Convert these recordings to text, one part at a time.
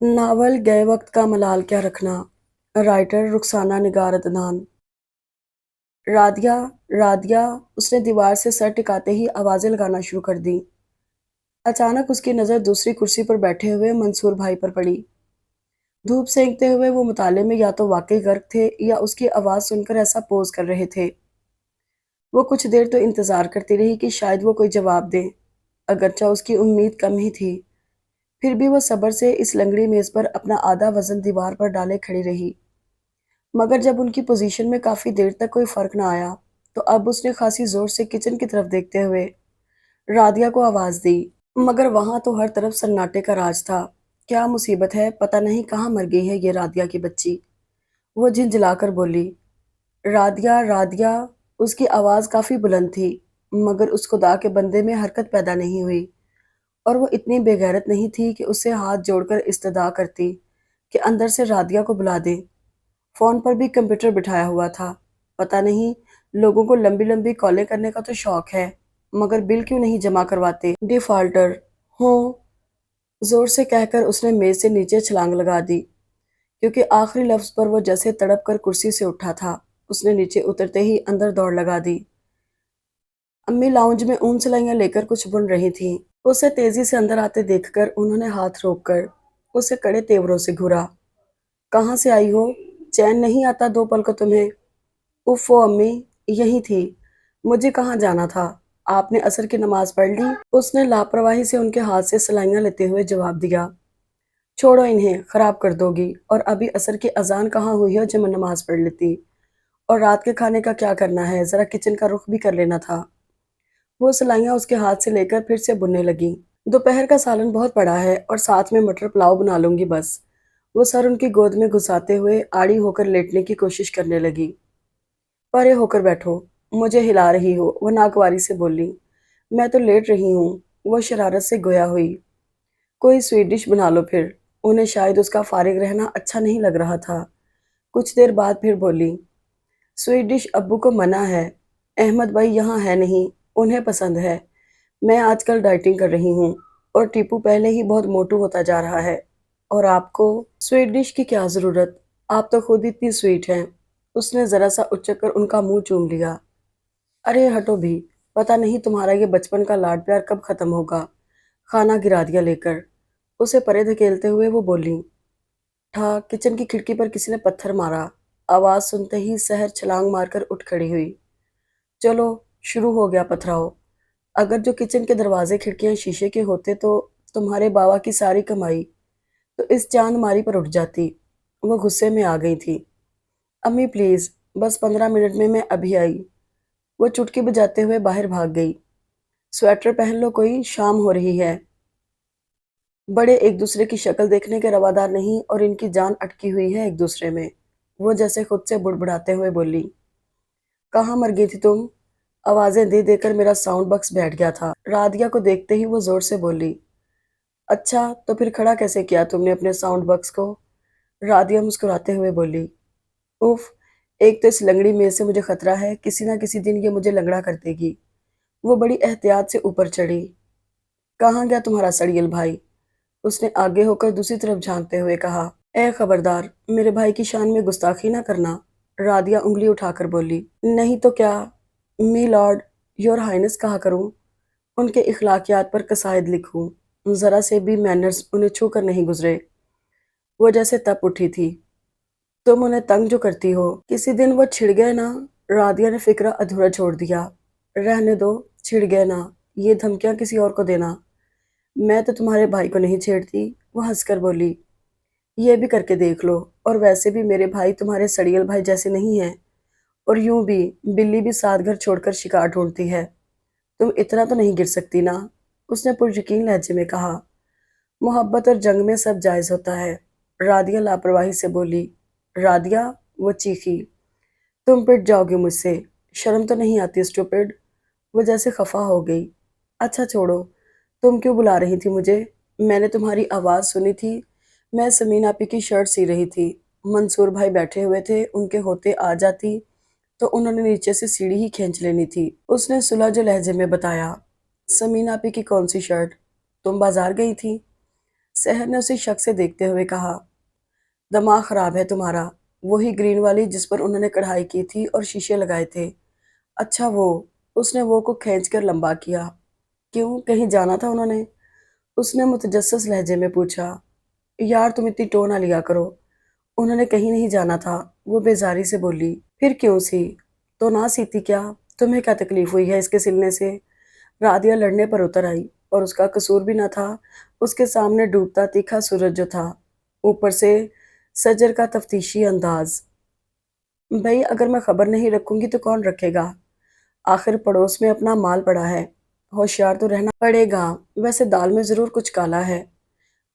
Novel गए वक्त का मलाल क्या रखना। राइटर रुखसाना निगार अदनान। राधिया राधिया उसने दीवार से सर टिकाते ही आवाजें लगाना शुरू कर दी। अचानक उसकी नज़र दूसरी कुर्सी पर बैठे हुए मंसूर भाई पर पड़ी। धूप सेंकते हुए वो मुताले में या तो वाकई गर्क थे या उसकी आवाज़ सुनकर ऐसा पोज कर रहे थे। वो कुछ देर तो इंतज़ार करती रही कि शायद वो कोई जवाब दे, अगरचा उसकी उम्मीद कम ही थी। फिर भी वो सब्र से इस लंगड़ी मेज़ पर अपना आधा वज़न दीवार पर डाले खड़ी रही। मगर जब उनकी पोजीशन में काफी देर तक कोई फर्क ना आया, तो अब उसने खासी जोर से किचन की तरफ देखते हुए राधिया को आवाज दी। मगर वहां तो हर तरफ सन्नाटे का राज था। क्या मुसीबत है, पता नहीं कहाँ मर गई है ये राधिया की बच्ची। वो झिंझलाकर बोली, राधिया राधिया। उसकी आवाज काफी बुलंद थी, मगर उस खुदा के बंदे में हरकत पैदा नहीं हुई। और वो इतनी बेगैरत नहीं थी कि उससे हाथ जोड़कर इस्तदा करती कि अंदर से राधिया को बुला दे। फोन पर भी कंप्यूटर बिठाया हुआ था। पता नहीं, लोगों को लंबी लंबी कॉलें करने का तो शौक है, मगर बिल क्यों नहीं जमा करवाते। डिफॉल्टर हो, जोर से कहकर उसने मेज से नीचे छलांग लगा दी, क्योंकि आखिरी लफ्ज पर वो जैसे तड़प कर कुर्सी से उठा था। उसने नीचे उतरते ही अंदर दौड़ लगा दी। अम्मी लाउंज में ऊन सिलाइयां लेकर कुछ बुन रही थीं। उसे तेजी से अंदर आते देखकर उन्होंने हाथ रोककर उसे कड़े तेवरों से घूरा। कहाँ से आई हो? चैन नहीं आता दो पल को तुम्हें? उफ़ो अम्मी, यही थी। मुझे कहाँ जाना था? आपने असर की नमाज पढ़ ली? उसने लापरवाही से उनके हाथ से सलाइयां लेते हुए जवाब दिया। छोड़ो इन्हें, खराब कर दोगी। और अभी असर की अजान कहाँ हुई है जो मैं नमाज पढ़ लेती। और रात के खाने का क्या करना है, जरा किचन का रुख भी कर लेना था। वो सलाइयां उसके हाथ से लेकर फिर से बुनने लगी। दोपहर का सालन बहुत पड़ा है और साथ में मटर पुलाव बना लूंगी बस। वो सर उनकी गोद में घुसाते हुए आड़ी होकर लेटने की कोशिश करने लगी। परे होकर बैठो, मुझे हिला रही हो, वो नागवारी से बोली। मैं तो लेट रही हूँ, वो शरारत से गोया हुई। कोई स्वीट डिश बना लो फिर। उन्हें शायद उसका फारिग रहना अच्छा नहीं लग रहा था। कुछ देर बाद फिर बोली, स्वीट डिश अब्बू को मना है। अहमद भाई यहाँ है नहीं, उन्हें पसंद है। मैं आजकल डाइटिंग कर रही हूँ, और टीपू पहले ही बहुत मोटू होता जा रहा है। और आपको स्वीट डिश की क्या ज़रूरत? आप तो खुद इतनी स्वीट हैं। उसने ज़रा सा उचक कर उनका मुंह चूम लिया। अरे हटो भी, पता नहीं तुम्हारा ये बचपन का लाड प्यार कब खत्म होगा। खाना गिरा दिया लेकर। उसे परे धकेलते हुए वो बोली। ठा किचन की खिड़की पर किसी ने पत्थर मारा। आवाज सुनते ही सहर छलांग मारकर उठ खड़ी हुई। चलो, शुरू हो गया पथराव। अगर जो किचन के दरवाजे खिड़कियां शीशे के होते तो तुम्हारे बाबा की सारी कमाई तो इस चांद मारी पर उठ जाती। वो गुस्से में आ गई थी। अम्मी प्लीज, बस 15 मिनट में मैं अभी आई। वो चुटकी बजाते हुए बाहर भाग गई। स्वेटर पहन लो, कोई शाम हो रही है। बड़े एक दूसरे की शक्ल देखने के रवादार नहीं और इनकी जान अटकी हुई है एक दूसरे में। वो जैसे खुद से बुड़बुड़ाते हुए बोली, कहाँ मर गई थी तुम? आवाजें दे देकर मेरा साउंड बॉक्स बैठ गया था। राधिया को देखते ही वो जोर से बोली, अच्छा तो फिर खड़ा कैसे किया तुमने अपने साउंड बॉक्स को? राधिया मुस्कुराते हुए बोली, उफ, एक तो इस लंगड़ी में से मुझे खतरा है, किसी ना किसी दिन ये मुझे लंगड़ा कर देगी। वो बड़ी एहतियात से ऊपर चढ़ी। कहाँ गया तुम्हारा सड़ियल भाई? उसने आगे होकर दूसरी तरफ झांकते हुए कहा। ए खबरदार, मेरे भाई की शान में गुस्ताखी ना करना। राधिया उंगली उठाकर बोली, नहीं तो क्या, मी लॉर्ड, योर हाइनेस कहा करूं? उनके इखलाकियात पर कसायद लिखूं? जरा से भी मैनर्स उन्हें छू कर नहीं गुजरे। वो जैसे तप उठी थी। तुम उन्हें तंग जो करती हो, किसी दिन वो छिड़ गए ना। राधिया ने फिक्रा अधूरा छोड़ दिया। रहने दो, छिड़ गए ना, ये धमकियां किसी और को देना। मैं तो तुम्हारे भाई को नहीं छेड़ती। वो हंसकर बोली, ये भी करके देख लो। और वैसे भी मेरे भाई तुम्हारे सड़ियल भाई जैसे नहीं हैं। और यूं भी बिल्ली भी साथ घर छोड़कर शिकार ढूंढती है। तुम इतना तो नहीं गिर सकती ना। उसने पुरयकीन लहजे में कहा। मोहब्बत और जंग में सब जायज होता है। राधिया लापरवाही से बोली। राधिया, वो चीखी, तुम पिट जाओगे मुझसे। शर्म तो नहीं आती स्टूपिड। वो जैसे खफा हो गई। अच्छा छोड़ो, तुम क्यों बुला रही थी मुझे? मैंने तुम्हारी आवाज़ सुनी थी। मैं समीन आपी की शर्ट सी रही थी। मंसूर भाई बैठे हुए थे, उनके होते आ जाती तो उन्होंने नीचे से सीढ़ी ही खींच लेनी थी। उसने सुलझे लहजे में बताया। समीन आपी की कौन सी शर्ट? तुम बाजार गई थी? सहर ने उसे शक से देखते हुए कहा, दिमाग खराब है तुम्हारा। वही ग्रीन वाली जिस पर उन्होंने कढ़ाई की थी और शीशे लगाए थे। अच्छा वो। उसने वो को खींचकर लंबा किया। क्यों, कहीं जाना था उन्होंने? उसने मुतजस्सिस लहजे में पूछा। यार तुम इतनी टोन ना लिया करो। उन्होंने कहीं नहीं जाना था, वो बेजारी से बोली। फिर क्यों सी? तो ना सीती क्या? तुम्हें क्या तकलीफ हुई है इसके सिलने से? राधिया लड़ने पर उतर आई, और उसका कसूर भी न था। उसके सामने डूबता तीखा सूरज जो था, ऊपर से सजर का तफ्तीशी अंदाज। भाई अगर मैं खबर नहीं रखूंगी तो कौन रखेगा? आखिर पड़ोस में अपना माल पड़ा है। होशियार तो रहना पड़ेगा। वैसे दाल में जरूर कुछ काला है।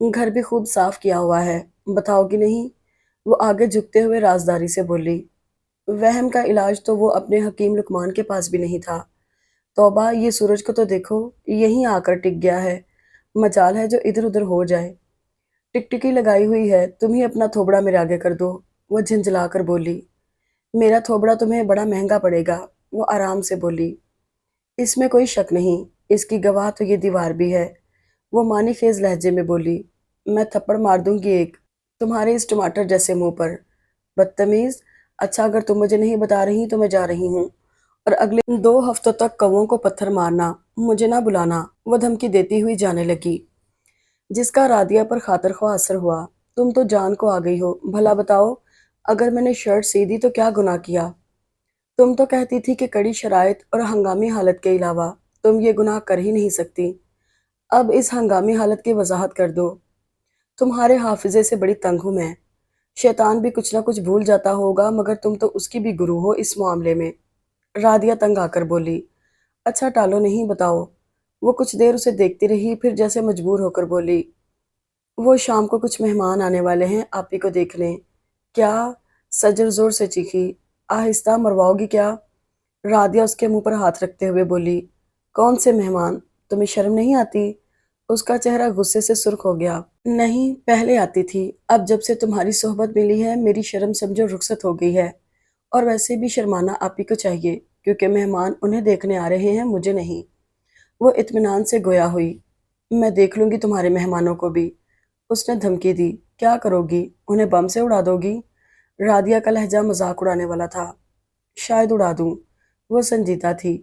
घर भी खूब साफ किया हुआ है। बताओगी नहीं? वो आगे झुकते हुए राजदारी से बोली। वहम का इलाज तो वो अपने हकीम लुकमान के पास भी नहीं था। तौबा, ये सूरज को तो देखो, यहीं आकर टिक गया है। मजाल है जो इधर उधर हो जाए। टिकटिकी लगाई हुई है, तुम ही अपना थोबड़ा मेरे आगे कर दो। वो झंझला कर बोली। मेरा थोबड़ा तुम्हें बड़ा महंगा पड़ेगा, वो आराम से बोली। इसमें कोई शक नहीं, इसकी गवाह तो ये दीवार भी है। वो मानी खेज लहजे में बोली। मैं थप्पड़ मार दूंगी एक, तुम्हारे इस टमाटर जैसे मुंह पर। बदतमीज। अच्छा अगर तुम मुझे नहीं बता रही तो मैं जा रही हूँ, और अगले 2 हफ्तों तक कौवों को पत्थर मारना, मुझे ना बुलाना। वो धमकी देती हुई जाने लगी, जिसका रादिया पर खातर ख्वाह असर हुआ। तुम तो जान को आ गई हो, भला बताओ, अगर मैंने शर्ट सी दी तो क्या गुनाह किया? तुम तो कहती थी कि कड़ी शराइत और हंगामी हालत के अलावा तुम ये गुनाह कर ही नहीं सकती। अब इस हंगामी हालत की वजाहत कर दो। तुम्हारे हाफिजे से बड़ी तंग हूं मैं। शैतान भी कुछ ना कुछ भूल जाता होगा, मगर तुम तो उसकी भी गुरु हो इस मामले में। रादिया तंग आकर बोली। अच्छा टालो नहीं, बताओ। वो कुछ देर उसे देखती रही, फिर जैसे मजबूर होकर बोली। वो शाम को कुछ मेहमान आने वाले हैं आप ही को देखने। क्या? सजर जोर से चीखी। आहिस्ता, मरवाओगी क्या? राधिया उसके मुंह पर हाथ रखते हुए बोली। कौन से मेहमान? तुम्हें शर्म नहीं आती? उसका चेहरा गुस्से से सुर्ख हो गया। नहीं, पहले आती थी। अब जब से तुम्हारी सोहबत मिली है मेरी शर्म समझो रुखसत हो गई है। और वैसे भी शर्माना आप ही को चाहिए, क्योंकि मेहमान उन्हें देखने आ रहे हैं, मुझे नहीं। वो इत्मीनान से गोया हुई। मैं देख लूंगी तुम्हारे मेहमानों को भी। उसने धमकी दी। क्या करोगी? उन्हें बम से उड़ा दोगी? राधिया का लहजा मजाक उड़ाने वाला था। शायद उड़ा दूं। वो संजीदा थी।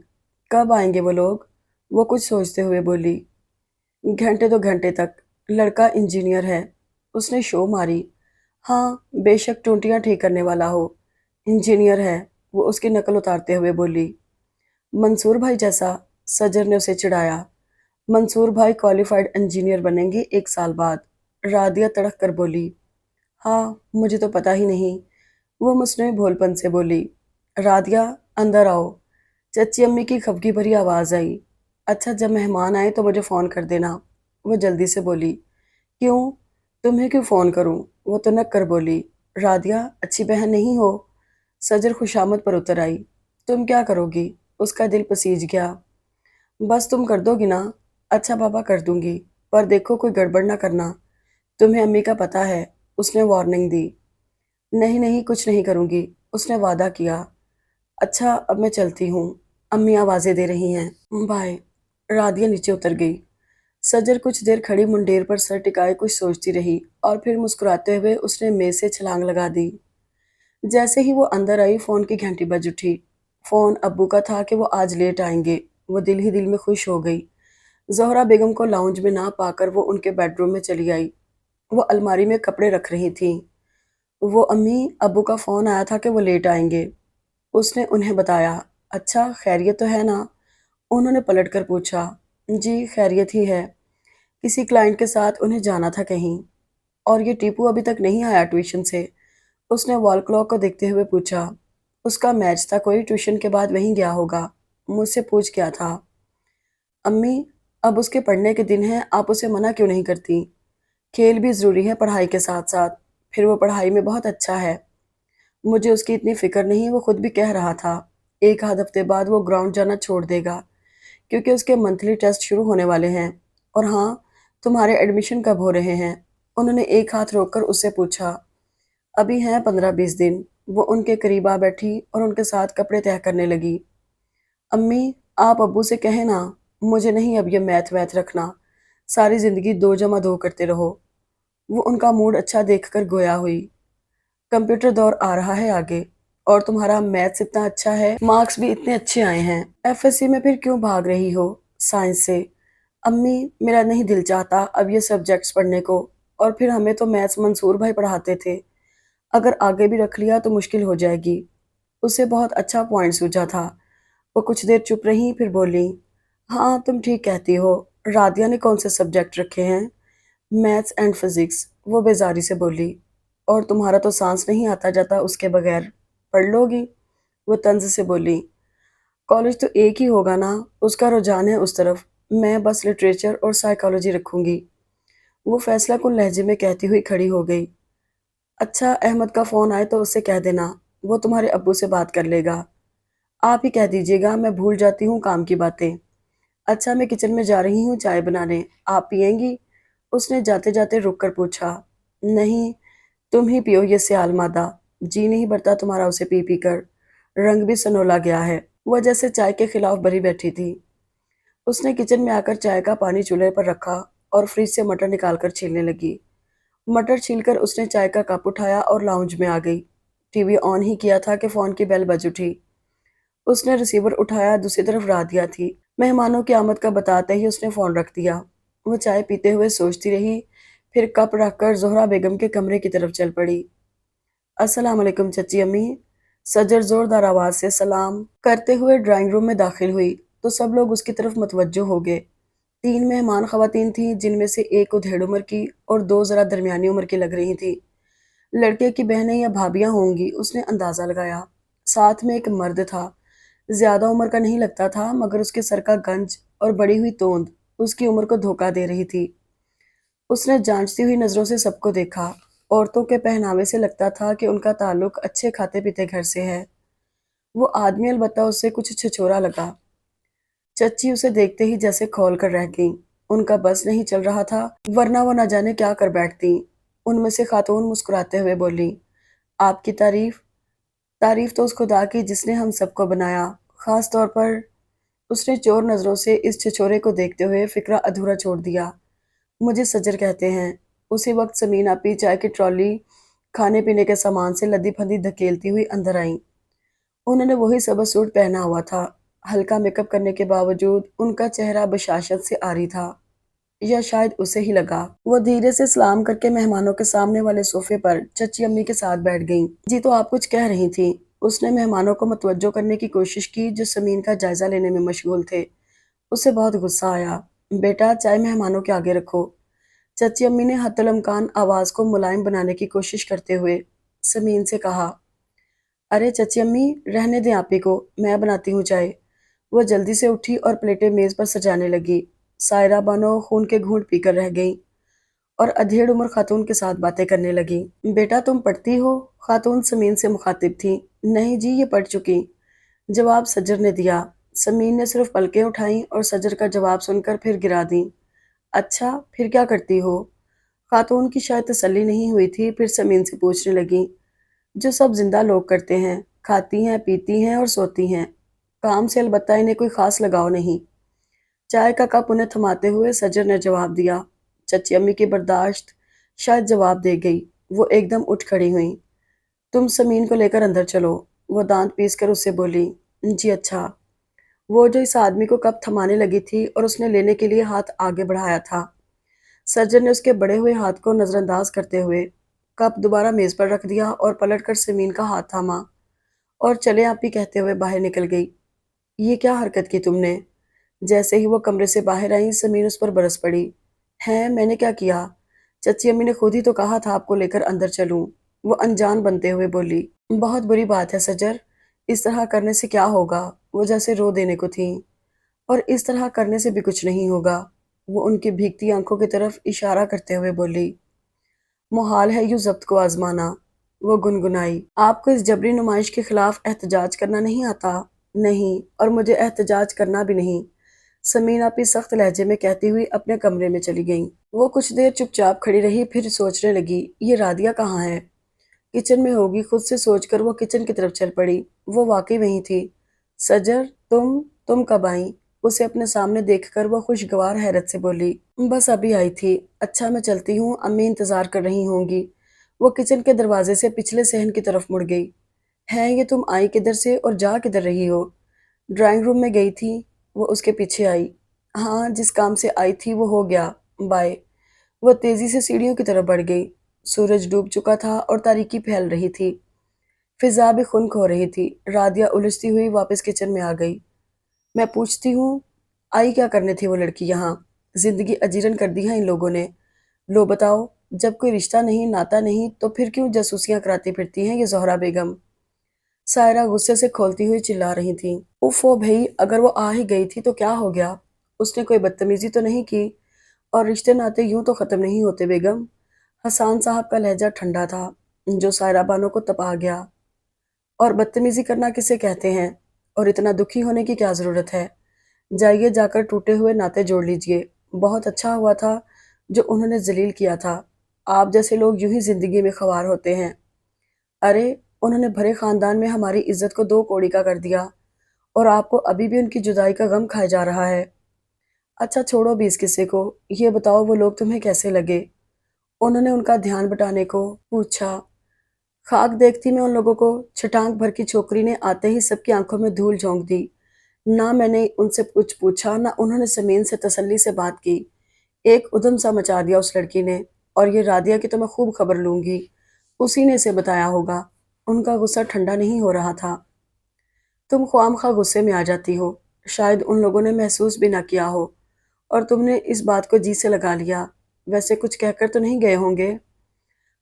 कब आएंगे वो लोग? वो कुछ सोचते हुए बोली। घंटे 2 घंटे तक। लड़का इंजीनियर है। उसने शो मारी। हाँ, बेशक टूटियां ठीक करने वाला हो। इंजीनियर है। वो उसकी नकल उतारते हुए बोली। मंसूर भाई जैसा? सजर ने उसे चिढ़ाया। मंसूर भाई क्वालिफाइड इंजीनियर बनेंगे 1 साल बाद। रादिया तड़क कर बोली। हाँ, मुझे तो पता ही नहीं। वो मुस्लिम भोलपन से बोली। राधिया, अंदर आओ। चची अम्मी की खफगी भरी आवाज आई। अच्छा जब मेहमान आए तो मुझे फोन कर देना। वो जल्दी से बोली। क्यों? तुम्हें क्यों फोन करूं? वो तुनक कर बोली। राधिया, अच्छी बहन नहीं हो? सजर खुशामद पर उतर आई। तुम क्या करोगी? उसका दिल पसीज गया। बस तुम कर दोगी ना? अच्छा पापा, कर दूंगी। पर देखो कोई गड़बड़ ना करना। तुम्हें अम्मी का पता है। उसने वार्निंग दी। नहीं नहीं, कुछ नहीं करूंगी। उसने वादा किया। अच्छा अब मैं चलती हूँ, अम्मी आवाजें दे रही हैं। बाय। राधिया नीचे उतर गई। सजर कुछ देर खड़ी मुंडेर पर सर टिकाए कुछ सोचती रही, और फिर मुस्कुराते हुए उसने मेज से छलांग लगा दी। जैसे ही वो अंदर आई फोन की घंटी बज उठी। फोन अब्बू का था कि वो आज लेट आएंगे। वो दिल ही दिल में खुश हो गई। जोहरा बेगम को लाउंज में ना पाकर वो उनके बेडरूम में चली आई। वो अलमारी में कपड़े रख रही थी। वो अम्मी, अब्बू का फोन आया था कि वो लेट आएंगे। उसने उन्हें बताया। अच्छा खैरियत तो है ना? उन्होंने पलट कर पूछा। जी खैरियत ही है। किसी क्लाइंट के साथ उन्हें जाना था कहीं। और ये टीपू अभी तक नहीं आया ट्यूशन से? उसने वॉल क्लॉक को देखते हुए पूछा। उसका मैच था कोई, ट्यूशन के बाद वहीं गया होगा। मुझसे पूछ क्या था? अम्मी, अब उसके पढ़ने के दिन हैं, आप उसे मना क्यों नहीं करती? खेल भी ज़रूरी है पढ़ाई के साथ साथ। फिर वो पढ़ाई में बहुत अच्छा है। मुझे उसकी इतनी फिक्र नहीं, वो खुद भी कह रहा था। 1 आध हफ्ते बाद वो ग्राउंड जाना छोड़ देगा, क्योंकि उसके मंथली टेस्ट शुरू होने वाले हैं। और हाँ, तुम्हारे एडमिशन कब हो रहे हैं? उन्होंने एक हाथ रोककर उससे पूछा। अभी हैं 15-20 दिन। वो उनके करीब आ बैठी और उनके साथ कपड़े तय करने लगी। अम्मी, आप अब्बू से कहें ना, मुझे नहीं अब ये मैथ वैथ रखना। सारी जिंदगी 2 जमा 2 करते रहो। وہ ان کا موڈ اچھا دیکھ کر گویا ہوئی۔ کمپیوٹر دور آ رہا ہے آگے، اور تمہارا میتھس اتنا اچھا ہے، مارکس بھی اتنے اچھے آئے ہیں، ایف ایس سی میں پھر کیوں بھاگ رہی ہو سائنس سے؟ امی، میرا نہیں دل چاہتا اب یہ سبجیکٹس پڑھنے کو، اور پھر ہمیں تو میتھس منصور بھائی پڑھاتے تھے، اگر آگے بھی رکھ لیا تو مشکل ہو جائے گی۔ اسے بہت اچھا پوائنٹ سوچا تھا۔ وہ کچھ دیر چپ رہی، پھر بولی، ہاں تم ٹھیک کہتی ہو، رادیہ نے کون سے سبجیکٹ رکھے ہیں؟ میتھس اینڈ فزکس، وہ بیزاری سے بولی۔ اور تمہارا تو سانس نہیں آتا جاتا اس کے بغیر، پڑھ لو گی؟ وہ طنز سے بولی۔ کالج تو ایک ہی ہوگا نا، اس کا رجحان ہے اس طرف، میں بس لٹریچر اور سائیکالوجی رکھوں گی۔ وہ فیصلہ کن لہجے میں کہتی ہوئی کھڑی ہو گئی۔ اچھا، احمد کا فون آئے تو اس سے کہہ دینا، وہ تمہارے ابو سے بات کر لے گا۔ آپ ہی کہہ دیجیے گا، میں بھول جاتی ہوں کام کی باتیں۔ اچھا، میں کچن میں جا رہی ہوں چائے بنانے، آپ پئیں گی؟ اس نے جاتے جاتے رک کر پوچھا۔ نہیں، تم ہی پیو یہ سیال مادہ، جی نہیں بھرتا تمہارا اسے پی پی کر، رنگ بھی سنولا گیا ہے۔ وہ جیسے چائے کے خلاف بری بیٹھی تھی۔ اس نے کچن میں آ کر چائے کا پانی چولہے پر رکھا اور فریج سے مٹر نکال کر چھیلنے لگی۔ مٹر چھیل کر اس نے چائے کا کپ اٹھایا اور لاؤنج میں آ گئی۔ ٹی وی آن ہی کیا تھا کہ فون کی بیل بج اٹھی۔ اس نے ریسیور اٹھایا، دوسری طرف رادیہ تھی۔ مہمانوں کی آمد کا بتاتے ہی اس نے فون رکھ دیا۔ وہ چائے پیتے ہوئے سوچتی رہی، پھر کپ رکھ کر زہرا بیگم کے کمرے کی طرف چل پڑی۔ السلام علیکم چچی امی۔ سجر زوردار آواز سے سلام کرتے ہوئے ڈرائنگ روم میں داخل ہوئی تو سب لوگ اس کی طرف متوجہ ہو گئے۔ 3 مہمان خواتین تھیں، جن میں سے ایک ادھیڑ عمر کی اور 2 ذرا درمیانی عمر کی لگ رہی تھیں۔ لڑکے کی بہنیں یا بھابیاں ہوں گی، اس نے اندازہ لگایا۔ ساتھ میں ایک مرد تھا، زیادہ عمر کا نہیں لگتا تھا، مگر اس کے سر کا گنج اور بڑی ہوئی توند اس کی عمر کو دھوکہ دے رہی تھی۔ اس نے جانچتی ہوئی نظروں سے سب کو دیکھا۔ عورتوں کے پہناوے سے لگتا تھا کہ ان کا تعلق اچھے کھاتے پیتے گھر سے ہے۔ وہ آدمی البتہ اس سے کچھ چھچورا لگا۔ چچی اسے دیکھتے ہی جیسے کھول کر رہ گئیں۔ ان کا بس نہیں چل رہا تھا، ورنہ وہ نہ جانے کیا کر بیٹھتی۔ ان میں سے خاتون مسکراتے ہوئے بولی، آپ کی تعریف؟ تعریف تو اس خدا کی جس نے ہم سب کو بنایا، خاص طور پر۔ اس نے چور نظروں سے اس چھچورے کو دیکھتے ہوئے فقرہ ادھورا چھوڑ دیا۔ مجھے سجر کہتے ہیں۔ اسی وقت سمین آپی چائے کی ٹرالی کھانے پینے کے سامان سے لدی پھندی دھکیلتی ہوئی اندر آئیں۔ انہوں نے وہی سبز سوٹ پہنا ہوا تھا۔ ہلکا میک اپ کرنے کے باوجود ان کا چہرہ بشاشت سے عاری تھا، یا شاید اسے ہی لگا۔ وہ دھیرے سے سلام کر کے مہمانوں کے سامنے والے صوفے پر چچی امی کے ساتھ بیٹھ گئیں۔ جی تو آپ کچھ کہہ رہی تھیں؟ اس نے مہمانوں کو متوجہ کرنے کی کوشش کی جو سمین کا جائزہ لینے میں مشغول تھے۔ اسے بہت غصہ آیا۔ بیٹا، چائے مہمانوں کے آگے رکھو۔ چچی امی نے حتی الامکان آواز کو ملائم بنانے کی کوشش کرتے ہوئے سمین سے کہا، ارے چچی امی، رہنے دیں آپی کو، میں بناتی ہوں چائے۔ وہ جلدی سے اٹھی اور پلیٹیں میز پر سجانے لگی۔ سائرہ بانو خون کے گھونٹ پی کر رہ گئیں اور ادھیڑ عمر خاتون کے ساتھ باتیں کرنے لگیں۔ بیٹا تم پڑھتی ہو؟ خاتون سمین سے مخاطب تھی۔ نہیں جی، یہ پڑھ چکی، جواب سجر نے دیا۔ سمین نے صرف پلکیں اٹھائیں اور سجر کا جواب سن کر پھر گرا دیں۔ اچھا، پھر کیا کرتی ہو؟ خاتون کی شاید تسلی نہیں ہوئی تھی، پھر سمین سے پوچھنے لگیں، جو سب زندہ لوگ کرتے ہیں، کھاتی ہیں، پیتی ہیں اور سوتی ہیں۔ کام سے البتہ انہیں کوئی خاص لگاؤ نہیں۔ چائے کا کپ انہیں تھماتے ہوئے سجر نے جواب دیا۔ چچی امی کی برداشت شاید جواب دے گئی۔ وہ ایک دم اٹھ کھڑی ہوئیں۔ تم سمین کو لے کر اندر چلو، وہ دانت پیس کر اس سے بولی۔ جی اچھا۔ وہ جو اس آدمی کو کپ تھمانے لگی تھی اور اس نے لینے کے لیے ہاتھ آگے بڑھایا تھا، سرجن نے اس کے بڑے ہوئے ہاتھ کو نظر انداز کرتے ہوئے کپ دوبارہ میز پر رکھ دیا اور پلٹ کر سمین کا ہاتھ تھاما اور چلے آپ ہی کہتے ہوئے باہر نکل گئی۔ یہ کیا حرکت کی تم نے؟ جیسے ہی وہ کمرے سے باہر آئیں، سمین اس پر برس پڑی۔ ہیں، میں نے کیا کیا؟ چچی امی نے خود ہی تو کہا تھا آپ کو لے کر اندر چلوں، وہ انجان بنتے ہوئے بولی۔ بہت بری بات ہے سجر، اس طرح کرنے سے کیا ہوگا؟ وہ جیسے رو دینے کو تھیں۔ اور اس طرح کرنے سے بھی کچھ نہیں ہوگا، وہ ان کی بھیگتی آنکھوں کی طرف اشارہ کرتے ہوئے بولی۔ محال ہے یوں ضبط کو آزمانا، وہ گنگنائی۔ آپ کو اس جبری نمائش کے خلاف احتجاج کرنا نہیں آتا؟ نہیں، اور مجھے احتجاج کرنا بھی نہیں، سمین آپی سخت لہجے میں کہتی ہوئی اپنے کمرے میں چلی گئیں۔ وہ کچھ دیر چپ چاپ کھڑی رہی، پھر سوچنے لگی، یہ رادیہ کہاں ہے؟ کچن میں ہوگی، خود سے سوچ کر وہ کچن کی طرف چل پڑی۔ وہ واقعی وہیں تھی۔ سجر، تم کب آئیں؟ उसे अपने सामने देखकर वो खुशगवार हैरत से बोली, बस अभी आई थी। अच्छा मैं चलती हूँ, अम्मी इंतजार कर रही होंगी। वो किचन के दरवाजे से पिछले सहन की तरफ मुड़ गई। है ये तुम आई किधर से और जा किधर रही हो? ड्राइंग रूम में गई थी। वो उसके पीछे आई। हाँ, जिस काम से आई थी वो हो गया। बाय। वो तेजी से सीढ़ियों की तरफ बढ़ गई। सूरज डूब चुका था और तारीकी फैल रही थी। फिजा भी खुनक हो रही थी। राधिया उलझती हुई वापस किचन में आ गई। मैं पूछती हूँ, आई क्या करने थी वो लड़की यहाँ? जिंदगी अजीरन कर दी है इन लोगों ने। लो बताओ, जब कोई रिश्ता नहीं नाता नहीं तो फिर क्यों जासूसियां कराती फिरती हैं ये ज़ोहरा बेगम? सायरा गुस्से से खोलती हुई चिल्ला रही थी। उफ ओ भई, अगर वो आ ही गई थी तो क्या हो गया? उसने कोई बदतमीजी तो नहीं की? और रिश्ते नाते यूं तो खत्म नहीं होते बेगम। हसान साहब का लहजा ठंडा था, जो सायरा बानो को तपा गया। और बदतमीजी करना किसे कहते हैं? और इतना दुखी होने की क्या जरूरत है? जाइए जाकर टूटे हुए नाते जोड़ लीजिए। बहुत अच्छा हुआ था जो उन्होंने जलील किया था। आप जैसे लोग यूं ही जिंदगी में ख्वार होते हैं। अरे, उन्होंने भरे खानदान में हमारी इज्जत को दो कौड़ी का कर दिया और आपको अभी भी उनकी जुदाई का गम खाया जा रहा है। अच्छा छोड़ो भी इस किस्से को, ये बताओ वो लोग तुम्हें कैसे लगे? उन्होंने उनका ध्यान बटाने को पूछा। खाक देखती मैं उन लोगों को। छटांग भर की छोकरी ने आते ही सबकी आंखों में धूल झोंक दी। ना मैंने उनसे कुछ पूछा, ना उन्होंने समीन से तसल्ली से बात की। एक उधम सा मचा दिया उस लड़की ने। और ये राधिया की तो मैं खूब खबर लूंगी। उसी ने इसे बताया होगा। उनका गुस्सा ठंडा नहीं हो रहा था। तुम ख्वामखा गुस्से में आ जाती हो। शायद उन लोगों ने महसूस भी ना किया हो और तुमने इस बात को जी से लगा लिया। वैसे कुछ कहकर तो नहीं गए होंगे?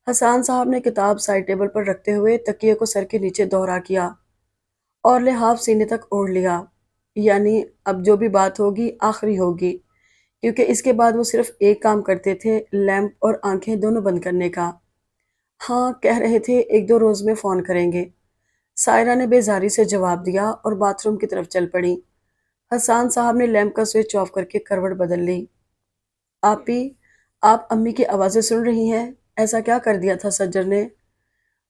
हसान साहब ने किताब साइड टेबल पर रखते हुए तकिए को सर के नीचे दोहरा किया और लिहाफ सीने तक ओढ़ लिया। यानी अब जो भी बात होगी आखिरी होगी, क्योंकि इसके बाद वो सिर्फ एक काम करते थे, लैंप और आंखें दोनों बंद करने का। हाँ, कह रहे थे एक दो रोज में फोन करेंगे। सायरा ने बेजारी से जवाब दिया और बाथरूम की तरफ चल पड़ी। हसान साहब ने लैंप का स्विच ऑफ करके करवट बदल ली। आपी, आप अम्मी की आवाज़ें सुन रही हैं? ऐसा क्या कर दिया था सज्जर ने?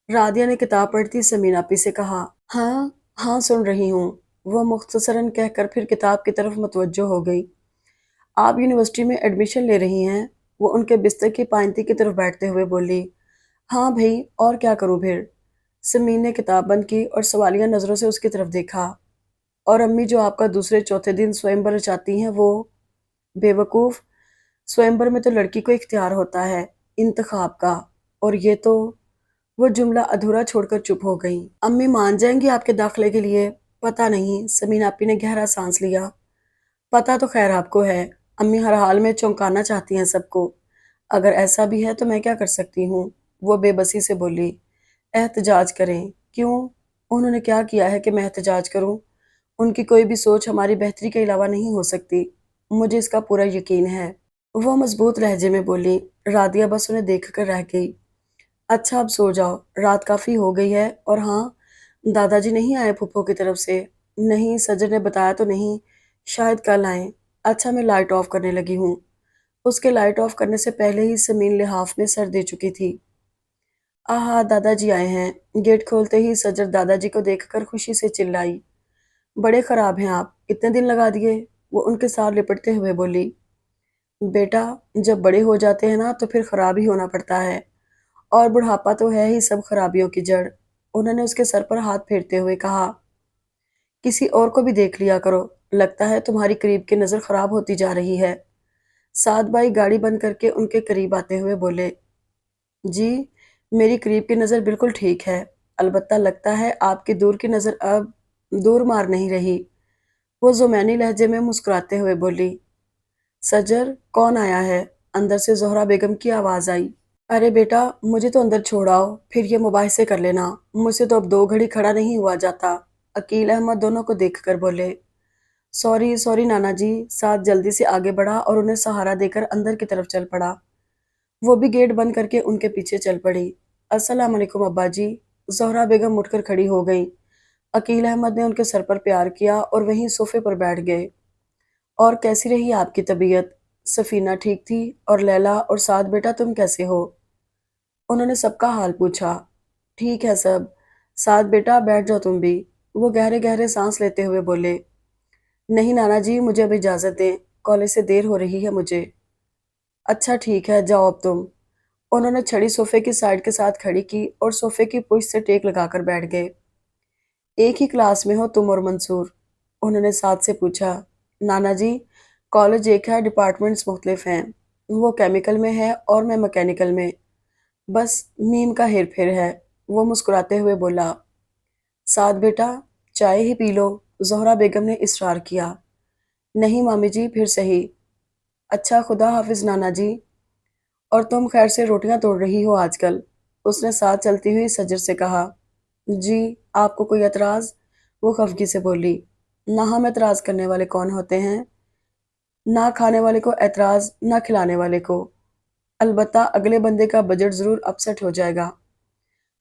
राधिया ने किताब पढ़ती समीन आपी से कहा। हाँ, हाँ सुन रही हूँ। वह मुख्तसरन कहकर फिर किताब की तरफ मुतवज्जो हो गई। आप यूनिवर्सिटी में एडमिशन ले रही हैं? वो उनके बिस्तर की पायंती की तरफ बैठते हुए बोली। हाँ भई, और क्या करूँ फिर? समीन ने किताब बंद की और सवालिया नज़रों से उसकी तरफ देखा। और अम्मी जो आपका दूसरे चौथे दिन स्वयंवर रचाती हैं वो? बेवकूफ़, स्वयंवर में तो लड़की को इख्तियार होता है, इंतखाब का। और ये तो। वो जुमला अधूरा छोड़कर चुप हो गई। अम्मी मान जाएंगी आपके दाखिले के लिए? पता नहीं। समीन आपी ने गहरा सांस लिया। पता तो खैर आपको है। अम्मी हर हाल में चौंकाना चाहती हैं सबको। अगर ऐसा भी है तो मैं क्या कर सकती हूँ? वो बेबसी से बोली। एहतजाज करें? क्यों? उन्होंने क्या किया है कि मैं एहतजाज करूं? उनकी कोई भी सोच हमारी बेहतरी के अलावा नहीं हो सकती। मुझे इसका पूरा यकीन है। वो मजबूत लहजे में बोली। राधिया बस उन्हें देखकर रह गई। अच्छा अब सो जाओ, रात काफ़ी हो गई है। और हाँ, दादाजी नहीं आए फूफो की तरफ से? नहीं, सजर ने बताया तो नहीं। शायद कल आए। अच्छा मैं लाइट ऑफ करने लगी हूँ। उसके लाइट ऑफ करने से पहले ही समीन लिहाफ में सर दे चुकी थी। आहा, दादाजी आए हैं। गेट खोलते ही सजर दादाजी को देखकर खुशी से चिल्लाई। बड़े खराब हैं आप, इतने दिन लगा दिए। वो उनके साथ लिपटते हुए बोली। बेटा, जब बड़े हो जाते हैं ना तो फिर खराब ही होना पड़ता है। और बुढ़ापा तो है ही सब खराबियों की जड़। उन्होंने उसके सर पर हाथ फेरते हुए कहा। किसी और को भी देख लिया करो। लगता है तुम्हारी करीब की नज़र खराब होती जा रही है। सात भाई गाड़ी बंद करके उनके करीब आते हुए बोले। जी, मेरी करीब की नज़र बिल्कुल ठीक है। अलबत्ता लगता है आपकी दूर की नज़र अब दूर मार नहीं रही। वो ज़ुमैनी लहजे में मुस्कुराते हुए बोली। सजर, कौन आया है? अंदर से ज़ोहरा बेगम की आवाज़ आई। अरे बेटा, मुझे तो अंदर छोड़ आओ, फिर ये मुबाहिसे कर लेना। मुझसे तो अब दो घड़ी खड़ा नहीं हुआ जाता। अकील अहमद दोनों को देखकर बोले। सॉरी सॉरी नाना जी। साथ जल्दी से आगे बढ़ा और उन्हें सहारा देकर अंदर की तरफ चल पड़ा। वो भी गेट बंद करके उनके पीछे चल पड़ी। अस्सलाम वालेकुम अब्बा जी। ज़ोहरा बेगम उठकर खड़ी हो गई। अकील अहमद ने उनके सर पर प्यार किया और वहीं सोफे पर बैठ गए। और कैसी रही आपकी तबीयत? सफीना ठीक थी? और लैला और साद बेटा तुम कैसे हो? उन्होंने सबका हाल पूछा। ठीक है सब। साद बेटा बैठ जाओ तुम भी। वो गहरे गहरे सांस लेते हुए बोले। نہیں نانا جی، مجھے اب اجازت دیں، کالج سے دیر ہو رہی ہے مجھے۔ اچھا ٹھیک ہے، جاؤ اب تم۔ انہوں نے چھڑی صوفے کی سائڈ کے ساتھ کھڑی کی اور صوفے کی پشت سے ٹیک لگا کر بیٹھ گئے۔ ایک ہی کلاس میں ہو تم اور منصور؟ انہوں نے ساتھ سے پوچھا۔ نانا جی، کالج ایک ہے، ڈپارٹمنٹس مختلف ہیں۔ وہ کیمیکل میں ہے اور میں مکینیکل میں۔ بس میم کا ہیر پھیر ہے، وہ مسکراتے ہوئے بولا۔ ساتھ بیٹا، چائے ہی پی لو، زہرا بیگم نے اصرار کیا۔ نہیں مامی جی، پھر صحیح۔ اچھا، خدا حافظ نانا جی۔ اور تم خیر سے روٹیاں توڑ رہی ہو آج کل؟ اس نے ساتھ چلتی ہوئی سجر سے کہا۔ جی، آپ کو کوئی اعتراض؟ وہ خفگی سے بولی۔ نہ ہم اعتراض کرنے والے کون ہوتے ہیں؟ نہ کھانے والے کو اعتراض، نہ کھلانے والے کو۔ البتہ اگلے بندے کا بجٹ ضرور اپسٹ ہو جائے گا۔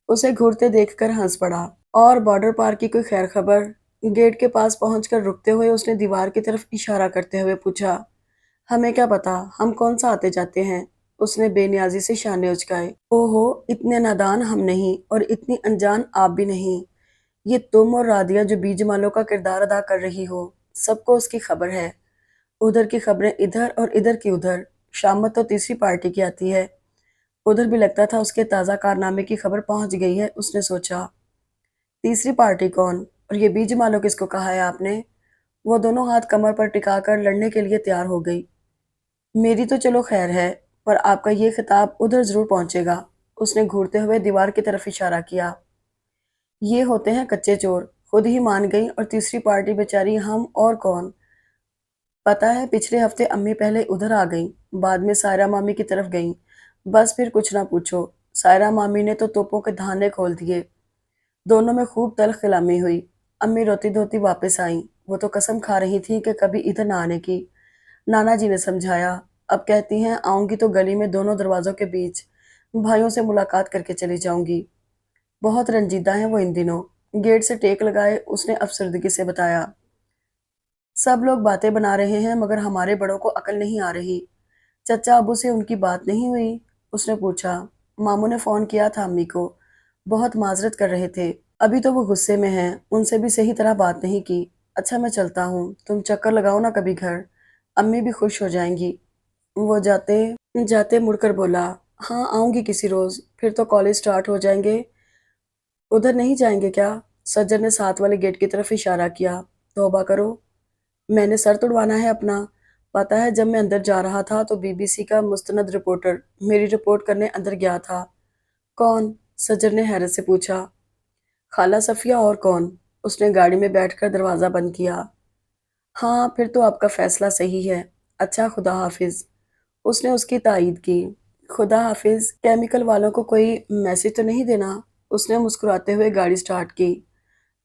اسے گھورتے دیکھ کر ہنس پڑا۔ اور بارڈر پار کی کوئی خیر خبر؟ گیٹ کے پاس پہنچ کر رکتے ہوئے اس نے دیوار کی طرف اشارہ کرتے ہوئے پوچھا۔ ہمیں کیا پتا، ہم کون سا آتے جاتے ہیں؟ اس نے بے نیازی سے شانے اچکائے۔ اوہو، اتنے نادان ہم نہیں اور اتنی انجان آپ بھی نہیں۔ یہ تم اور رادیہ جو بیج مالوں کا کردار ادا کر رہی ہو، سب کو اس کی خبر ہے۔ ادھر کی خبریں ادھر اور ادھر کی ادھر۔ شامت تو تیسری پارٹی کی آتی ہے۔ ادھر بھی لگتا تھا اس کے تازہ کارنامے کی خبر پہنچ گئی ہے، اس نے سوچا۔ تیسری پارٹی کون؟ اور یہ بیج مالو کس کو کہا ہے آپ نے؟ وہ دونوں ہاتھ کمر پر ٹکا کر لڑنے کے لیے تیار ہو گئی۔ میری تو چلو خیر ہے، پر آپ کا یہ خطاب ادھر ضرور پہنچے گا۔ اس نے گھورتے ہوئے دیوار کی طرف اشارہ کیا۔ یہ ہوتے ہیں کچے چور، خود ہی مان گئی، اور تیسری پارٹی بیچاری ہم اور کون؟ پتہ ہے پچھلے ہفتے امی پہلے ادھر آ گئیں، بعد میں سائرہ مامی کی طرف گئیں۔ بس پھر کچھ نہ پوچھو، سائرہ مامی نے تو توپوں کے دھانے کھول دیے۔ دونوں میں خوب تلخ کلامی ہوئی۔ امی روتی دھوتی واپس آئیں۔ وہ تو قسم کھا رہی تھیں کہ کبھی ادھر نہ آنے کی۔ نانا جی نے سمجھایا۔ اب کہتی ہیں آؤں گی تو گلی میں دونوں دروازوں کے بیچ بھائیوں سے ملاقات کر کے چلی جاؤں گی۔ بہت رنجیدہ ہیں وہ ان دنوں۔ گیٹ سے ٹیک لگائے اس نے افسردگی سے بتایا۔ سب لوگ باتیں بنا رہے ہیں مگر ہمارے بڑوں کو عقل نہیں آ رہی۔ چچا ابو سے ان کی بات نہیں ہوئی؟ اس نے پوچھا۔ ماموں نے فون کیا تھا امی کو، بہت معذرت کر رہے تھے۔ ابھی تو وہ غصے میں ہیں، ان سے بھی صحیح طرح بات نہیں کی۔ اچھا میں چلتا ہوں، تم چکر لگاؤ نا کبھی گھر، امی بھی خوش ہو جائیں گی۔ وہ جاتے جاتے مڑ کر بولا۔ ہاں آؤں گی کسی روز، پھر تو کالج سٹارٹ ہو جائیں گے۔ ادھر نہیں جائیں گے کیا؟ سجر نے ساتھ والے گیٹ کی طرف اشارہ کیا۔ توبہ کرو، میں نے سر توڑوانا ہے اپنا؟ پتہ ہے جب میں اندر جا رہا تھا تو بی بی سی کا مستند رپورٹر میری رپورٹ کرنے اندر گیا تھا۔ کون؟ سجر نے حیرت سے پوچھا۔ خالہ صفیہ اور کون؟ اس نے گاڑی میں بیٹھ کر دروازہ بند کیا۔ ہاں پھر تو آپ کا فیصلہ صحیح ہے۔ اچھا خدا حافظ۔ اس نے اس کی تائید کی۔ خدا حافظ۔ کیمیکل والوں کو کوئی میسج تو نہیں دینا؟ اس نے مسکراتے ہوئے گاڑی سٹارٹ کی۔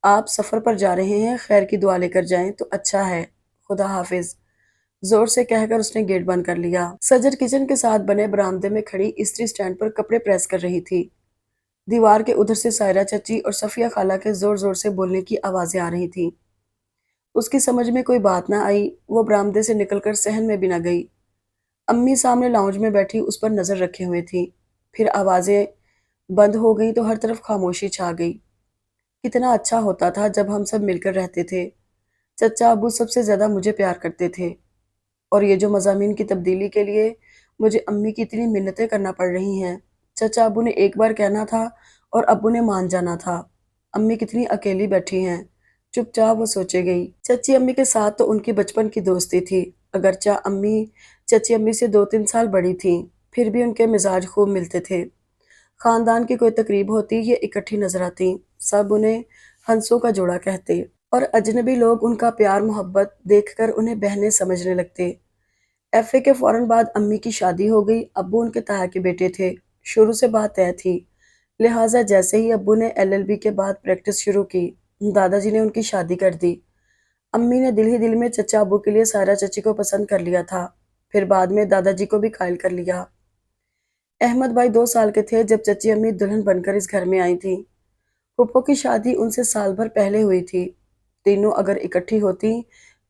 آپ سفر پر جا رہے ہیں، خیر کی دعا لے کر جائیں تو اچھا ہے۔ خدا حافظ۔ زور سے کہہ کر اس نے گیٹ بند کر لیا۔ سجر کچن کے ساتھ بنے برآمدے میں کھڑی استری سٹینڈ پر کپڑے پریس کر رہی تھی۔ دیوار کے ادھر سے سائرہ چچی اور صفیہ خالہ کے زور زور سے بولنے کی آوازیں آ رہی تھیں۔ اس کی سمجھ میں کوئی بات نہ آئی، وہ برآمدے سے نکل کر صحن میں بھی نہ گئی۔ امی سامنے لاؤنج میں بیٹھی اس پر نظر رکھے ہوئے تھی۔ پھر آوازیں بند ہو گئیں تو ہر طرف خاموشی چھا گئی۔ کتنا اچھا ہوتا تھا جب ہم سب مل کر رہتے تھے۔ چچا ابو سب سے زیادہ مجھے پیار کرتے تھے، اور یہ جو مضامین کی تبدیلی کے لیے مجھے امی کی اتنی منتیں کرنا پڑ رہی ہیں۔ چچا ابو نے ایک بار کہنا تھا اور ابو نے مان جانا تھا۔ امی کتنی اکیلی بیٹھی ہیں۔ چپ چاپ وہ سوچے گئی۔ چچی امی کے ساتھ تو ان کی بچپن کی دوستی تھی، اگرچہ امی چچی امی سے 2-3 سال بڑی تھیں، پھر بھی ان کے مزاج خوب ملتے تھے۔ خاندان کی کوئی تقریب ہوتی یہ اکٹھی نظر آتی، سب انہیں ہنسوں کا جوڑا کہتے، اور اجنبی لوگ ان کا پیار محبت دیکھ کر انہیں بہنیں سمجھنے لگتے۔ ایف اے کے فوراً بعد امی کی شادی ہو گئی۔ ابو ان کے تایا کے بیٹے تھے، شروع سے بات طے تھی، لہٰذا جیسے ہی ابو نے ایل ایل بی کے بعد پریکٹس شروع کی، دادا جی نے ان کی شادی کر دی۔ امی نے دل ہی دل میں چچا ابو کے لیے سائرہ چچی کو پسند کر لیا تھا، پھر بعد میں دادا جی کو بھی قائل کر لیا۔ احمد بھائی 2 سال کے تھے جب چچی امی دلہن بن کر اس گھر میں آئی تھیں۔ پھپھو کی شادی ان سے سال بھر پہلے ہوئی تھی۔ تینوں اگر اکٹھی ہوتی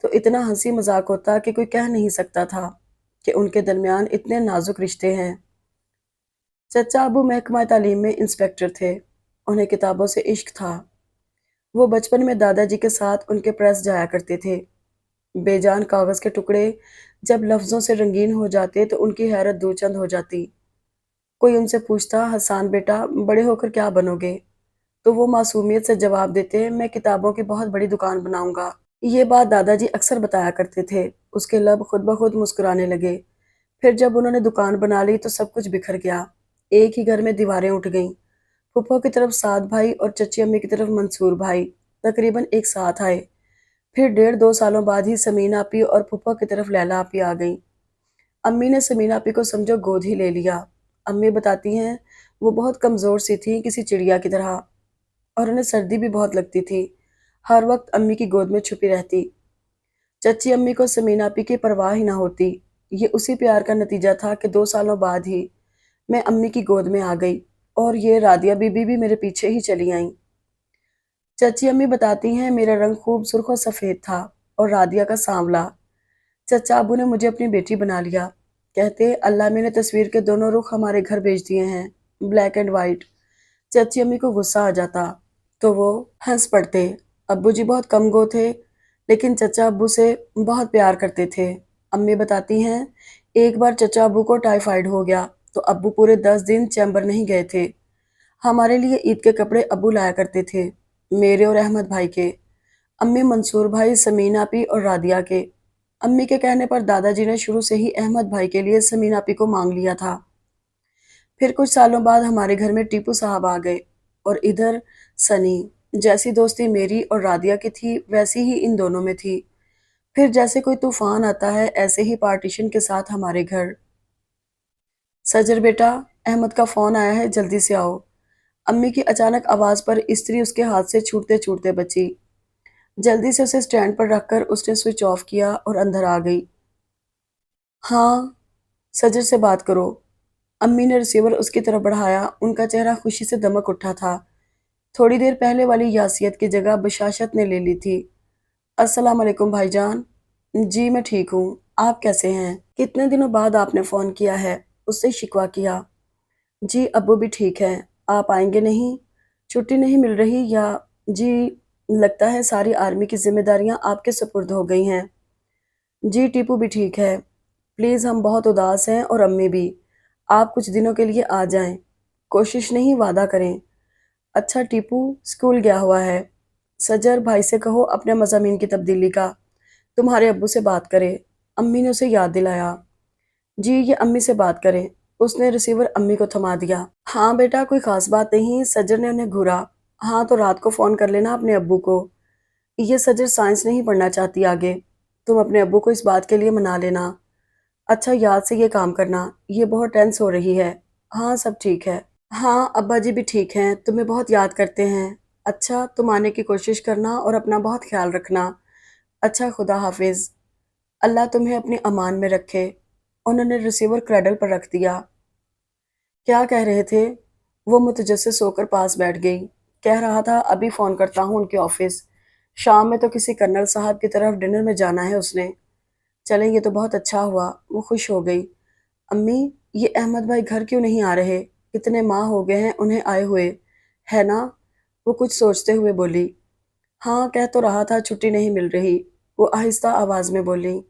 تو اتنا ہنسی مذاق ہوتا کہ کوئی کہہ نہیں سکتا تھا کہ ان کے درمیان اتنے نازک رشتے ہیں۔ چچا ابو محکمہ تعلیم میں انسپکٹر تھے، انہیں کتابوں سے عشق تھا۔ وہ بچپن میں دادا جی کے ساتھ ان کے پریس جایا کرتے تھے۔ بے جان کاغذ کے ٹکڑے جب لفظوں سے رنگین ہو جاتے تو ان کی حیرت دو چند ہو جاتی۔ کوئی ان سے پوچھتا، حسان بیٹا بڑے ہو کر کیا بنو گے؟ تو وہ معصومیت سے جواب دیتے، میں کتابوں کی بہت بڑی دکان بناؤں گا۔ یہ بات دادا جی اکثر بتایا کرتے تھے۔ اس کے لب خود بخود مسکرانے لگے۔ پھر جب انہوں نے دکان بنا لی تو سب کچھ بکھر گیا۔ ایک ہی گھر میں دیواریں اٹھ گئیں۔ پھپھو کی طرف سعد بھائی اور چچی امی کی طرف منصور بھائی تقریباً ایک ساتھ آئے۔ پھر 1.5-2 سالوں بعد ہی سمینہ آپی اور پھپھو کی طرف لیلا آپی آ گئیں۔ امی نے سمینہ آپی کو سمجھو گود ہی لے لیا۔ امی بتاتی ہیں وہ بہت کمزور سی تھی، کسی چڑیا کی طرح، اور انہیں سردی بھی بہت لگتی تھی۔ ہر وقت امی کی گود میں چھپی رہتی۔ چچی امی کو سمینہ آپی کی پرواہ ہی نہ ہوتی۔ یہ اسی پیار کا نتیجہ تھا کہ 2 سالوں بعد ہی میں امی کی گود میں آ گئی اور یہ رادیہ بی بی بھی میرے پیچھے ہی چلی آئیں۔ چچی امی بتاتی ہیں میرا رنگ خوب سرخ و سفید تھا اور رادیہ کا سانولا۔ چچا ابو نے مجھے اپنی بیٹی بنا لیا۔ کہتے اللہ میں نے تصویر کے دونوں رخ ہمارے گھر بھیج دیے ہیں، بلیک اینڈ وائٹ۔ چچی امی کو غصہ آ جاتا تو وہ ہنس پڑتے۔ ابو جی بہت کم گو تھے لیکن چچا ابو سے بہت پیار کرتے تھے۔ امی بتاتی ہیں ایک بار چچا ابو کو ٹائیفائڈ ہو گیا تو ابو پورے 10 دن چیمبر نہیں گئے تھے۔ ہمارے لیے عید کے کپڑے ابو لایا کرتے تھے، میرے اور احمد بھائی کے، امی منصور بھائی، سمینہ آپی اور رادیہ کے۔ امی کے کہنے پر دادا جی نے شروع سے ہی احمد بھائی کے لیے سمینہ آپی کو مانگ لیا تھا۔ پھر کچھ سالوں بعد ہمارے گھر میں ٹیپو صاحب آ گئے اور ادھر سنی۔ جیسی دوستی میری اور رادیہ کی تھی ویسی ہی ان دونوں میں تھی۔ پھر جیسے کوئی طوفان آتا ہے ایسے ہی پارٹیشن کے ساتھ ہمارے گھر۔ سجر بیٹا احمد کا فون آیا ہے، جلدی سے آؤ۔ امی کی اچانک آواز پر استری اس کے ہاتھ سے چھوٹتے چھوٹتے بچی۔ جلدی سے اسے سٹینڈ پر رکھ کر اس نے سوئچ آف کیا اور اندر آ گئی۔ ہاں سجر سے بات کرو۔ امی نے ریسیور اس کی طرف بڑھایا، ان کا چہرہ خوشی سے دمک اٹھا تھا۔ تھوڑی دیر پہلے والی یاسیت کی جگہ بشاشت نے لے لی تھی۔ السلام علیکم بھائی جان۔ جی میں ٹھیک ہوں، آپ کیسے ہیں؟ کتنے دنوں بعد آپ نے فون کیا ہے؟ اس سے شکوہ کیا۔ جی ابو بھی ٹھیک ہیں، آپ آئیں گے نہیں؟ چھٹی نہیں مل رہی یا؟ جی لگتا ہے ساری آرمی کی ذمہ داریاں آپ کے سپرد ہو گئی ہیں۔ جی ٹیپو بھی ٹھیک ہے، پلیز ہم بہت اداس ہیں اور امی بھی، آپ کچھ دنوں کے لیے آ جائیں، کوشش نہیں وعدہ کریں۔ اچھا ٹیپو اسکول گیا ہوا ہے، سجر بھائی سے کہو اپنے مضامین کی تبدیلی کا، تمہارے ابو سے بات کرے۔ امی نے اسے یاد دلایا۔ جی یہ امی سے بات کریں۔ اس نے ریسیور امی کو تھما دیا۔ ہاں بیٹا کوئی خاص بات نہیں، سجر نے انہیں گھورا۔ ہاں تو رات کو فون کر لینا اپنے ابو کو۔ یہ سجر سائنس نہیں پڑھنا چاہتی آگے، تم اپنے ابو کو اس بات کے لیے منا لینا۔ اچھا یاد سے یہ کام کرنا، یہ بہت ٹینس ہو رہی ہے۔ ہاں سب ٹھیک ہے۔ ہاں ابا جی بھی ٹھیک ہیں، تمہیں بہت یاد کرتے ہیں۔ اچھا تم آنے کی کوشش کرنا اور اپنا بہت خیال رکھنا۔ اچھا خدا حافظ۔ اللہ تمہیں اپنی امان میں رکھے۔ انہوں نے ریسیور کریڈل پر رکھ دیا۔ کیا کہہ رہے تھے؟ وہ متجسس ہو کر پاس بیٹھ گئی۔ کہہ رہا تھا ابھی فون کرتا ہوں ان کے آفس، شام میں تو کسی کرنل صاحب کی طرف ڈنر میں جانا ہے اس نے۔ چلیں یہ تو بہت اچھا ہوا، وہ خوش ہو گئی۔ امی یہ احمد بھائی گھر کیوں نہیں آ رہے؟ کتنے ماہ ہو گئے ہیں انہیں آئے ہوئے، ہے نا؟ وہ کچھ سوچتے ہوئے بولی۔ ہاں کہہ تو رہا تھا چھٹی نہیں مل رہی، وہ آہستہ آواز میں بولی۔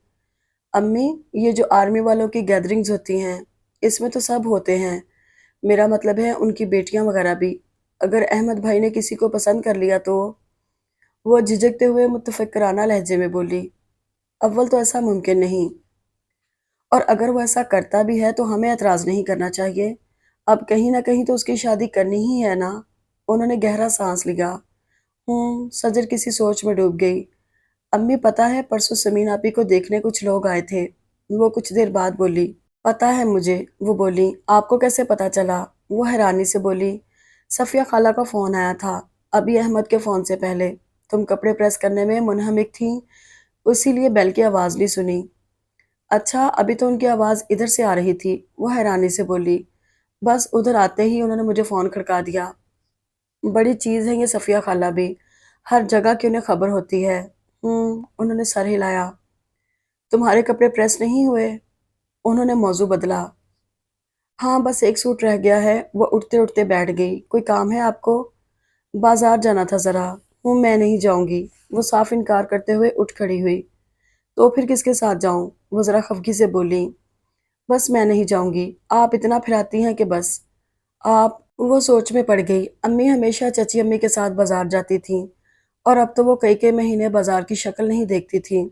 امی یہ جو آرمی والوں کی گیدرنگز ہوتی ہیں اس میں تو سب ہوتے ہیں، میرا مطلب ہے ان کی بیٹیاں وغیرہ بھی، اگر احمد بھائی نے کسی کو پسند کر لیا تو؟ وہ جھجکتے ہوئے متفکرانہ لہجے میں بولی۔ اول تو ایسا ممکن نہیں، اور اگر وہ ایسا کرتا بھی ہے تو ہمیں اعتراض نہیں کرنا چاہیے، اب کہیں نہ کہیں تو اس کی شادی کرنی ہی ہے نا۔ انہوں نے گہرا سانس لیا۔ سجر کسی سوچ میں ڈوب گئی۔ امی پتہ ہے پرسوں سمین آپی کو دیکھنے کچھ لوگ آئے تھے، وہ کچھ دیر بعد بولی۔ پتہ ہے مجھے، وہ بولی۔ آپ کو کیسے پتہ چلا؟ وہ حیرانی سے بولی۔ صفیہ خالہ کا فون آیا تھا، ابھی احمد کے فون سے پہلے، تم کپڑے پریس کرنے میں منہمک تھیں اسی لیے بیل کی آواز نہیں سنی۔ اچھا ابھی تو ان کی آواز ادھر سے آ رہی تھی، وہ حیرانی سے بولی۔ بس ادھر آتے ہی انہوں نے مجھے فون کھڑکا دیا۔ بڑی چیز ہے یہ صفیہ خالہ بھی، ہر جگہ کی انہیں خبر ہوتی ہے۔ انہوں نے سر ہلایا۔ تمہارے کپڑے پریس نہیں ہوئے؟ انہوں نے موضوع بدلا۔ ہاں بس ایک سوٹ رہ گیا ہے، وہ اٹھتے اٹھتے بیٹھ گئی۔ کوئی کام ہے آپ کو؟ بازار جانا تھا ذرا۔ میں نہیں جاؤں گی، وہ صاف انکار کرتے ہوئے اٹھ کھڑی ہوئی۔ तो फिर किसके साथ जाऊं? वो ज़रा खफगी से बोली। बस मैं नहीं जाऊंगी, आप इतना फिराती हैं कि बस। आप वो सोच में पड़ गई। अम्मी हमेशा चची अम्मी के साथ बाजार जाती थीं और अब तो वो कई कई महीने बाजार की शक्ल नहीं देखती थी।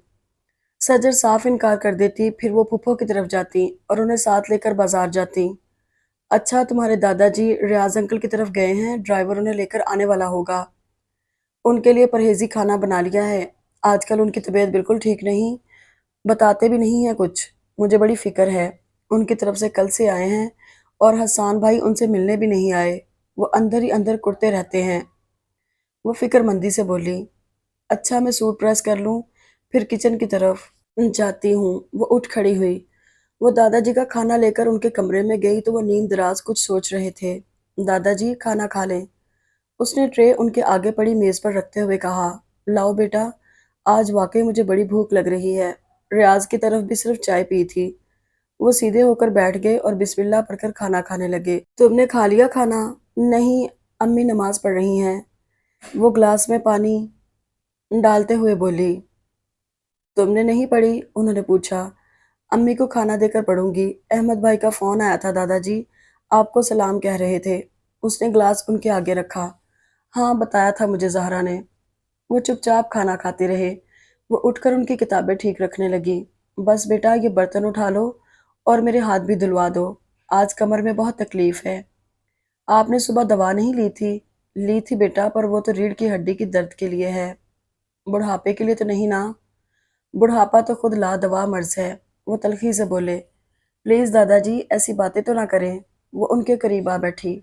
सजर साफ इनकार कर देती, फिर वो फूफो की तरफ जाती और उन्हें साथ लेकर बाजार जाती। अच्छा, तुम्हारे दादाजी रियाज अंकल की तरफ गए हैं, ड्राइवर उन्हें लेकर आने वाला होगा। उनके लिए परहेजी खाना बना लिया है। आजकल उनकी तबीयत बिल्कुल ठीक नहीं, बताते भी नहीं हैं कुछ। मुझे बड़ी फिक्र है। उनकी तरफ से कल से आए हैं और हसान भाई उनसे मिलने भी नहीं आए। वो अंदर ही अंदर कुटते रहते हैं। वो फिक्रमंदी से बोली। अच्छा, मैं सूट प्रेस कर लूं, फिर किचन की तरफ जाती हूँ। वो उठ खड़ी हुई। वो दादाजी का खाना लेकर उनके कमरे में गई तो वो नींद दराज कुछ सोच रहे थे। दादाजी, खाना खा लें। उसने ट्रे उनके आगे पड़ी मेज पर रखते हुए कहा। लाओ बेटा, आज वाकई मुझे बड़ी भूख लग रही है। रियाज की तरफ भी सिर्फ चाय पी थी। वो सीधे होकर बैठ गए और बिस्मिल्लाह पढ़कर खाना खाने लगे। तुमने खा लिया खाना? नहीं, अम्मी नमाज पढ़ रही हैं। वो ग्लास में पानी डालते हुए बोली। तुमने नहीं पढ़ी? उन्होंने पूछा। अम्मी को खाना देकर पढ़ूंगी। अहमद भाई का फोन आया था दादाजी, आपको सलाम कह रहे थे। उसने ग्लास उनके आगे रखा। हाँ, बताया था मुझे ज़हरा ने। वो चुपचाप खाना खाते रहे। वो उठकर उनकी किताबें ठीक रखने लगी। बस बेटा, ये बर्तन उठा लो और मेरे हाथ भी धुलवा दो। आज कमर में बहुत तकलीफ है। आपने सुबह दवा नहीं ली थी? ली थी बेटा, पर वो तो रीढ़ की हड्डी की दर्द के लिए है, बुढ़ापे के लिए तो नहीं ना। बुढ़ापा तो खुद लादवा मर्ज है। वो तल्खी से बोले। प्लीज दादाजी, ऐसी बातें तो ना करें। वो उनके करीब आ बैठी।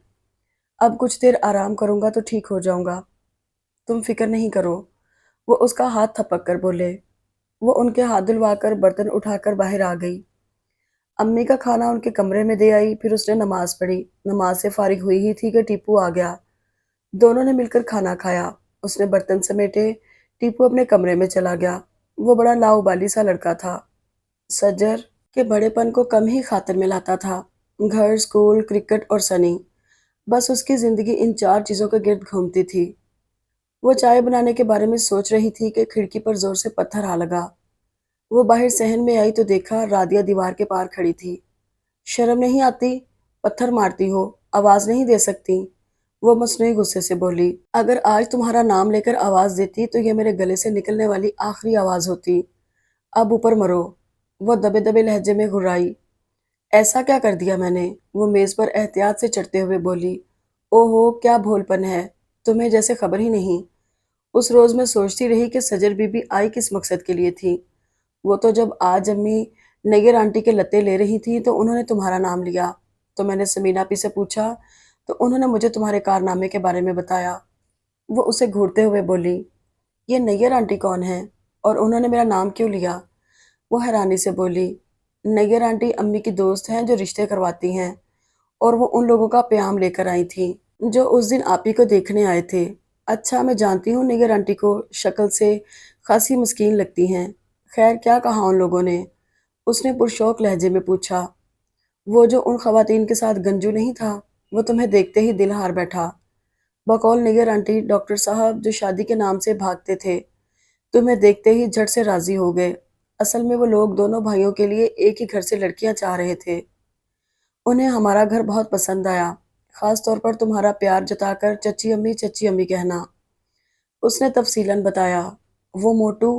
अब कुछ देर आराम करूंगा तो ठीक हो जाऊंगा, तुम फिक्र नहीं करो। वो उसका हाथ थपक कर बोले। वो उनके हाथ धुलवाकर बर्तन उठाकर बाहर आ गई। अम्मी का खाना उनके कमरे में दे आई, फिर उसने नमाज पढ़ी। नमाज से फारिग हुई ही थी कि टीपू आ गया। दोनों ने मिलकर खाना खाया। उसने बर्तन समेटे, टीपू अपने कमरे में चला गया। वो बड़ा लाउबाली सा लड़का था। सज्जर के बड़ेपन को कम ही खातिर में लाता था। घर, स्कूल, क्रिकेट और सनी, बस उसकी जिंदगी इन चार चीजों के गिर्द घूमती थी। वो चाय बनाने के बारे में सोच रही थी कि खिड़की पर जोर से पत्थर आ लगा। वो बाहर सहन में आई तो देखा राधिया दीवार के पार खड़ी थी। शर्म नहीं आती? पत्थर मारती हो, आवाज नहीं दे सकती? वो मसनूई गुस्से से बोली। अगर आज तुम्हारा नाम लेकर आवाज देती तो ये मेरे गले से निकलने वाली आखिरी आवाज होती। अब ऊपर मरो। वो दबे दबे लहजे में घुराई। ऐसा क्या कर दिया मैंने? वो मेज पर एहतियात से चढ़ते हुए बोली। ओहो, क्या भोलपन है, तुम्हें जैसे खबर ही नहीं। उस रोज मैं सोचती रही कि सजर बीबी आई किस मकसद के लिए थी। वो तो जब आज अम्मी नैयर आंटी के लत्ते ले रही थी तो उन्होंने तुम्हारा नाम लिया। तो मैंने समीना पी से पूछा तो उन्होंने मुझे तुम्हारे कारनामे के बारे में बताया। वो उसे घूरते हुए बोली। ये नैयर आंटी कौन है और उन्होंने मेरा नाम क्यों लिया? वो हैरानी से बोली। नैयर आंटी अम्मी की दोस्त हैं जो रिश्ते करवाती हैं, और वो उन लोगों का प्याम लेकर आई थी जो उस दिन आप ही को देखने आए थे। अच्छा, मैं जानती हूँ नैयर आंटी को, शक्ल से खासी मस्कीन लगती हैं। खैर, क्या कहा उन लोगों ने? उसने पुरशौक लहजे में पूछा। वो जो उन खवातीन के साथ गंजू नहीं था, वो तुम्हें देखते ही दिल हार बैठा। बकौल नैयर आंटी, डॉक्टर साहब जो शादी के नाम से भागते थे, तुम्हें देखते ही झट से राजी हो गए। असल में वो लोग दोनों भाइयों के लिए एक ही घर से लड़कियां चाह रहे थे। उन्हें हमारा घर बहुत पसंद आया, खास तौर पर तुम्हारा प्यार जताकर चच्ची अम्मी कहना। उसने तफसीलन बताया। वो मोटू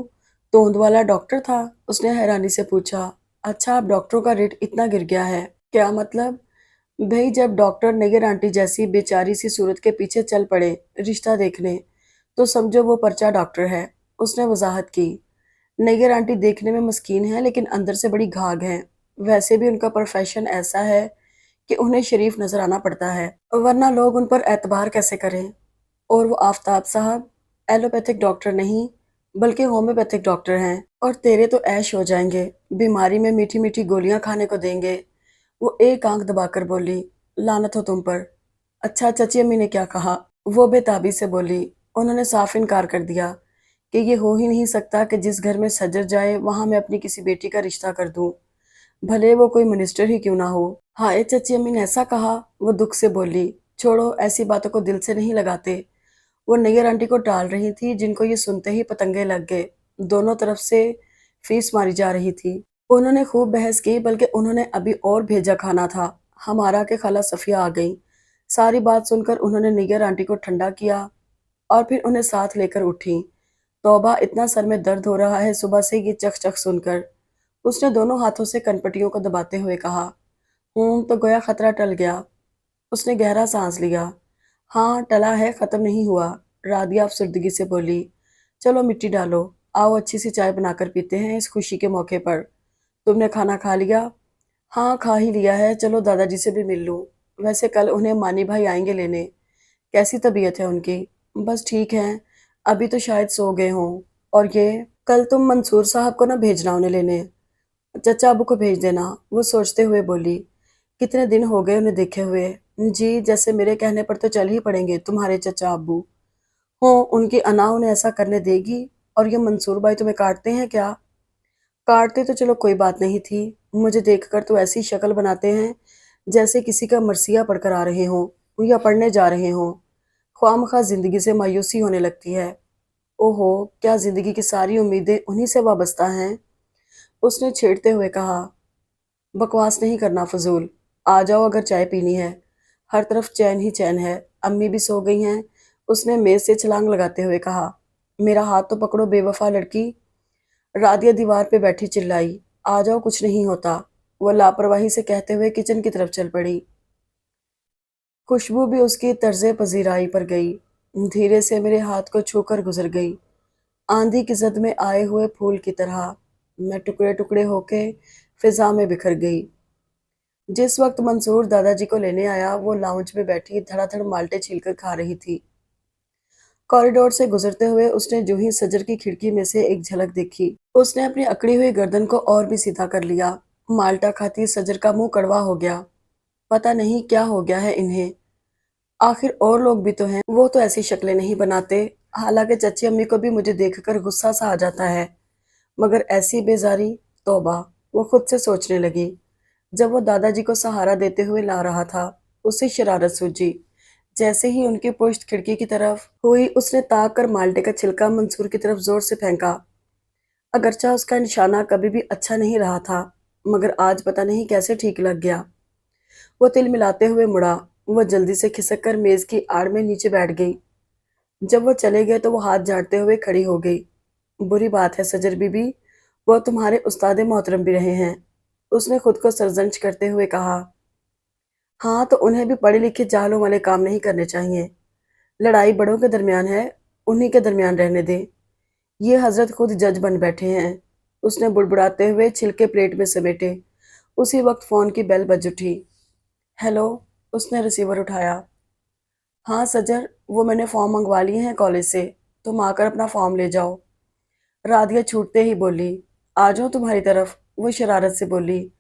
तोंद वाला डॉक्टर था? उसने हैरानी से पूछा। अच्छा, अब डॉक्टरों का रेट इतना गिर गया है? क्या मतलब? भाई, जब डॉक्टर नैयर आंटी जैसी बेचारी सी सूरत के पीछे चल पड़े रिश्ता देखने, तो समझो वो पर्चा डॉक्टर है। उसने वजाहत की। नैयर आंटी देखने में मस्कीन है लेकिन अंदर से बड़ी घाघ हैं। वैसे भी उनका प्रोफेशन ऐसा है कि उन्हें शरीफ नजर आना पड़ता है, वरना लोग उन पर एतबार कैसे करें। और वो आफताब साहब एलोपैथिक डॉक्टर नहीं बल्कि होम्योपैथिक डॉक्टर हैं, और तेरे तो ऐश हो जाएंगे, बीमारी में मीठी मीठी गोलियां खाने को देंगे। वो एक आंख दबाकर बोली। लानत हो तुम पर। अच्छा, चाची अम्मी ने क्या कहा? वो बेताबी से बोली। उन्होंने साफ इनकार कर दिया कि ये हो ही नहीं सकता कि जिस घर में सजर जाए वहां मैं अपनी किसी बेटी का रिश्ता कर दूं, भले वो कोई मिनिस्टर ही क्यों ना हो। हाय, चाची अम्मी ने ऐसा कहा? वो दुख से बोली। छोड़ो, ऐसी बातों को दिल से नहीं लगाते। वो नैयर आंटी को टाल रही थी जिनको ये सुनते ही पतंगे लग गए। दोनों तरफ से फीस मारी जा रही थी। उन्होंने खूब बहस की, बल्कि उन्होंने अभी और भेजा खाना था। हमारा के खाला सफिया आ गई। सारी बात सुनकर उन्होंने निगर आंटी को ठंडा किया और फिर उन्हें साथ लेकर उठी। तौबा, इतना सर में दर्द हो रहा है सुबह से ये चक चक सुनकर। उसने दोनों हाथों से कनपटियों को दबाते हुए कहा। तो गोया खतरा टल गया। उसने गहरा सांस लिया। हाँ, टला है, खत्म नहीं हुआ। राधिया अफसरदगी से बोली। चलो मिट्टी डालो। आओ अच्छी सी चाय बनाकर पीते हैं इस खुशी के मौके पर। तुमने खाना खा लिया? हाँ, खा ही लिया है। चलो दादाजी से भी मिल लूं। वैसे कल उन्हें मानी भाई आएंगे लेने। कैसी तबीयत है उनकी? बस ठीक है। अभी तो शायद सो गए हों। और ये, कल तुम मंसूर साहब को ना भेजना उन्हें लेने। चचा अबू को भेज देना, वो सोचते हुए बोली। कितने दिन हो गए उन्हें देखे हुए। जी, जैसे मेरे कहने पर तो चल ही पड़ेंगे तुम्हारे चचा अब्बू। हो, उनकी अना उन्हें ऐसा करने देगी? और ये मंसूर भाई तुम्हें काटते हैं क्या? काटते तो चलो कोई बात नहीं थी। मुझे देखकर तो ऐसी शक्ल बनाते हैं जैसे किसी का मरसिया पढ़कर आ रहे हों या पढ़ने जा रहे हों। ख्वामखा जिंदगी से मायूसी होने लगती है। ओहो, क्या जिंदगी की सारी उम्मीदें उन्हीं से वाबस्ता हैं? उसने छेड़ते हुए कहा। बकवास नहीं करना फजूल। आ जाओ अगर चाय पीनी है। हर तरफ चैन ही चैन है। अम्मी भी सो गई हैं। उसने मेज से छलांग लगाते हुए कहा। मेरा हाथ तो पकड़ो बेवफा लड़की। राधिया दीवार पे बैठी चिल्लाई। आ जाओ, कुछ नहीं होता। वह लापरवाही से कहते हुए किचन की तरफ चल पड़ी। खुशबू भी उसकी तर्ज पजीराई पर गई। धीरे से मेरे हाथ को छूकर गुजर गई, आंधी की जद में आए हुए फूल की तरह। मैं टुकड़े टुकड़े होके फिजा में बिखर गई। जिस वक्त मंसूर दादाजी को लेने आया, वो लाउंज में बैठी धड़ाधड़ माल्टे छीलकर खा रही थी। कॉरिडोर से गुजरते हुए उसने जूही सजर की खिड़की में से एक झलक देखी। उसने अपनी अकड़ी हुई गर्दन को और भी सीधा कर लिया। माल्टा खाती सजर का मुंह कड़वा हो गया। पता नहीं क्या हो गया है इन्हें। आखिर और लोग भी तो हैं, वो तो ऐसी शक्लें नहीं बनाते। हालांकि चची अम्मी को भी मुझे देखकर गुस्सा सा आ जाता है, मगर ऐसी बेजारी, तौबा। वो खुद से सोचने लगी। जब वो दादाजी को सहारा देते हुए ला रहा था, उसे शरारत सूझी। जैसे ही उनकी पुश्त खिड़की की तरफ हुई, उसने ताक कर माल्टे का छिलका मंसूर की तरफ जोर से फेंका। अगरचा उसका निशाना कभी भी अच्छा नहीं रहा था, मगर आज पता नहीं कैसे ठीक लग गया। वो तिल मिलाते हुए मुड़ा। वो जल्दी से खिसक कर मेज की आड़ में नीचे बैठ गई। जब वो चले गए तो वो हाथ झाड़ते हुए खड़ी हो गई। बुरी बात है सजर बीबी, वो तुम्हारे उस्ताद मोहतरम भी रहे हैं। उसने खुद को सरजंश करते हुए कहा। हाँ, तो उन्हें भी पढ़े लिखे जाहलों वाले काम नहीं करने चाहिए। लड़ाई बड़ों के दरमियान है, उन्हीं के दरमियान रहने दे। ये हजरत खुद जज बन बैठे हैं। उसने बुड़बुड़ाते हुए छिलके प्लेट में समेटे। उसी वक्त फोन की बेल बज उठी। हेलो। उसने रिसीवर उठाया। हाँ सजर, वो मैंने फॉर्म मंगवा लिए हैं कॉलेज से। तुम आकर अपना फॉर्म ले जाओ। राधिया छूटते ही बोली। आ जाओ तुम्हारी तरफ, वो शरारत से बोली।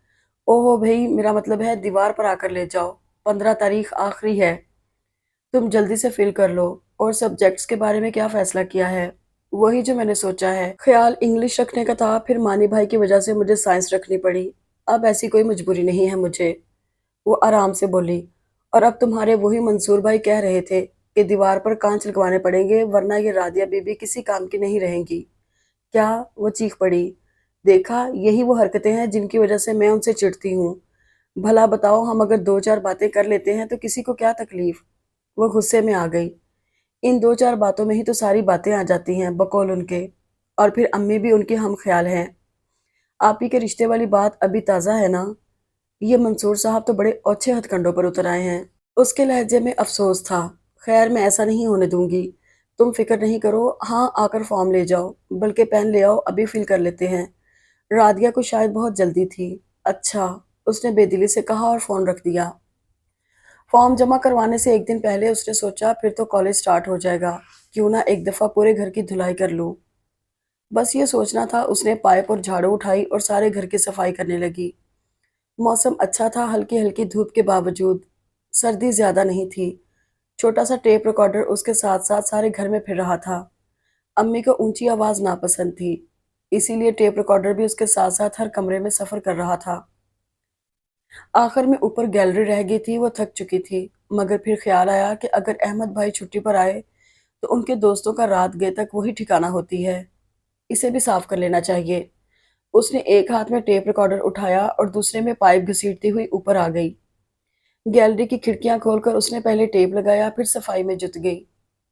ओहो भाई, मेरा मतलब है दीवार पर आकर ले जाओ। 15 तारीख आखिरी है। तुम जल्दी से फिल कर लो। और सब्जेक्ट्स के बारे में क्या फैसला किया है? वही जो मैंने सोचा है। ख्याल इंग्लिश रखने का था, फिर मानी भाई की वजह से मुझे साइंस रखनी पड़ी। अब ऐसी कोई मजबूरी नहीं है मुझे। वो आराम से बोली। और अब तुम्हारे वही मंसूर भाई कह रहे थे कि दीवार पर कांच लगवाने पड़ेंगे, वरना ये राधिया बीबी किसी काम की नहीं रहेंगी। क्या? वो चीख पड़ी। देखा, यही वो हरकतें हैं जिनकी वजह से मैं उनसे चिढ़ती हूँ। भला बताओ, हम अगर दो चार बातें कर लेते हैं तो किसी को क्या तकलीफ? वो गुस्से में आ गई। इन दो चार बातों में ही तो सारी बातें आ जाती हैं बकौल उनके। और फिर अम्मी भी उनकी हम ख्याल हैं। आप ही के रिश्ते वाली बात अभी ताज़ा है ना? ये मंसूर साहब तो बड़े ओछे हथकंडों पर उतर आए हैं। उसके लहजे में अफसोस था। खैर, मैं ऐसा नहीं होने दूंगी। तुम फिक्र नहीं करो। हाँ, आकर फॉर्म ले जाओ, बल्कि पेन ले आओ, अभी फिल कर लेते हैं। राधिया को शायद बहुत जल्दी थी। अच्छा, उसने बेदिली से कहा और फोन रख दिया। फॉर्म जमा करवाने से एक दिन पहले उसने सोचा फिर तो कॉलेज स्टार्ट हो जाएगा, क्यों ना एक दफ़ा पूरे घर की धुलाई कर लूं। बस ये सोचना था, उसने पाइप और झाड़ू उठाई और सारे घर की सफाई करने लगी। मौसम अच्छा था, हल्की हल्की धूप के बावजूद। सर्दी ज्यादा नहीं थी। छोटा सा टेप रिकॉर्डर उसके साथ साथ सारे घर में फिर रहा था। अम्मी को ऊंची आवाज नापसंद थी, इसीलिए टेप रिकॉर्डर भी उसके साथ साथ हर कमरे में सफर कर रहा था। आखिर में ऊपर गैलरी रह गई थी। वो थक चुकी थी, मगर फिर ख्याल आया कि अगर अहमद भाई छुट्टी पर आए तो उनके दोस्तों का रात गए तक वही ठिकाना होती है। इसे भी साफ कर लेना चाहिए। اس نے ایک ہاتھ میں ٹیپ ریکارڈر اٹھایا اور دوسرے میں پائپ گھسیٹتی ہوئی اوپر آ گئی۔ گیلری کی کھڑکیاں کھول کر اس نے پہلے ٹیپ لگایا، پھر صفائی میں جت گئی۔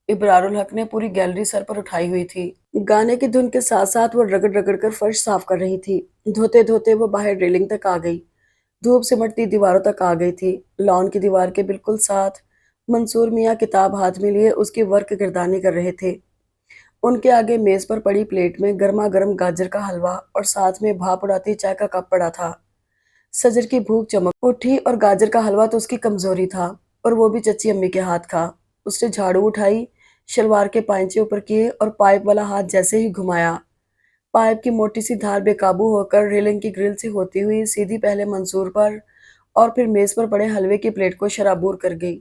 ابرار الحق نے پوری گیلری سر پر اٹھائی ہوئی تھی۔ گانے کی دھن کے ساتھ ساتھ وہ رگڑ رگڑ کر فرش صاف کر رہی تھی۔ دھوتے دھوتے وہ باہر ریلنگ تک آ گئی۔ دھوپ سمٹتی دیواروں تک آ گئی تھی۔ لان کی دیوار کے بالکل ساتھ منصور میاں کتاب ہاتھ میں لیے اس کی ورق گردانی کر رہے تھے۔ ان کے آگے میز پر پڑی پلیٹ میں گرما گرم گاجر کا حلوہ اور ساتھ میں بھاپ اڑاتی چائے کا کپ پڑا تھا۔ سجر کی بھوک چمک اٹھی اور گاجر کا حلوہ تو اس کی کمزوری تھا، اور وہ بھی چچی امی کے ہاتھ کا۔ اس نے جھاڑو اٹھائی، شلوار کے پائنچے اوپر کیے اور پائپ والا ہاتھ جیسے ہی گھمایا، پائپ کی موٹی سی دھار بے قابو ہو کر ریلنگ کی گرل سے ہوتی ہوئی سیدھی پہلے منصور پر اور پھر میز پر پڑے حلوے کی پلیٹ کو شرابور کر گئی۔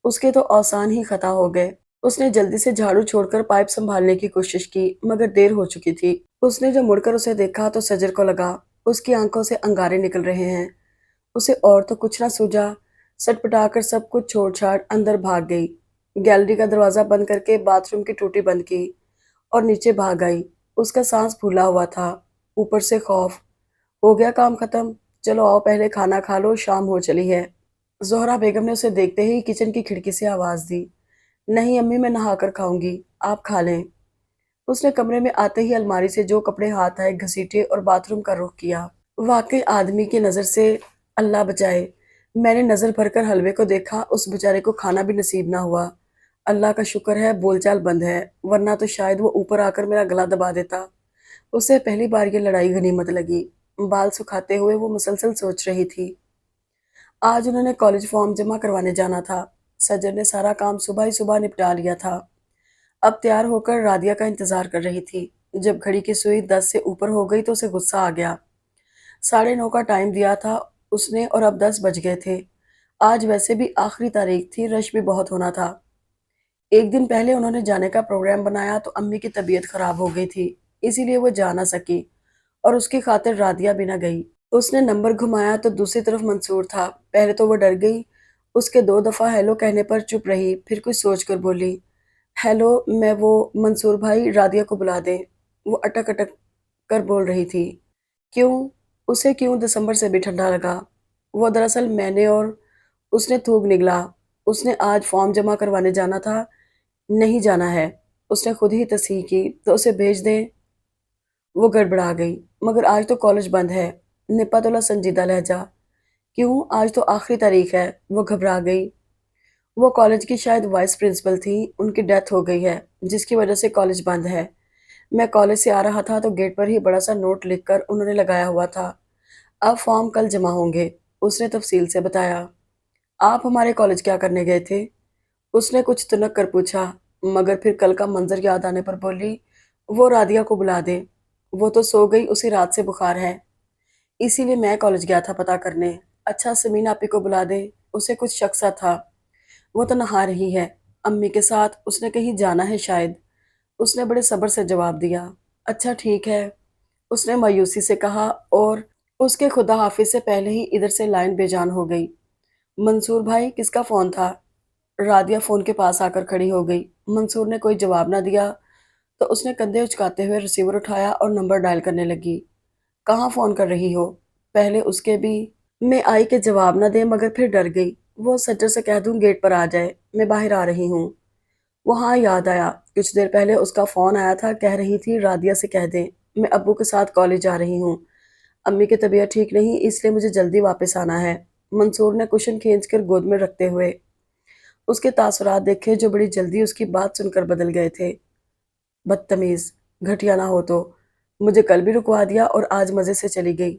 اس کے تو اوسان ہی خطا ہو گئے۔ اس نے جلدی سے جھاڑو چھوڑ کر پائپ سنبھالنے کی کوشش کی، مگر دیر ہو چکی تھی۔ اس نے جب مڑ کر اسے دیکھا تو سجر کو لگا اس کی آنکھوں سے انگارے نکل رہے ہیں۔ اسے اور تو کچھ نہ سوجا، سٹ پٹا کر سب کچھ چھوڑ چھاڑ اندر بھاگ گئی۔ گیلری کا دروازہ بند کر کے باتھ روم کی ٹوٹی بند کی اور نیچے بھاگ آئی۔ اس کا سانس پھولا ہوا تھا، اوپر سے خوف۔ ہو گیا کام ختم، چلو آؤ پہلے کھانا کھا لو، شام ہو چلی ہے۔ زہرا بیگم نے اسے دیکھتے ہی کچن کی کھڑکی سے آواز دی۔ نہیں امی، میں نہا کر کھاؤں گی، آپ کھا لیں۔ اس نے کمرے میں آتے ہی الماری سے جو کپڑے ہاتھ آئے گھسیٹے اور باتھ روم کا رخ کیا۔ واقعی آدمی کی نظر سے اللہ بچائے، میں نے نظر بھر کر حلوے کو دیکھا، اس بیچارے کو کھانا بھی نصیب نہ ہوا۔ اللہ کا شکر ہے بول چال بند ہے، ورنہ تو شاید وہ اوپر آ کر میرا گلا دبا دیتا۔ اسے پہلی بار یہ لڑائی غنیمت لگی۔ بال سکھاتے ہوئے وہ مسلسل سوچ رہی تھی۔ آج انہوں نے کالج فارم جمع کروانے جانا تھا۔ سجر نے سارا کام صبح ہی صبح نپٹا لیا تھا۔ اب تیار ہو کر رادیہ کا انتظار کر رہی تھی۔ جب گھڑی کی سوئی 10 سے اوپر ہو گئی تو اسے غصہ آ گیا۔ 9:30 کا ٹائم دیا تھا اس نے اور اب 10 بج گئے تھے۔ آج ویسے بھی آخری تاریخ تھی، رش بھی بہت ہونا تھا۔ ایک دن پہلے انہوں نے جانے کا پروگرام بنایا تو امی کی طبیعت خراب ہو گئی تھی، اسی لیے وہ جا نہ سکی اور اس کی خاطر رادیہ بھی نہ گئی۔ اس نے نمبر گھمایا تو دوسری طرف منصور تھا۔ پہلے تو وہ ڈر گئی، اس کے 2 دفعہ ہیلو کہنے پر چپ رہی، پھر کچھ سوچ کر بولی، ہیلو، میں وہ منصور بھائی رادیہ کو بلا دیں۔ وہ اٹک اٹک کر بول رہی تھی۔ کیوں؟ اسے کیوں دسمبر سے بھی ٹھنڈا لگا۔ وہ دراصل میں نے اور اس نے تھوک نگلا۔ اس نے آج فارم جمع کروانے جانا تھا۔ نہیں جانا ہے، اس نے خود ہی تصحیح کی، تو اسے بھیج دیں۔ وہ گڑبڑا گئی، مگر آج تو کالج بند ہے۔ نپا تولا سنجیدہ لہجہ، کیوں؟ آج تو آخری تاریخ ہے۔ وہ گھبرا گئی۔ وہ کالج کی شاید وائس پرنسپل تھی، ان کی ڈیتھ ہو گئی ہے، جس کی وجہ سے کالج بند ہے۔ میں کالج سے آ رہا تھا تو گیٹ پر ہی بڑا سا نوٹ لکھ کر انہوں نے لگایا ہوا تھا، اب فارم کل جمع ہوں گے۔ اس نے تفصیل سے بتایا۔ آپ ہمارے کالج کیا کرنے گئے تھے؟ اس نے کچھ تنک کر پوچھا، مگر پھر کل کا منظر یاد آنے پر بولی، وہ رادیہ کو بلا دے، وہ تو سو گئی، اسی رات سے بخار ہے، اسی لیے میں کالج گیا تھا پتہ کرنے۔ اچھا سمین آپی کو بلا دے، اسے کچھ شک سا تھا، وہ تو نہا رہی ہے امی کے ساتھ، اس نے کہیں جانا ہے شاید۔ اس نے بڑے صبر سے جواب دیا۔ اچھا ٹھیک ہے، اس نے مایوسی سے کہا، اور اس کے خدا حافظ سے پہلے ہی ادھر سے لائن بے جان ہو گئی۔ منصور بھائی، کس کا فون تھا؟ رادیہ فون کے پاس آ کر کھڑی ہو گئی۔ منصور نے کوئی جواب نہ دیا تو اس نے کندھے اچکاتے ہوئے ریسیور اٹھایا اور نمبر ڈائل کرنے لگی۔ کہاں فون کر رہی ہو؟ پہلے اس کے بھی میں آئی کہ جواب نہ دے، مگر پھر ڈر گئی۔ وہ سجر سے کہہ دوں گیٹ پر آ جائے، میں باہر آ رہی ہوں۔ وہاں یاد آیا، کچھ دیر پہلے اس کا فون آیا تھا، کہہ رہی تھی رادیہ سے کہہ دیں میں ابو کے ساتھ کالج جا رہی ہوں، امی کی طبیعت ٹھیک نہیں، اس لیے مجھے جلدی واپس آنا ہے۔ منصور نے کشن کھینچ کر گود میں رکھتے ہوئے اس کے تاثرات دیکھے جو بڑی جلدی اس کی بات سن کر بدل گئے تھے۔ بدتمیز، گھٹیا نہ ہو تو مجھے کل بھی رکوا دیا اور آج مزے سے چلی گئی۔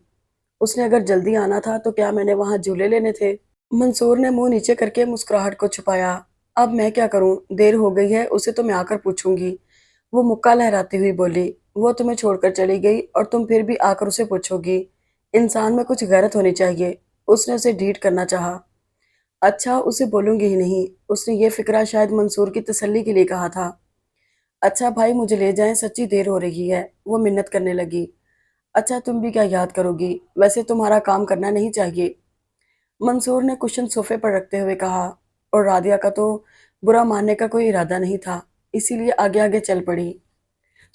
اس نے اگر جلدی آنا تھا تو کیا میں نے وہاں جھولے لینے تھے؟ منصور نے منہ نیچے کر کے مسکراہٹ کو چھپایا۔ اب میں کیا کروں، دیر ہو گئی ہے، اسے تو میں آ کر پوچھوں گی۔ وہ مکہ لہراتی ہوئی بولی، وہ تمہیں چھوڑ کر چلی گئی اور تم پھر بھی آ کر اسے پوچھو گی؟ انسان میں کچھ غیرت ہونی چاہیے۔ اس نے اسے ڈھیٹ کرنا چاہا۔ اچھا، اسے بولوں گی ہی نہیں۔ اس نے یہ فکرہ شاید منصور کی تسلی کے لیے کہا تھا۔ اچھا بھائی، مجھے لے جائیں، سچی دیر ہو رہی ہے، وہ منت کرنے لگی۔ اچھا تم بھی کیا یاد کرو گی، ویسے تمہارا کام کرنا نہیں چاہیے، منصور نے کشن صوفے پر رکھتے ہوئے کہا، اور رادیہ کا تو برا ماننے کا کوئی ارادہ نہیں تھا، اسی لیے آگے آگے چل پڑی۔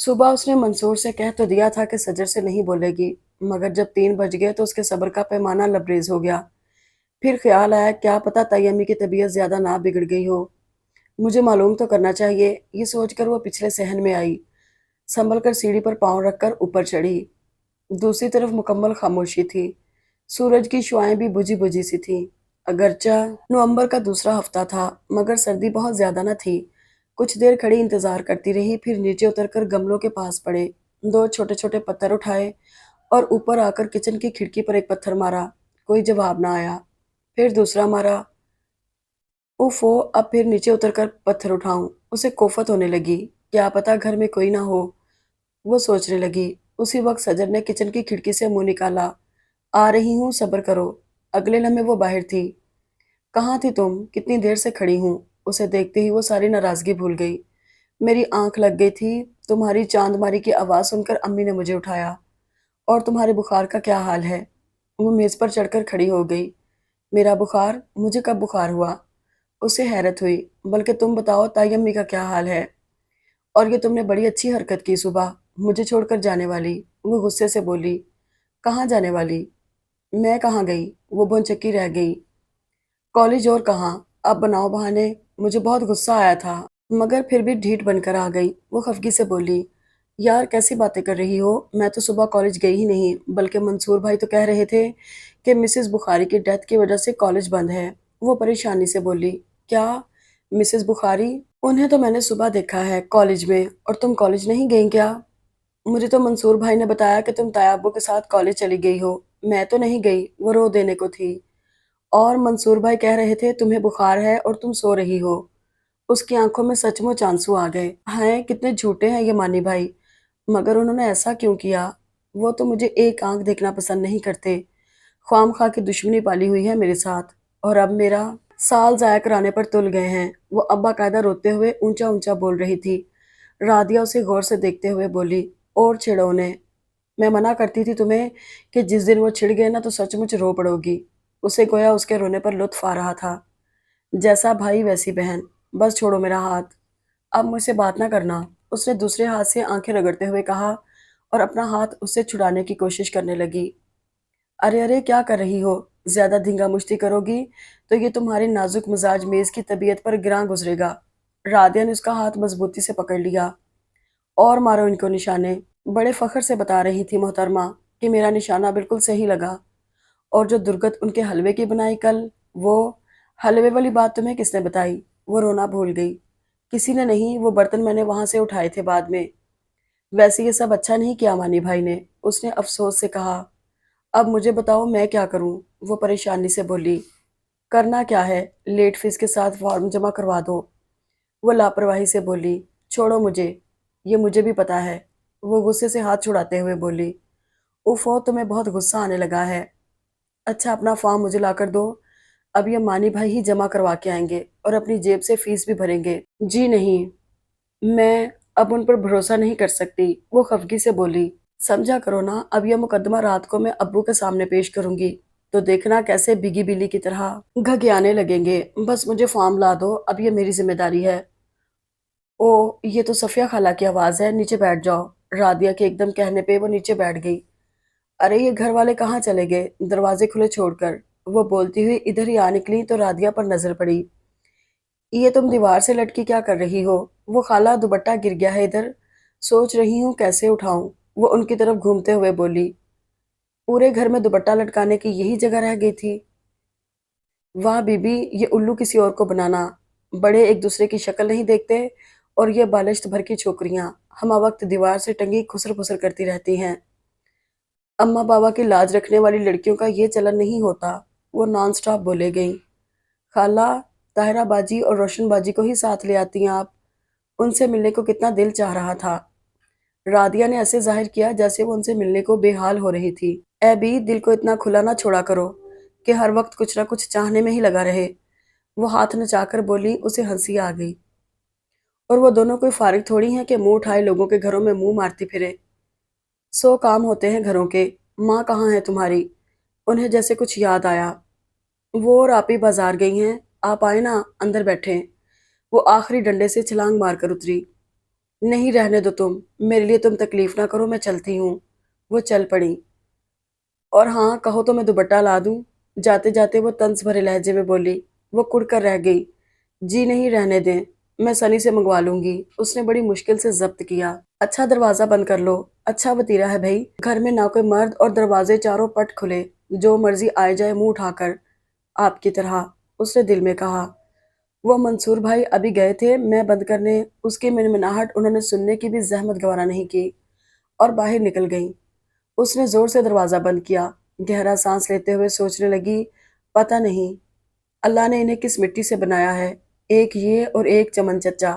सुबह उसने मंसूर से कह तो दिया था कि सजर से नहीं बोलेगी, मगर जब 3 बज गए तो उसके सब्र का पैमाना लबरेज हो गया। फिर ख्याल आया, क्या पता तयम्मी की तबीयत ज्यादा ना बिगड़ गई हो। मुझे मालूम तो करना चाहिए, ये सोचकर वो पिछले सहन में आई। संभल कर सीढ़ी पर पांव रखकर ऊपर चढ़ी। दूसरी तरफ मुकम्मल खामोशी थी। सूरज की शुआएं भी बुझी बुझी सी थीं। अगरचा नवंबर का दूसरा हफ्ता था, मगर सर्दी बहुत ज्यादा न थी। कुछ देर खड़ी इंतजार करती रही, फिर नीचे उतरकर गमलों के पास पड़े। दो छोटे छोटे पत्थर उठाए और ऊपर आकर किचन की खिड़की पर एक पत्थर मारा। कोई जवाब ना आया। फिर दूसरा मारा। उफ़ो, अब फिर नीचे उतरकर पत्थर उठाऊं। उसे कोफत होने लगी। क्या पता घर में कोई ना हो, वो सोचने लगी। उसी वक्त सजर ने किचन की खिड़की से मुंह निकाला। आ रही हूँ, सब्र करो। अगले लम्हे वो बाहर थी। कहाँ थी तुम? कितनी देर से खड़ी हूँ। उसे देखते ही वो सारी नाराजगी भूल गई। मेरी आंख लग गई थी। तुम्हारी चांदमारी की आवाज सुनकर अम्मी ने मुझे उठाया। और तुम्हारे बुखार का क्या हाल है? वो मेज पर चढ़कर खड़ी हो गई। मेरा बुखार? मुझे कब बुखार हुआ? उसे हैरत हुई। बल्कि तुम बताओ, ताई अम्मी का क्या हाल है? और ये तुमने बड़ी अच्छी हरकत की सुबह, मुझे छोड़कर जाने वाली। वो गुस्से से बोली। कहाँ जाने वाली? मैं कहाँ गई? वो भौंचक्की रह गई। कॉलेज और कहाँ? अब बनाओ बहाने। मुझे बहुत गुस्सा आया था, मगर फिर भी ढीठ बनकर आ गई। वो खफगी से बोली। यार, कैसी बातें कर रही हो? मैं तो सुबह कॉलेज गई ही नहीं, बल्कि मंसूर भाई तो कह रहे थे कि मिसेस बुखारी की डेथ की वजह से कॉलेज बंद है। वो परेशानी से बोली। क्या? मिसेस बुखारी? उन्हें तो मैंने सुबह देखा है कॉलेज में। और तुम कॉलेज नहीं गई क्या? मुझे तो मंसूर भाई ने बताया कि तुम ताया अब्बू के साथ कॉलेज चली गई हो। मैं तो नहीं गई, वो रो देने को थी। और मंसूर भाई कह रहे थे तुम्हें बुखार है और तुम सो रही हो। उसकी आंखों में सचमुच आंसू आ गए। हाय, कितने झूठे हैं ये मानी भाई। मगर उन्होंने ऐसा क्यों किया? वो तो मुझे एक आंख देखना पसंद नहीं करते। ख्वामखा की दुश्मनी पाली हुई है मेरे साथ। और अब मेरा साल जाया कराने पर तुल गए हैं। वो अब बाकायदा रोते हुए ऊंचा ऊंचा बोल रही थी। राधिया उसे गौर से देखते हुए बोली। और छेड़ो उन्हें। मैं मना करती थी तुम्हें कि जिस दिन वो छिड़ गए ना तो सचमुच रो पड़ोगी। उसे गोया उसके रोने पर लुत्फ आ रहा था। जैसा भाई वैसी बहन। बस छोड़ो मेरा हाथ। अब मुझसे बात ना करना। उसने दूसरे हाथ से आंखें रगड़ते हुए कहा और अपना हाथ उससे छुड़ाने की कोशिश करने लगी। अरे अरे, क्या कर रही हो? ज्यादा धींगा मुश्ती करोगी तो ये तुम्हारी नाजुक मिजाज मेज की तबीयत पर गिरां गुजरेगा। राधिया ने उसका हाथ मजबूती से पकड़ लिया। और मारो इनको निशाने। बड़े फख्र से बता रही थी मोहतरमा कि मेरा निशाना बिल्कुल सही लगा। और जो दुर्गत उनके हलवे की बनाई कल, वो हलवे वाली बात तुम्हें किसने बताई? वो रोना भूल गई। किसी ने नहीं, वो बर्तन मैंने वहां से उठाए थे बाद में। वैसे ये सब अच्छा नहीं किया मानी भाई ने, उसने अफसोस से कहा। अब मुझे बताओ मैं क्या करूं? वो परेशानी से बोली। करना क्या है? लेट फीस के साथ फॉर्म जमा करवा दो। वो लापरवाही से बोली। छोड़ो मुझे, ये मुझे भी पता है। वो गुस्से से हाथ छुड़ाते हुए बोली। उफ़ो, तुम्हें बहुत गुस्सा आने लगा है। अच्छा, अपना फॉर्म मुझे ला कर दो। अब ये मानी भाई ही जमा करवा के आएंगे और अपनी जेब से फीस भी भरेंगे। जी नहीं, मैं अब उन पर भरोसा नहीं कर सकती। वो खफगी से बोली। समझा करो ना, अब यह मुकदमा रात को मैं अब्बू के सामने पेश करूंगी तो देखना कैसे बिगी बिल्ली की तरह घगियाने लगेंगे। बस मुझे फॉर्म ला दो, अब ये मेरी जिम्मेदारी है। ओ, ये तो सफिया खाला की आवाज है, नीचे बैठ जाओ। रादिया के एकदम कहने पे वो नीचे बैठ गई। अरे, ये घर वाले कहाँ चले गए दरवाजे खुले छोड़कर? वो बोलती हुई इधर ही आ निकली तो रादिया पर नजर पड़ी। ये तुम दीवार से लटकी क्या कर रही हो? वो खाला, दुपट्टा गिर गया है इधर, सोच रही हूँ कैसे उठाऊं। वो उनकी तरफ घूमते हुए बोली। पूरे घर में दुपट्टा लटकाने की यही जगह रह गई थी? वाह बीबी, ये उल्लू किसी और को बनाना। बड़े एक दूसरे की शक्ल नहीं देखते। और ये बालिश्त भर की छोकरियां हम वक्त दीवार से टंगी खुसर फुसर करती रहती हैं। अम्मा बाबा की लाज रखने वाली लड़कियों का ये चलन नहीं होता। वो नॉन स्टॉप बोले गई। खाला, ताहिरा बाजी और रोशन बाजी को ही साथ ले आती हैं आप। उनसे मिलने को कितना दिल चाह रहा था। रादिया ने ऐसे जाहिर किया जैसे वो उनसे मिलने को बेहाल हो रही थी। ए बी, दिल को इतना खुला ना छोड़ा करो कि हर वक्त कुछ ना कुछ चाहने में ही लगा रहे। वो हाथ नचाकर बोली। उसे हंसी आ गई। और वो दोनों कोई फारिग थोड़ी हैं कि मुंह उठाए लोगों के घरों में मुंह मारती फिरे। 100 काम होते हैं घरों के। माँ कहाँ है तुम्हारी? उन्हें जैसे कुछ याद आया। वो और आप ही बाजार गई हैं। आप आए ना, अंदर बैठे। वो आखिरी डंडे से छलांग मारकर उतरी। نہیں رہنے دو تم، میرے لیے تم تکلیف نہ کرو، میں چلتی ہوں۔ وہ چل پڑی۔ اور ہاں کہو تو میں دوپٹہ لا دوں؟ جاتے جاتے وہ طنز بھرے لہجے میں بولی۔ وہ کڑ کر رہ گئی۔ جی نہیں رہنے دیں، میں سنی سے منگوا لوں گی، اس نے بڑی مشکل سے ضبط کیا۔ اچھا دروازہ بند کر لو، اچھا وتیرہ ہے بھائی، گھر میں نہ کوئی مرد اور دروازے چاروں پٹ کھلے، جو مرضی آئے جائے منہ اٹھا کر، آپ کی طرح، اس نے دل میں کہا۔ وہ منصور بھائی ابھی گئے تھے میں بند کرنے، اس کی منمناہٹ انہوں نے سننے کی بھی زحمت گوارا نہیں کی اور باہر نکل گئیں۔ اس نے زور سے دروازہ بند کیا، گہرا سانس لیتے ہوئے سوچنے لگی، پتہ نہیں اللہ نے انہیں کس مٹی سے بنایا ہے، ایک یہ اور ایک چمن چچا،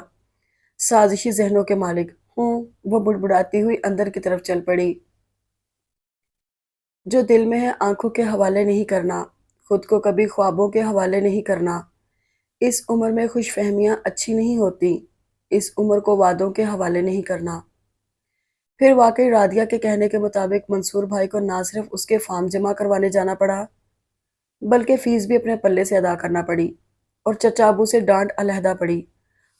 سازشی ذہنوں کے مالک ہوں۔ وہ بڑبڑاتی ہوئی اندر کی طرف چل پڑی۔ جو دل میں ہے آنکھوں کے حوالے نہیں کرنا، خود کو کبھی خوابوں کے حوالے نہیں کرنا۔ اس عمر میں خوش فہمیاں اچھی نہیں ہوتی، اس عمر کو وعدوں کے حوالے نہیں کرنا۔ پھر واقعی رادیہ کے کہنے کے مطابق منصور بھائی کو نہ صرف اس کے فارم جمع کروانے جانا پڑا، بلکہ فیس بھی اپنے پلے سے ادا کرنا پڑی، اور چچا ابو سے ڈانٹ علیحدہ پڑی۔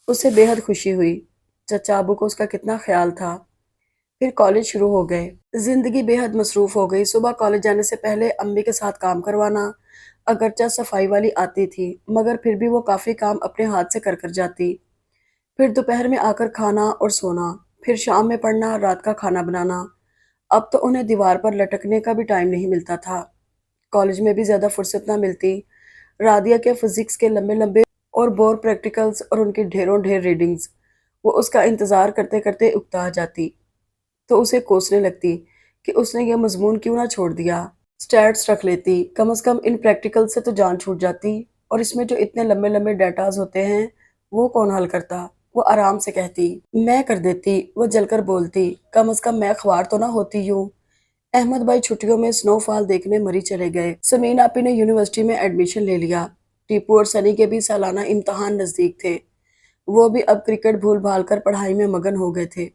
اسے بے حد خوشی ہوئی، چچا ابو کو اس کا کتنا خیال تھا۔ پھر کالج شروع ہو گئے، زندگی بے حد مصروف ہو گئی۔ صبح کالج جانے سے پہلے امی کے ساتھ کام کروانا، اگرچہ صفائی والی آتی تھی مگر پھر بھی وہ کافی کام اپنے ہاتھ سے کر جاتی۔ پھر دوپہر میں آ کر کھانا اور سونا، پھر شام میں پڑھنا، رات کا کھانا بنانا۔ اب تو انہیں دیوار پر لٹکنے کا بھی ٹائم نہیں ملتا تھا۔ کالج میں بھی زیادہ فرصت نہ ملتی۔ رادیہ کے فزکس کے لمبے لمبے اور بور پریکٹیکلز اور ان کی ڈھیروں ڈھیر ریڈنگز، وہ اس کا انتظار کرتے کرتے اکتا جاتی تو اسے کوسنے لگتی کہ اس نے یہ مضمون کیوں نہ چھوڑ دیا، سٹیٹس رکھ لیتی، کم از کم ان پریکٹیکل سے تو جان چھوٹ جاتی، اور اس میں جو اتنے لمبے لمبے ڈیٹاز ہوتے ہیں وہ کون حل کرتا؟ وہ آرام سے کہتی، میں کر دیتی۔ وہ جل کر بولتی، کم از کم میں خوار تو نہ ہوتی یوں۔ احمد بھائی چھٹیوں میں سنو فال دیکھنے مری چلے گئے۔ سمین آپی نے یونیورسٹی میں ایڈمیشن لے لیا۔ ٹیپو اور سنی کے بھی سالانہ امتحان نزدیک تھے۔ وہ بھی اب کرکٹ بھول بھال کر پڑھائی میں مگن ہو گئے تھے۔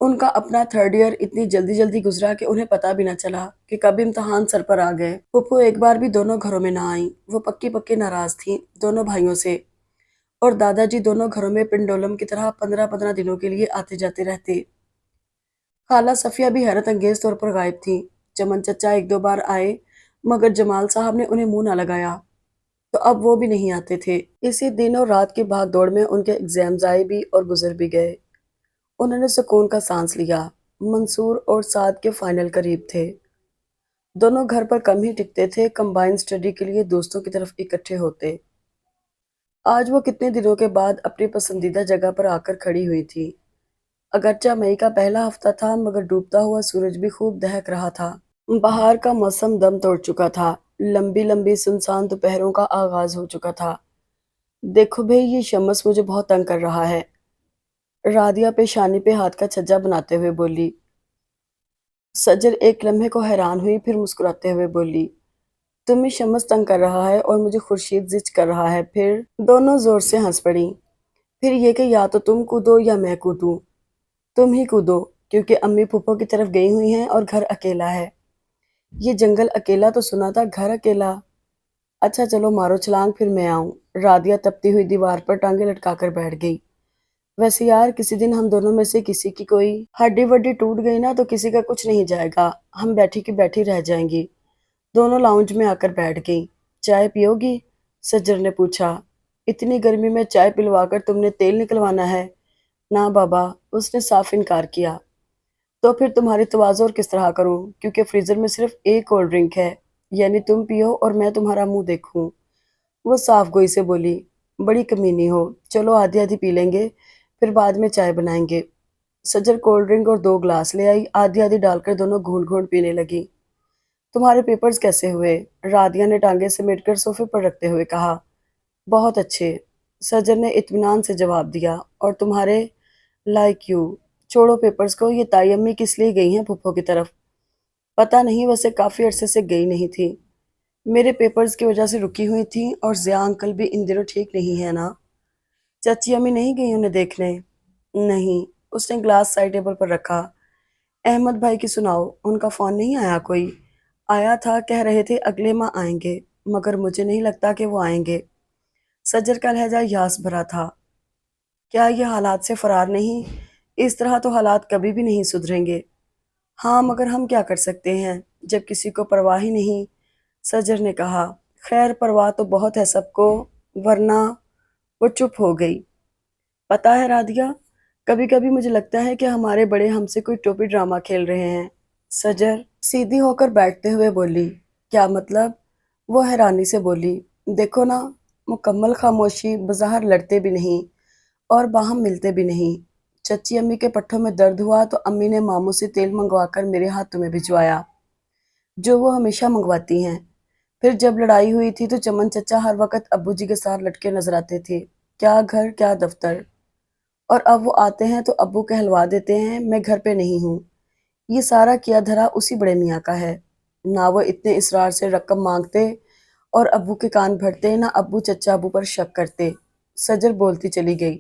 ان کا اپنا تھرڈ ایئر اتنی جلدی جلدی گزرا کہ انہیں پتہ بھی نہ چلا کہ کب امتحان سر پر آ گئے۔ پھپھو ایک بار بھی دونوں گھروں میں نہ آئیں۔ وہ پکی پکی ناراض تھیں دونوں بھائیوں سے، اور دادا جی دونوں گھروں میں پنڈولم کی طرح 15 دنوں کے لیے آتے جاتے رہتے۔ خالہ صفیہ بھی حیرت انگیز طور پر غائب تھیں۔ چمن چچا ایک دو بار آئے مگر جمال صاحب نے انہیں منہ نہ لگایا تو اب وہ بھی نہیں آتے تھے۔ اسی دن اور رات کی بھاگ دوڑ میں ان کے ایگزامز آئے بھی اور گزر بھی گئے۔ انہوں نے سکون کا سانس لیا۔ منصور اور سعد کے فائنل قریب تھے۔ دونوں گھر پر کم ہی ٹکتے تھے، کمبائن اسٹڈی کے لیے دوستوں کی طرف اکٹھے ہوتے۔ آج وہ کتنے دنوں کے بعد اپنی پسندیدہ جگہ پر آ کر کھڑی ہوئی تھی۔ اگرچہ مئی کا پہلا ہفتہ تھا مگر ڈوبتا ہوا سورج بھی خوب دہک رہا تھا۔ بہار کا موسم دم توڑ چکا تھا، لمبی لمبی سنسان دوپہروں کا آغاز ہو چکا تھا۔ دیکھو بھئی یہ شمس مجھے بہت تنگ کر رہا ہے، رادیہ پیشانی پہ ہاتھ کا چھجا بناتے ہوئے بولی۔ سجر ایک لمحے کو حیران ہوئی، پھر مسکراتے ہوئے بولی، تمہیں شمس تنگ کر رہا ہے اور مجھے خورشید زچ کر رہا ہے، پھر دونوں زور سے ہنس پڑیں۔ پھر یہ کہ یا تو تم کودو یا میں کودوں۔ تم ہی کودو، کیونکہ امی پھپھو کی طرف گئی ہوئی ہیں اور گھر اکیلا ہے۔ یہ جنگل اکیلا تو سنا تھا، گھر اکیلا؟ اچھا چلو مارو چھلانگ، پھر میں آؤں۔ رادیہ تپتی ہوئی دیوار پر ٹانگیں لٹکا کر بیٹھ گئی۔ ویسے یار کسی دن ہم دونوں میں سے کسی کی کوئی ہڈی وڈی ٹوٹ گئی نا تو کسی کا کچھ نہیں جائے گا، ہم بیٹھی کی بیٹھی رہ جائیں گی۔ دونوں لاؤنج میں آ کر بیٹھ گئیں۔ چائے پیو گی؟ سجر نے پوچھا۔ اتنی گرمی میں چائے پلوا کر تم نے تیل نکلوانا ہے؟ نہ بابا، اس نے صاف انکار کیا۔ تو پھر تمہاری تواضع اور کس طرح کروں، کیونکہ فریزر میں صرف ایک کولڈ ڈرنک ہے، یعنی تم پیو اور میں تمہارا منہ دیکھوں۔ وہ صاف گوئی سے بولی، بڑی کمینی ہو، چلو آدھی آدھی پی لیں گے، پھر بعد میں چائے بنائیں گے۔ سجر کولڈ ڈرنک اور 2 گلاس لے آئی، آدھی آدھی ڈال کر دونوں گھونٹ گھونٹ پینے لگی۔ تمہارے پیپرز کیسے ہوئے؟ رادیہ نے ٹانگیں سمیٹ کر صوفے پر رکھتے ہوئے کہا۔ بہت اچھے، سجر نے اطمینان سے جواب دیا، اور تمہارے؟ Like you. چھوڑو پیپرز کو، یہ تائی امی کس لیے گئی ہیں پھپھو کی طرف؟ پتہ نہیں، ویسے کافی عرصے سے گئی نہیں تھی۔ میرے پیپرز کی وجہ سے رکی ہوئی تھیں، اور ضیاء انکل بھی ان دنوں ٹھیک نہیں ہے نا۔ چچی امی نہیں گئی انہیں دیکھنے؟ نہیں۔ اس نے گلاس سائڈ ٹیبل پر رکھا۔ احمد بھائی کی سناؤ، ان کا فون نہیں آیا کوئی؟ آیا تھا، کہہ رہے تھے اگلے ماہ آئیں گے، مگر مجھے نہیں لگتا کہ وہ آئیں گے۔ سجر کا لہجہ یاس بھرا تھا۔ کیا یہ حالات سے فرار نہیں؟ اس طرح تو حالات کبھی بھی نہیں سدھریں گے۔ ہاں مگر ہم کیا کر سکتے ہیں جب کسی کو پرواہ ہی نہیں؟ سجر نے کہا۔ خیر پرواہ تو بہت ہے سب کو، ورنہ… وہ چپ ہو گئی۔ پتہ ہے رادھیا، کبھی کبھی مجھے لگتا ہے کہ ہمارے بڑے ہم سے کوئی ٹوپی ڈرامہ کھیل رہے ہیں۔ سجر سیدھی ہو کر بیٹھتے ہوئے بولی۔ کیا مطلب؟ وہ حیرانی سے بولی۔ دیکھو نا، مکمل خاموشی، بظاہر لڑتے بھی نہیں اور باہم ملتے بھی نہیں۔ چچی امی کے پٹھوں میں درد ہوا تو امی نے ماموں سے تیل منگوا کر میرے ہاتھ تمہیں بھجوایا، جو وہ ہمیشہ منگواتی ہیں۔ پھر جب لڑائی ہوئی تھی تو چمن چچا ہر وقت ابو جی کے ساتھ لٹکے نظر آتے تھے، کیا گھر کیا دفتر۔ اور اب وہ آتے ہیں تو ابو کہلوا دیتے ہیں میں گھر پہ نہیں ہوں۔ یہ سارا کیا دھرا اسی بڑے میاں کا ہے۔ نہ وہ اتنے اصرار سے رقم مانگتے اور ابو کے کان بھرتے، نہ ابو چچا ابو پر شک کرتے۔ سجر بولتی چلی گئی۔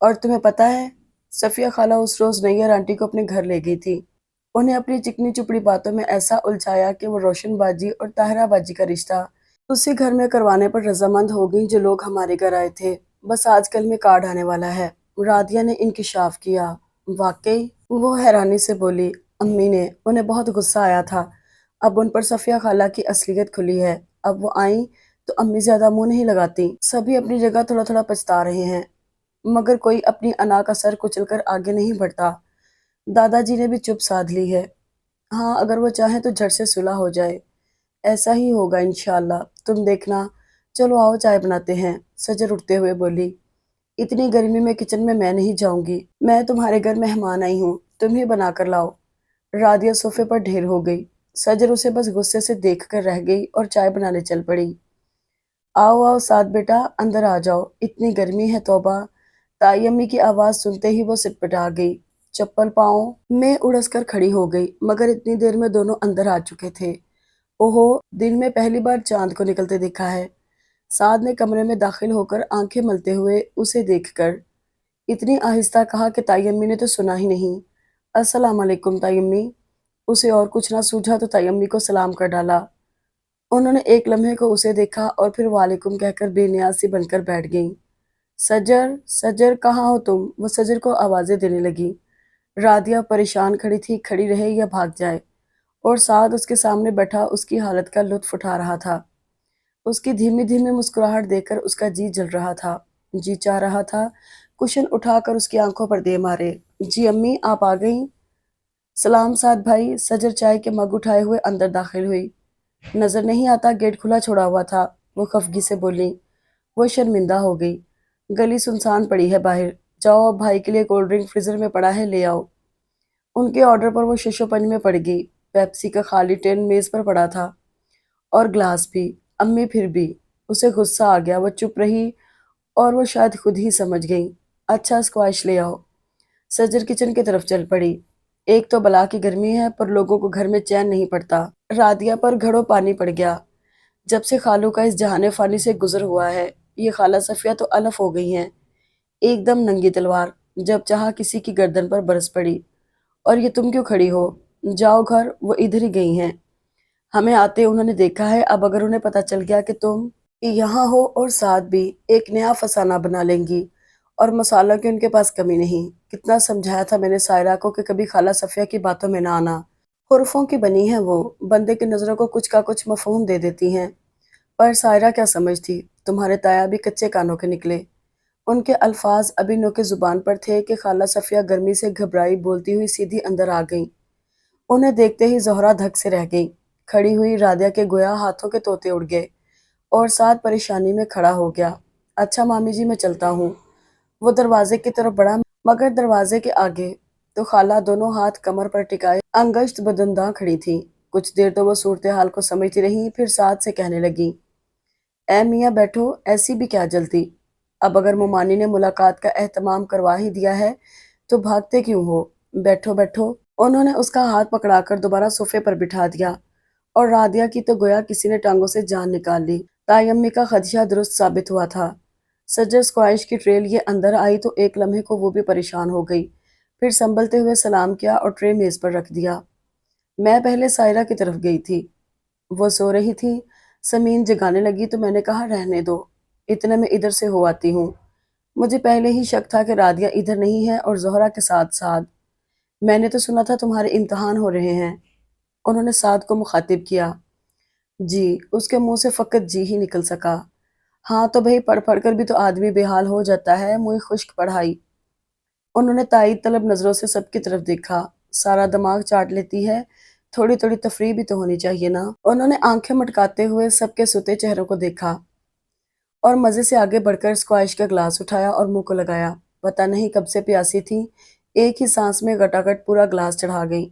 اور تمہیں پتہ ہے، صفیہ خالہ اس روز نیئر آنٹی کو اپنے گھر لے گئی تھی۔ انہیں اپنی چکنی چپڑی باتوں میں ایسا الجھایا کہ وہ روشن باجی اور طاہرہ باجی کا رشتہ اسی گھر میں کروانے پر رضامند ہو گئی جو لوگ ہمارے گھر آئے تھے۔ بس آج کل میں کارڈ آنے والا ہے۔ رادیہ نے انکشاف کیا۔ واقعی؟ وہ حیرانی سے بولی۔ امی نے، انہیں بہت غصہ آیا تھا۔ اب ان پر صفیہ خالہ کی اصلیت کھلی ہے۔ اب وہ آئیں تو امی زیادہ منہ نہیں لگاتی۔ سبھی اپنی جگہ تھوڑا تھوڑا پچھتا رہے ہیں، مگر کوئی اپنی انا کا سر کچل کر آگے نہیں بڑھتا۔ دادا جی نے بھی چپ سادھ لی ہے۔ ہاں اگر وہ چاہیں تو جھٹ سے صلح ہو جائے۔ ایسا ہی ہوگا انشاءاللہ، تم دیکھنا۔ چلو آؤ چائے بناتے ہیں، سجر اٹھتے ہوئے بولی۔ اتنی گرمی میں کچن میں نہیں جاؤں گی، میں تمہارے گھر مہمان آئی ہوں، تم ہی بنا کر لاؤ۔ رادیہ صوفے پر ڈھیر ہو گئی۔ سجر اسے بس غصے سے دیکھ کر رہ گئی اور چائے بنانے چل پڑی۔ آؤ آؤ سعد بیٹا، اندر آ جاؤ، اتنی گرمی ہے توبہ۔ تائی امی کی آواز سنتے ہی وہ سٹپٹا گئی، چپل پاؤں میں اڑس کر کھڑی ہو گئی، مگر اتنی دیر میں دونوں اندر آ چکے تھے۔ اوہو، دن میں پہلی بار چاند کو نکلتے دیکھا ہے، سعد نے کمرے میں داخل ہو کر آنکھیں ملتے ہوئے اسے دیکھ کر اتنی آہستہ کہا کہ تائی امی نے تو سنا ہی نہیں۔ السلام علیکم تائی امی۔ اسے اور کچھ نہ سوجھا تو تائی امی کو سلام کر ڈالا۔ انہوں نے ایک لمحے کو اسے دیکھا اور پھر وعلیکم کہہ کر بے نیاز سی بن کر بیٹھ گئیں۔ سجر، سجر کہاں ہو تم؟ وہ سجر کو آوازیں دینے لگی۔ رادیہ پریشان کھڑی تھی، کھڑی رہے یا بھاگ جائے، اور سعد اس کے سامنے بیٹھا اس کی حالت کا لطف اٹھا رہا تھا۔ اس کی دھیمی دھیمی مسکراہٹ دیکھ کر اس کا جی جل رہا تھا، جی چاہ رہا تھا کشن اٹھا کر اس کی آنکھوں پر دے مارے۔ جی امی آپ آ گئیں؟ سلام سعد بھائی۔ سجر چائے کے مگ اٹھائے ہوئے اندر داخل ہوئی۔ نظر نہیں آتا گیٹ کھلا چھوڑا ہوا تھا، وہ خفگی سے بولی۔ وہ شرمندہ ہو گئی۔ گلی سنسان پڑی ہے باہر، جاؤ اب بھائی کے لیے کولڈ ڈرنک فریزر میں پڑا ہے لے آؤ۔ ان کے آرڈر پر وہ ششو پنج میں پڑ گئی۔ پیپسی کا خالی ٹین میز پر پڑا تھا اور گلاس بھی۔ امی پھر بھی اسے غصہ آ گیا، وہ چپ رہی اور وہ شاید خود ہی سمجھ گئی۔ اچھا اسکواش لے آؤ۔ سجر کچن کی طرف چل پڑی۔ ایک تو بلا کی گرمی ہے پر لوگوں کو گھر میں چین نہیں پڑتا۔ رادیہ پر گھڑوں پانی پڑ گیا۔ جب سے خالو کا اس جہان فانی سے گزر ہوا ہے، یہ خالہ صفیہ تو الف ہو گئی ہیں، ایک دم ننگی تلوار، جب چاہا کسی کی گردن پر برس پڑی۔ اور یہ تم کیوں کھڑی ہو؟ جاؤ گھر، وہ ادھر ہی گئی ہیں، ہمیں آتے انہوں نے دیکھا ہے، اب اگر انہیں پتہ چل گیا کہ تم یہاں ہو اور ساتھ بھی ایک نیا فسانہ بنا لیں گی، اور مسالوں کی ان کے پاس کمی نہیں۔ کتنا سمجھایا تھا میں نے سائرہ کو کہ کبھی خالہ صفیہ کی باتوں میں نہ آنا، حرفوں کی بنی ہے وہ، بندے کی نظروں کو کچھ کا کچھ مفہوم دے دیتی ہیں۔ پر سائرہ کیا سمجھتی، تمہارے تایا بھی کچے کانوں کے نکلے۔ ان کے الفاظ ابھی نوکے زبان پر تھے کہ خالہ صفیہ گرمی سے گھبرائی بولتی ہوئی سیدھی اندر آ گئیں۔ انہیں دیکھتے ہی زہرہ دھک سے رہ گئی۔ کھڑی ہوئی رادیہ کے گویا ہاتھوں کے طوطے اڑ گئے اور ساتھ پریشانی میں کھڑا ہو گیا۔ اچھا مامی جی میں چلتا ہوں۔ وہ دروازے کی طرف بڑھا، مگر دروازے کے آگے تو خالہ دونوں ہاتھ کمر پر ٹکائے انگشت بدنداں کھڑی تھیں۔ کچھ دیر تو وہ صورتحال کو سمجھتی رہیں، پھر ساتھ سے کہنے لگی، اے میاں بیٹھو، ایسی بھی کیا جلتی؟ اب اگر ممانی نے ملاقات کا اہتمام کروا ہی دیا ہے تو بھاگتے کیوں ہو؟ بیٹھو بیٹھو۔ انہوں نے اس کا ہاتھ پکڑا کر دوبارہ صوفے پر بٹھا دیا، اور رادیہ کی تو گویا کسی نے ٹانگوں سے جان نکال لی۔ تائی امی کا خدشہ درست ثابت ہوا تھا۔ سجر اسکواش کی ٹرے لیے اندر آئی تو ایک لمحے کو وہ بھی پریشان ہو گئی، پھر سنبھلتے ہوئے سلام کیا اور ٹرے میز پر رکھ دیا۔ میں پہلے سائرہ کی طرف گئی تھی، وہ سو رہی تھی، سمین جگانے لگی تو میں نے کہا رہنے دو، اتنے میں ادھر سے ہو آتی ہوں۔ मुझे पहले ही शक था कि राधिया इधर नहीं है और ज़ोहरा के साथ साथ। मैंने तो सुना था तुम्हारे इम्तिहान हो रहे हैं। उन्होंने साद को मुखातिब किया। जी, उसके मुंह से फ़कत जी ही निकल सका। हाँ तो भाई, पढ़ पढ़ कर भी तो आदमी बेहाल हो जाता है, मुँह खुश्क पढ़ाई। उन्होंने तायीद तलब नज़रों से सबकी तरफ देखा। सारा दिमाग चाट लेती है, थोड़ी थोड़ी तफरीह भी तो होनी चाहिए ना। उन्होंने आंखें मटकाते हुए सबके सोते चेहरों को देखा और मज़े से आगे बढ़कर स्क्वैश का ग्लास उठाया और मुंह को लगाया। पता नहीं कब से प्यासी थी, एक ही सांस में गटागट पूरा ग्लास चढ़ा गई।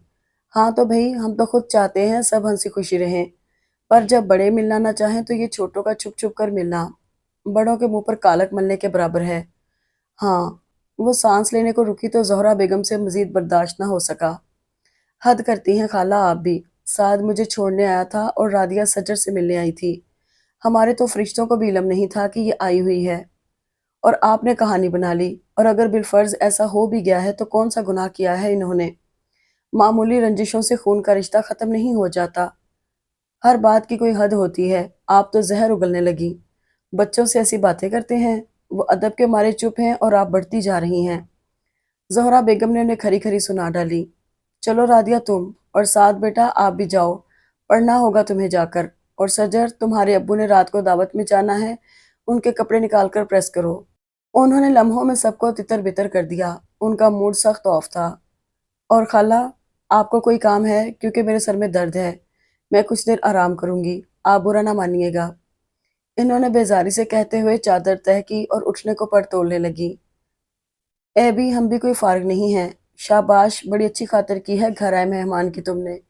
हाँ तो भाई, हम तो खुद चाहते हैं सब हंसी खुशी रहें, पर जब बड़े मिलना ना चाहें तो ये छोटों का छुप छुप कर मिलना बड़ों के मुंह पर कालक मलने के बराबर है। हाँ, वो सांस लेने को रुकी तो ज़ोहरा बेगम से मजीद बर्दाश्त न हो सका। हद करती हैं खाला आप भी। साद मुझे छोड़ने आया था और राधिया सजर से मिलने आई थी। हमारे तो फरिश्तों को भी इल्म नहीं था कि ये आई हुई है और आपने कहानी बना ली। और अगर बिलफर्ज ऐसा हो भी गया है तो कौन सा गुनाह किया है इन्होंने। मामूली रंजिशों से खून का रिश्ता खत्म नहीं हो जाता। हर बात की कोई हद होती है। आप तो जहर उगलने लगी। बच्चों से ऐसी बातें करते हैं। वो अदब के मारे चुप हैं और आप बढ़ती जा रही हैं। ज़ोहरा बेगम ने उन्हें खरी खरी सुना डाली। चलो राधिया, तुम और साथ बेटा आप भी जाओ, पढ़ना होगा तुम्हें जाकर। और सजर, तुम्हारे अब्बू ने रात को दावत में जाना है, उनके कपड़े निकाल कर प्रेस करो। उन्होंने लम्हों में सबको तितर बितर कर दिया। उनका मूड सख्त ऑफ था। और खाला, आपको कोई काम है? क्योंकि मेरे सर में दर्द है, मैं कुछ देर आराम करूंगी, आप बुरा ना मानिएगा। इन्होंने बेजारी से कहते हुए चादर तह की और उठने को पर तोड़ने लगी। ए भी, हम भी कोई फारिग नहीं हैं। शाबाश, बड़ी अच्छी खातिर की है घर आए मेहमान की तुमने।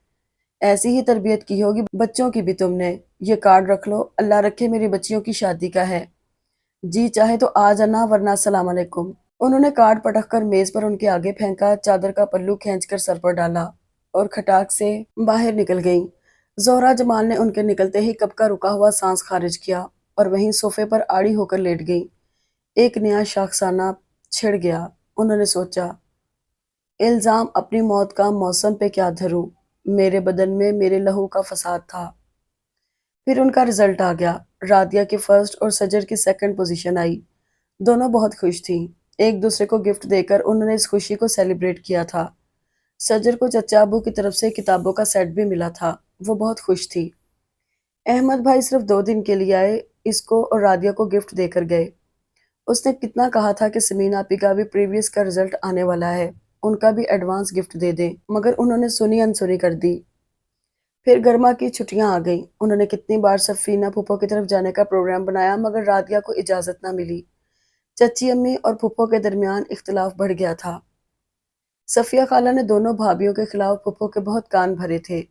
ऐसी ही तरबियत की होगी बच्चों की भी तुमने। ये कार्ड रख लो, अल्लाह रखे मेरी बच्चियों की शादी का है। जी चाहे तो आ जाना, वरना अस्सलाम वालेकुम। उन्होंने कार्ड पटक कर मेज पर उनके आगे फेंका, चादर का पल्लू खींचकर सर पर डाला और खटाक से बाहर निकल गईं। जोहरा जमाल ने उनके निकलते ही कब का रुका हुआ सांस खारिज किया और वहीं सोफे पर आड़ी होकर लेट गई। एक नया शाखसाना छिड़ गया। उन्होंने सोचा, इल्जाम अपनी मौत का मौसम पे क्या धरूं। मेरे बदन में मेरे लहू का फसाद था। फिर उनका रिजल्ट आ गया। रादिया की फर्स्ट और सजर की सेकंड पोजीशन आई। दोनों बहुत खुश थीं। एक दूसरे को गिफ्ट देकर उन्होंने इस खुशी को सेलिब्रेट किया था। सजर को चचा अबू की तरफ से किताबों का सेट भी मिला था। वो बहुत खुश थी। अहमद भाई सिर्फ 2 दिन के लिए आए, इसको और रादिया को गिफ्ट देकर गए। उसने कितना कहा था कि समीना आपी का भी प्रीवियस का रिजल्ट आने वाला है, उनका भी एडवांस गिफ्ट दे दें, मगर उन्होंने सुनी अनसुनी कर दी। फिर गर्मा की छुट्टियां आ गईं। उन्होंने कितनी बार सफीना फूफो की तरफ जाने का प्रोग्राम बनाया, मगर रादिया को इजाजत ना मिली। चची अम्मी और फूफो के दरमियान इख्तिलाफ बढ़ गया था। सफिया खाला ने दोनों भाभियों के खिलाफ फूफो के बहुत कान भरे थे।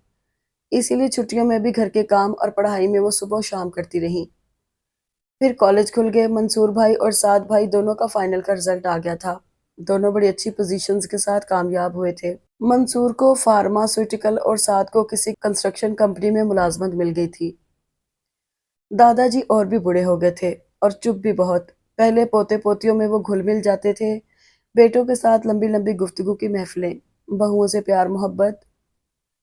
इसीलिए छुट्टियों में भी घर के काम और पढ़ाई में वो सुबह शाम करती रहीं। फिर कॉलेज खुल गए। मंसूर भाई और साद भाई दोनों का फाइनल का रिजल्ट आ गया था। दोनों बड़ी अच्छी पोजीशंस के साथ कामयाब हुए थे। मंसूर को फार्मास्यूटिकल और साद को किसी कंस्ट्रक्शन कंपनी में मुलाजमत मिल गई थी। दादाजी और भी बूढ़े हो गए थे और चुप भी बहुत। पहले पोते पोतियों में वो घुल मिल जाते थे, बेटों के साथ लंबी लंबी गुफ्तगू की महफिलें, बहुओं से प्यार मोहब्बत।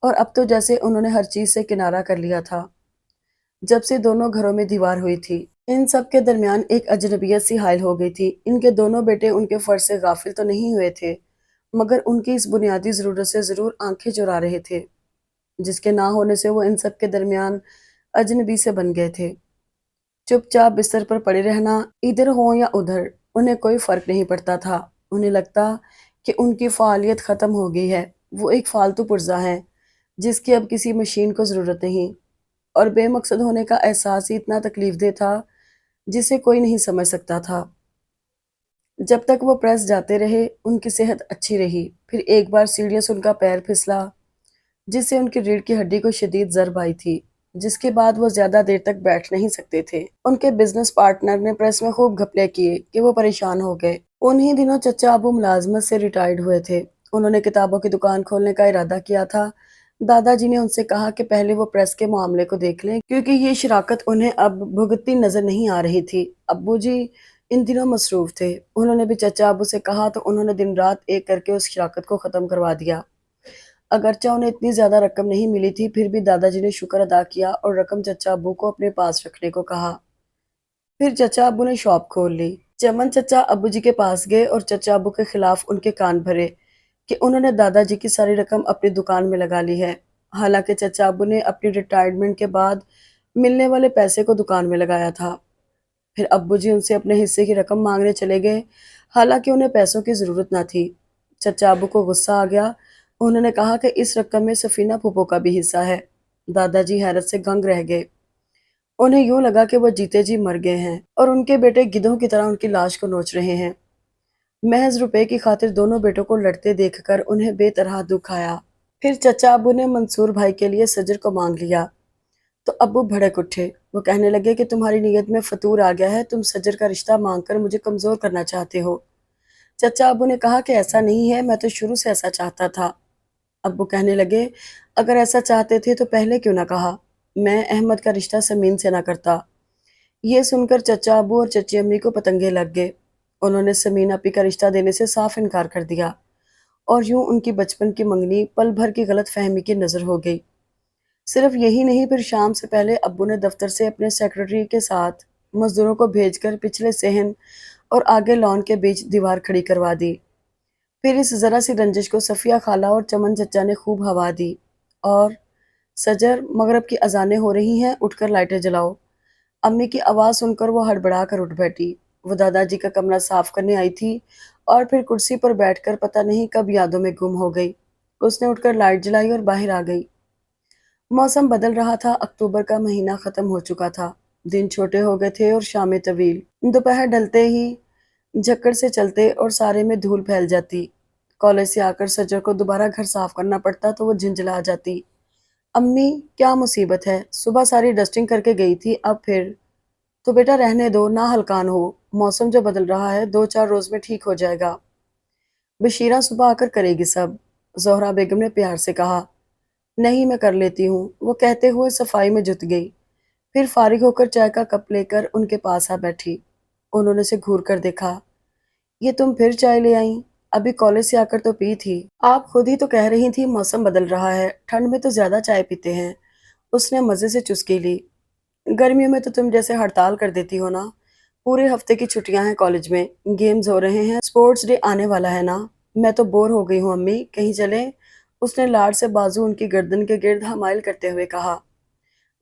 और अब तो जैसे उन्होंने हर चीज से किनारा कर लिया था। जब से दोनों घरों में दीवार हुई थी, इन सब के दरमियान एक अजनबियत सी हायल हो गई थी। इनके दोनों बेटे उनके फर्ज से गाफिल तो नहीं हुए थे, मगर उनकी इस बुनियादी ज़रूरत से ज़रूर आंखें चुरा रहे थे, जिसके ना होने से वो इन सब के दरमियान अजनबी से बन गए थे। चुपचाप बिस्तर पर पड़े रहना, इधर हो या उधर, उन्हें कोई फ़र्क नहीं पड़ता था। उन्हें लगता कि उनकी फ़ालियत ख़त्म हो गई है। वो एक फालतू पुर्जा हैं, जिसकी अब किसी मशीन को ज़रूरत नहीं। और बेमकसद होने का एहसास ही इतना तकलीफदेह था, जिसे कोई नहीं समझ सकता था। जब तक वो प्रेस जाते रहे, उनकी सेहत अच्छी रही। फिर एक बार सीढ़ियों से उनका पैर फिसला, जिससे उनकी रीढ़ की हड्डी को शदीद ज़रब आई थी, जिसके बाद वो ज्यादा देर तक बैठ नहीं सकते थे। उनके बिजनेस पार्टनर ने प्रेस में खूब घपले किए कि वो परेशान हो गए। उन्हीं दिनों चचा अबू मुलाजमत से रिटायर्ड हुए थे। उन्होंने किताबों की दुकान खोलने का इरादा किया था। दादाजी ने उनसे कहा कि पहले वो प्रेस के मामले को देख लें, क्योंकि ये शराकत उन्हें अब भुगतती नजर नहीं आ रही थी। अब्बू जी इन दिनों मसरूफ थे। उन्होंने भी चचा अबू से कहा तो उन्होंने दिन रात एक करके उस शराकत को खत्म करवा दिया। अगरचे उन्हें इतनी ज्यादा रकम नहीं मिली थी, फिर भी दादाजी ने शुक्र अदा किया और रकम चचा अब्बू को अपने पास रखने को कहा। फिर चचा अब्बू ने शॉप खोल ली। चमन चचा अब्बू जी के पास गए और चचा अब्बू के खिलाफ उनके कान भरे कि उन्होंने दादाजी की सारी रकम अपनी दुकान में लगा ली है। हालांकि चचा अब्बू ने अपनी रिटायरमेंट के बाद मिलने वाले पैसे को दुकान में लगाया था। फिर अब्बू जी उनसे अपने हिस्से की रकम मांगने चले गए, हालांकि उन्हें पैसों की ज़रूरत ना थी। चचा अब्बू को गुस्सा आ गया। उन्होंने कहा कि इस रकम में सफीना फूफो का भी हिस्सा है। दादाजी हैरत से दंग रह गए। उन्हें यूं लगा कि वो जीते जी मर गए हैं और उनके बेटे गिद्धों की तरह उनकी लाश को नोच रहे हैं। महज रुपए की खातिर दोनों बेटों को लड़ते देखकर उन्हें बेतरह दुख आया। फिर चचा अब्बू ने मंसूर भाई के लिए सजर को मांग लिया तो अब्बू भड़क उठे। वो कहने लगे कि तुम्हारी नीयत में फतूर आ गया है, तुम सजर का रिश्ता मांगकर मुझे कमजोर करना चाहते हो। चचा अब्बू ने कहा कि ऐसा नहीं है, मैं तो शुरू से ऐसा चाहता था। अब्बू कहने लगे, अगर ऐसा चाहते थे तो पहले क्यों ना कहा, मैं अहमद का रिश्ता समीन से ना करता। ये सुनकर चचा अब्बू और चची अम्मी को पतंगे लग गए। उन्होंने समीन अपी का रिश्ता देने से साफ इनकार कर दिया और यूं उनकी बचपन की मंगनी पल भर की गलत फहमी की नजर हो गई। सिर्फ यही नहीं, फिर शाम से पहले अब्बू ने दफ्तर से अपने सेक्रेटरी के साथ मजदूरों को भेजकर पिछले सहन और आगे लॉन के बीच दीवार खड़ी करवा दी। फिर इस जरा सी रंजिश को सफिया खाला और चमन चचा ने खूब हवा दी और सजर, मगरब की अजानें हो रही हैं, उठकर लाइटें जलाओ। अम्मी की आवाज़ सुनकर वो हड़बड़ा कर उठ बैठी। वो दादाजी का कमरा साफ करने आई थी और फिर कुर्सी पर बैठकर पता नहीं कब यादों में गुम हो गई। उसने उठकर लाइट जलाई और बाहर आ गई। मौसम बदल रहा था। अक्टूबर का महीना खत्म हो चुका था। दिन छोटे हो गए थे और शामें तवील। दोपहर ढलते ही झक्कड़ से चलते और सारे में धूल फैल जाती। कॉलेज से आकर सजर को दोबारा घर साफ करना पड़ता तो वो झिंझला जाती। अम्मी, क्या मुसीबत है, सुबह सारी डस्टिंग करके गई थी, अब फिर? तो बेटा रहने दो, ना हलकान हो। मौसम जो बदल रहा है, 2-4 रोज में ठीक हो जाएगा। बशीरा सुबह आकर करेगी सब, जोहरा बेगम ने प्यार से कहा। नहीं, मैं कर लेती हूँ, वो कहते हुए सफाई में जुट गई। फिर फारिग होकर चाय का कप लेकर उनके पास आ बैठी। उन्होंने से घूर कर देखा। ये तुम फिर चाय ले आई? अभी कॉलेज से आकर तो पी थी। आप खुद ही तो कह रही थी मौसम बदल रहा है, ठंड में तो ज्यादा चाय पीते हैं। उसने मजे से चुस्की ली। गर्मियों में तो तुम जैसे हड़ताल कर देती हो ना। पूरे हफ्ते की छुट्टियां हैं, कॉलेज में गेम्स हो रहे हैं, स्पोर्ट्स डे आने वाला है ना। मैं तो बोर हो गई हूँ अम्मी, कहीं चले? उसने लाड़ से बाजू उनकी गर्दन के गिर्द हमाइल करते हुए कहा।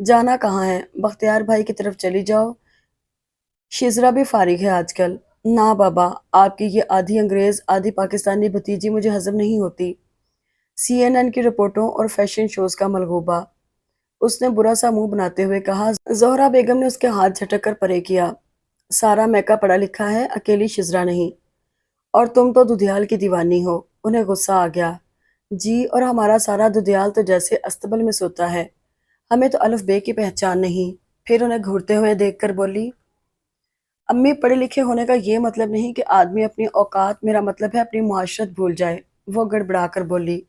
जाना कहाँ है, बख्तियार भाई की तरफ चली जाओ, शिजरा भी फारिग है आजकल। ना बाबा, आपकी ये आधी अंग्रेज आधी पाकिस्तानी भतीजी मुझे हजम नहीं होती। CNN की रिपोर्टों और फैशन शोज का मलगूबा, उसने बुरा सा मुंह बनाते हुए कहा। जोहरा बेगम ने उसके हाथ झटक कर परे किया। सारा मैका पढ़ा लिखा है, अकेली शिजरा नहीं। और तुम तो दुधियाल की दीवानी हो। उन्हें गुस्सा आ गया। जी, और हमारा सारा दुधियाल तो जैसे अस्तबल में सोता है, हमें तो अलिफ बे की पहचान नहीं। फिर उन्हें घूरते हुए देखकर बोली, अम्मी, पढ़े लिखे होने का ये मतलब नहीं कि आदमी अपनी औकात, मेरा मतलब है अपनी मुआशरत भूल जाए। वो गड़बड़ा कर बोली।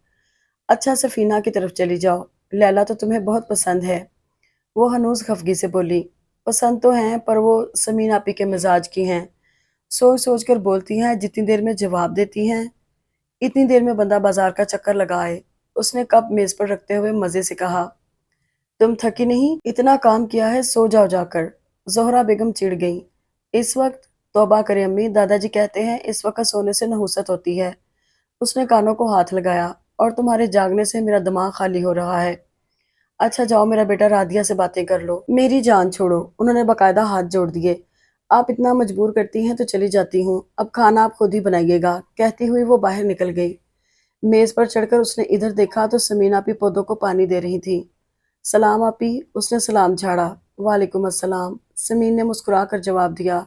अच्छा, सफीना की तरफ चली जाओ, लैला तो तुम्हें बहुत पसंद है। वो हनूज खफगी से बोली। पसंद तो हैं, पर वो समीन आपी के मिजाज की हैं। सोच सोच कर बोलती हैं, जितनी देर में जवाब देती हैं इतनी देर में बंदा बाजार का चक्कर लगाए। उसने कप मेज पर रखते हुए मजे से कहा। तुम थकी नहीं? इतना काम किया है, सो जाओ जाकर। जोहरा बेगम चिढ़ गई। इस वक्त? तौबा करें अम्मी, दादाजी कहते हैं इस वक्त सोने से नहुसत होती है। उसने कानों को हाथ लगाया। और तुम्हारे जागने से मेरा दिमाग खाली हो रहा है। अच्छा जाओ मेरा बेटा, राधिया से बातें कर लो। मेरी जान छोड़ो, उन्होंने बकायदा हाथ जोड़ दिए। आप इतना मजबूर करती हैं तो चली जाती हूँ, अब खाना आप खुद ही बनाइएगा, कहती हुई वो बाहर निकल गई। मेज पर चढ़कर उसने इधर देखा तो समीन आपी पौधों को पानी दे रही थी। सलाम आपी, उसने सलाम झाड़ा। वालेकुम अस्सलाम, समीन ने मुस्कुरा कर जवाब दिया।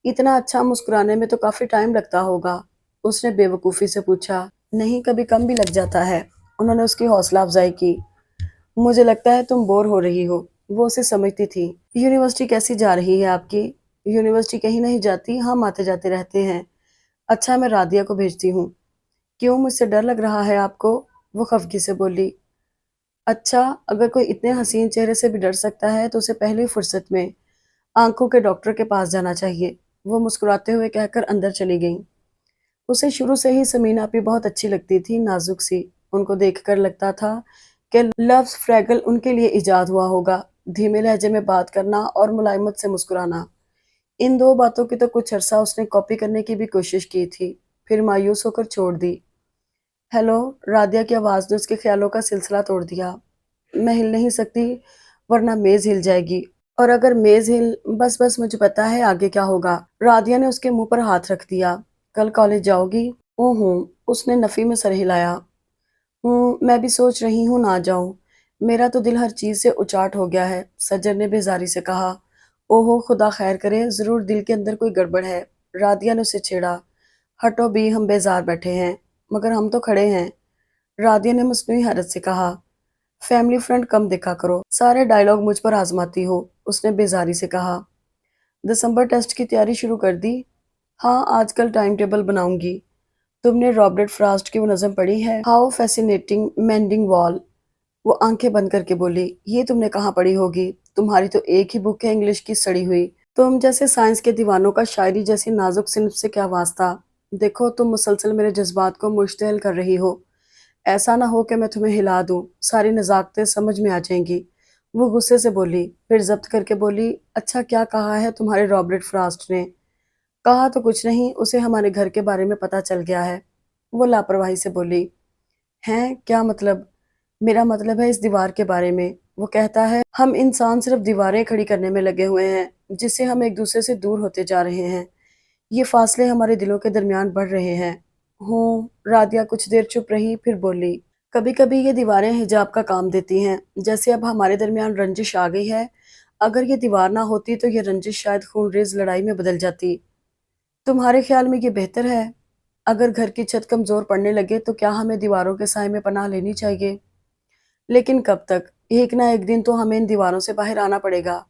इतना अच्छा मुस्कुराने में तो काफी टाइम लगता होगा, उसने बेवकूफी से पूछा। नहीं, कभी कम भी लग जाता है, उन्होंने उसकी हौसला अफजाई की। मुझे लगता है तुम बोर हो रही हो, वो उसे समझती थी। यूनिवर्सिटी कैसी जा रही है आपकी? यूनिवर्सिटी कहीं नहीं जाती, हम आते जाते रहते हैं। अच्छा, मैं राधिया को भेजती हूँ। क्यों, मुझसे डर लग रहा है आपको? वो खफगी से बोली। अच्छा, अगर कोई इतने हसीन चेहरे से भी डर सकता है तो उसे पहली फुर्सत में आंखों के डॉक्टर के पास जाना चाहिए। वो मुस्कुराते हुए कहकर अंदर चली गई। उसे शुरू से ही समीना आपी बहुत अच्छी लगती थी, नाजुक सी। उनको देखकर लगता था कि लफ्ज फ्रैगल उनके लिए इजाद हुआ होगा। धीमे लहजे में बात करना और मुलायमत से मुस्कुराना, इन दो बातों की तो कुछ अरसा उसने कॉपी करने की भी कोशिश की थी, फिर मायूस होकर छोड़ दी। हेलो, राधिया की आवाज़ ने उसके ख्यालों का सिलसिला तोड़ दिया। मैं हिल नहीं सकती, वरना मेज़ हिल जाएगी। और अगर मेज़ हिल, बस बस मुझे पता है आगे क्या होगा। राधिया ने उसके मुंह पर हाथ रख दिया। कल कॉलेज जाओगी? ओह, उसने नफ़ी में सर हिलाया। मैं भी सोच रही हूँ ना जाऊँ। मेरा तो दिल हर चीज़ से उचाट हो गया है, सज्जन ने बेजारी से कहा। ओहो, खुदा खैर करे, ज़रूर दिल के अंदर कोई गड़बड़ है। राधिया ने उसे छेड़ा। हटो भी, हम बेजार बैठे हैं। मगर हम तो खड़े हैं, राधिया ने मस्नूई हैरत से कहा। फैमिली फ्रेंड कम देखा करो, सारे डायलॉग मुझ पर आजमाती हो, उसने बेजारी से कहा। दिसंबर टेस्ट की तैयारी शुरू कर दी? हाँ, आजकल टाइम टेबल बनाऊंगी। तुमने रॉबर्ट फ्रॉस्ट की वो नज़म पढ़ी है, हाउ फैसिनेटिंग मेंडिंग वॉल? वो आंखें बंद करके बोली, ये तुमने कहाँ पढ़ी होगी? तुम्हारी तो एक ही बुक है इंग्लिश की सड़ी हुई। तुम जैसे साइंस के दीवानों का शायरी जैसी नाजुक सिन्फ से क्या वास्ता? देखो, तुम मुसलसल मेरे जज्बात को मुश्तहल कर रही हो। ऐसा ना हो कि मैं तुम्हें हिला दूं, सारी नज़ाकतें समझ में आ जाएंगी। वो गुस्से से बोली, फिर जब्त करके बोली, अच्छा क्या कहा है तुम्हारे रॉबर्ट फ्रॉस्ट ने? कहा तो कुछ नहीं, उसे हमारे घर के बारे में पता चल गया है। वो लापरवाही से बोली, हैं क्या मतलब? मेरा मतलब है इस दीवार के बारे में। वो कहता है हम इंसान सिर्फ दीवारें खड़ी करने में लगे हुए हैं, जिससे हम एक दूसरे से दूर होते जा रहे हैं। ये फासले हमारे दिलों के दरमियान बढ़ रहे हैं। हूँ, राधिया कुछ देर चुप रही, फिर बोली, कभी कभी ये दीवारें हिजाब का काम देती हैं, जैसे अब हमारे दरमियान रंजिश आ गई है। अगर ये दीवार ना होती तो ये रंजिश शायद खूनरेज लड़ाई में बदल जाती। तुम्हारे ख्याल में ये बेहतर है? अगर घर की छत कमजोर पड़ने लगे तो क्या हमें दीवारों के साए में पनाह लेनी चाहिए? लेकिन कब तक? एक ना एक दिन तो हमें इन दीवारों से बाहर आना पड़ेगा।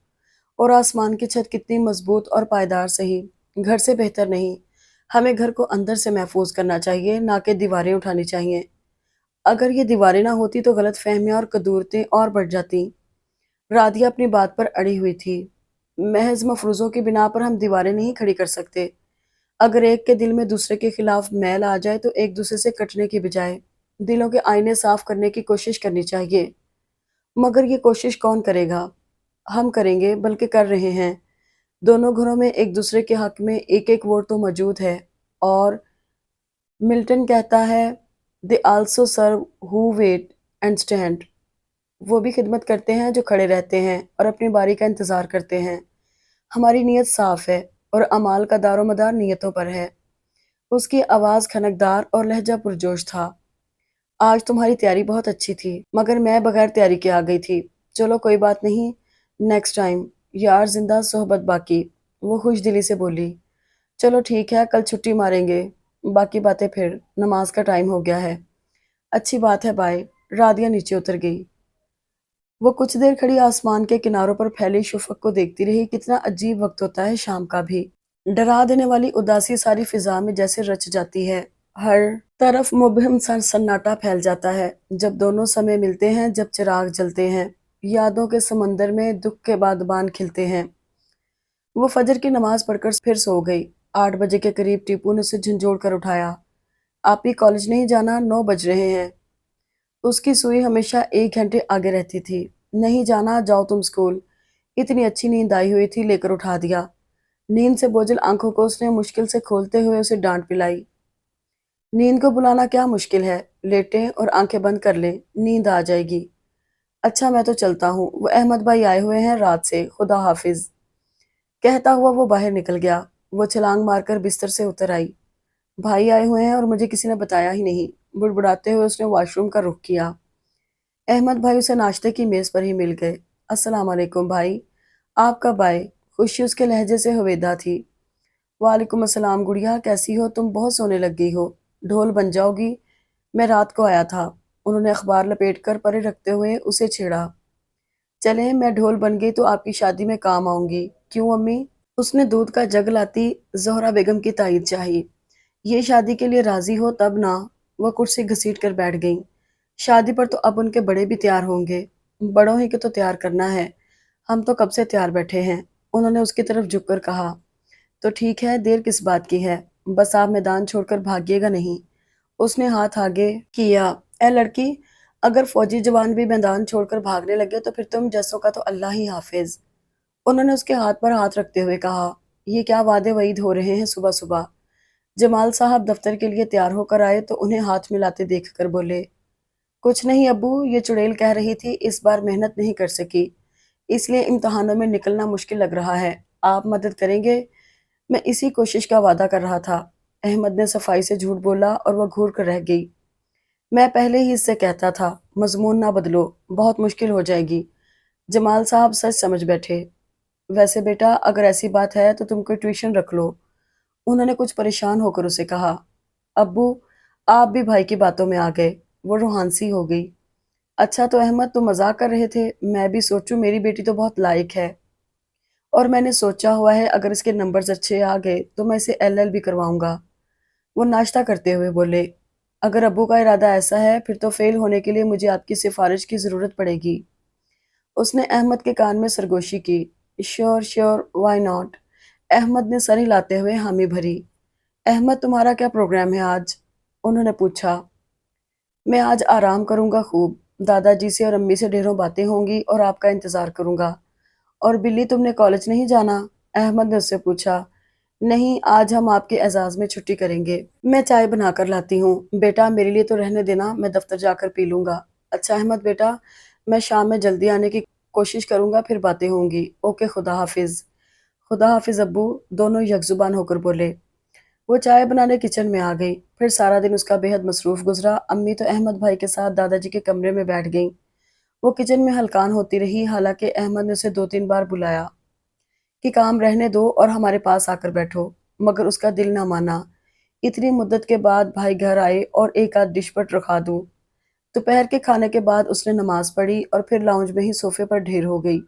और आसमान की छत कितनी मजबूत और पायदार सही, घर से बेहतर नहीं। हमें घर को अंदर से महफूज करना चाहिए, ना कि दीवारें उठानी चाहिए। अगर ये दीवारें ना होती तो गलत फहमियाँ और कदूरतें और बढ़ जाती। राधिया अपनी बात पर अड़ी हुई थी। महज मफरूज़ों की बिना पर हम दीवारें नहीं खड़ी कर सकते। अगर एक के दिल में दूसरे के खिलाफ मैल आ जाए तो एक दूसरे से कटने की बजाय दिलों के आईने साफ करने की कोशिश करनी चाहिए। मगर ये कोशिश कौन करेगा? हम करेंगे, बल्कि कर रहे हैं। दोनों घरों में एक दूसरे के हक में एक एक वोट तो मौजूद है। और मिल्टन कहता है, they also serve who wait and stand. वो भी खिदमत करते हैं जो खड़े रहते हैं और अपनी बारी का इंतजार करते हैं। हमारी नीयत साफ है और अमाल का दारोमदार नीयतों पर है। उसकी आवाज़ खनकदार और लहजा पुरजोश था। आज तुम्हारी तैयारी बहुत अच्छी थी, मगर मैं बगैर तैयारी के आ गई थी। चलो कोई बात नहीं, नेक्स्ट टाइम। यार जिंदा सोहबत बाकी, वो खुश दिली से बोली। चलो ठीक है, कल छुट्टी मारेंगे, बाकी बातें फिर, नमाज का टाइम हो गया है। अच्छी बात है, बाय। राधिया नीचे उतर गई। वो कुछ देर खड़ी आसमान के किनारों पर फैली शुफक को देखती रही। कितना अजीब वक्त होता है शाम का भी। डरा देने वाली उदासी सारी फिजा में जैसे रच जाती है। हर तरफ मुबहिम सा सन्नाटा फैल जाता है। जब दोनों समय मिलते हैं, जब चिराग जलते हैं, यादों के समंदर में दुख के बादबान खिलते हैं। वो फजर की नमाज पढ़कर फिर सो गई। 8 बजे के करीब टीपू ने उसे झंझोड़ कर उठाया। आप ही कॉलेज नहीं जाना, 9 बज रहे हैं। उसकी सुई हमेशा 1 घंटे आगे रहती थी। नहीं जाना, जाओ तुम स्कूल। इतनी अच्छी नींद आई हुई थी, लेकर उठा दिया। नींद से बोझल आंखों को उसने मुश्किल से खोलते हुए उसे डांट पिलाई। नींद को बुलाना क्या मुश्किल है? लेटें और आंखें बंद कर लें, नींद आ जाएगी। अच्छा, मैं तो चलता हूँ, वो अहमद भाई आए हुए हैं रात से, खुदा हाफिज। कहता हुआ वो बाहर निकल गया। वो छलांग मारकर बिस्तर से उतर आई। भाई आए हुए हैं और मुझे किसी ने बताया ही नहीं। बुड़बुड़ाते हुए उसने वॉशरूम का रुख किया। अहमद भाई उसे नाश्ते की मेज पर ही मिल गए। अस्सलाम वालेकुम भाई। आप कब आए? खुशी उसके लहजे से हवेदा थी। वालेकुम अस्सलाम गुड़िया, कैसी हो तुम? बहुत सोने लग गई हो। ढोल बन जाओगी। मैं रात को आया था। उन्होंने अखबार लपेटकर परे रखते हुए उसे छेड़ा। चलें, मैं ढोल बन गई तो आपकी शादी में काम आऊंगी। क्यों अम्मी? उसने दूध का जग लाती ज़ोहरा बेगम की तायीद चाही। ये शादी के लिए राजी हो तब ना। वह कुर्सी घसीट कर बैठ गई। शादी पर तो अब उनके बड़े भी तैयार होंगे। बड़ों ही के तो तैयार करना है। हम तो कब से तैयार बैठे हैं। उन्होंने उसकी तरफ झुककर कहा। तो ठीक है, देर किस बात की है? बस आप मैदान छोड़कर भागिएगा नहीं। उसने हाथ आगे किया। ए लड़की, अगर फौजी जवान भी मैदान छोड़कर भागने लगे तो फिर तुम जैसों का तो अल्लाह ही हाफिज। उन्होंने उसके हाथ पर हाथ रखते हुए कहा। یہ کیا وعدے وعید ہو رہے ہیں صبح صبح؟ جمال صاحب دفتر کے لیے تیار ہو کر آئے تو انہیں ہاتھ ملاتے دیکھ کر بولے، کچھ نہیں ابو، یہ چڑیل کہہ رہی تھی اس بار محنت نہیں کر سکی، اس لیے امتحانوں میں نکلنا مشکل لگ رہا ہے۔ آپ مدد کریں گے؟ میں اسی کوشش کا وعدہ کر رہا تھا۔ احمد نے صفائی سے جھوٹ بولا اور وہ گھور کر رہ گئی۔ میں پہلے ہی اس سے کہتا تھا، مضمون نہ بدلو، بہت مشکل ہو جائے گی۔ جمال صاحب سچ سمجھ بیٹھے۔ ویسے بیٹا، اگر ایسی بات ہے تو تم کوئی ٹیوشن رکھ لو، انہوں نے کچھ پریشان ہو کر اسے کہا۔ ابو، آپ بھی بھائی کی باتوں میں آ گئے، وہ روحانسی ہو گئی۔ اچھا تو احمد، تم مذاق کر رہے تھے؟ میں بھی سوچوں میری بیٹی تو بہت لائق ہے، اور میں نے سوچا ہوا ہے اگر اس کے نمبرز اچھے آ گئے تو میں اسے ایل ایل بھی کرواؤں گا۔ وہ ناشتہ کرتے ہوئے بولے، اگر ابو کا ارادہ ایسا ہے پھر تو فیل ہونے کے لیے مجھے آپ کی سفارش کی ضرورت پڑے گی۔ اس نے احمد کے کان میں سرگوشی کی۔ Sure sure, why not? Ahmed نے سر ہلاتے ہوئے حامی بھری۔ احمد، تمہارا کیا پروگرام ہے آج؟ انہوں نے پوچھا۔ میں آج آرام کروں گا خوب، دادا جی سے اور امی سے ڈھیروں باتیں ہوں گی اور آپ کا انتظار کروں گا۔ اور بلی، تم نے کالج نہیں جانا؟ احمد نے اس سے پوچھا۔ نہیں، آج ہم آپ کے اعزاز میں چھٹی کریں گے۔ میں چائے بنا کر لاتی ہوں، بیٹا میرے لیے تو رہنے دینا، میں دفتر جا کر پی لوں گا۔ اچھا احمد بیٹا، میں شام میں جلدی آنے کی کوشش کروں گا، پھر باتیں ہوں گی۔ اوکے، خدا حافظ۔ خدا حافظ ابو، دونوں یک زبان ہو کر بولے۔ وہ چائے بنانے کچن میں آ گئی۔ پھر سارا دن اس کا بے حد مصروف گزرا۔ امی تو احمد بھائی کے ساتھ دادا جی کے کمرے میں بیٹھ گئیں۔ وہ کچن میں ہلکان ہوتی رہی، حالانکہ احمد نے اسے 2-3 بار بلایا کہ کام رہنے دو اور ہمارے پاس آ کر بیٹھو، مگر اس کا دل نہ مانا۔ اتنی مدت کے بعد بھائی گھر آئے اور ایک آدھ ڈش پر رکھا دوں۔ دوپہر کے کھانے کے بعد اس نے نماز پڑھی اور پھر لاؤنج میں ہی صوفے پر ڈھیر ہو گئی۔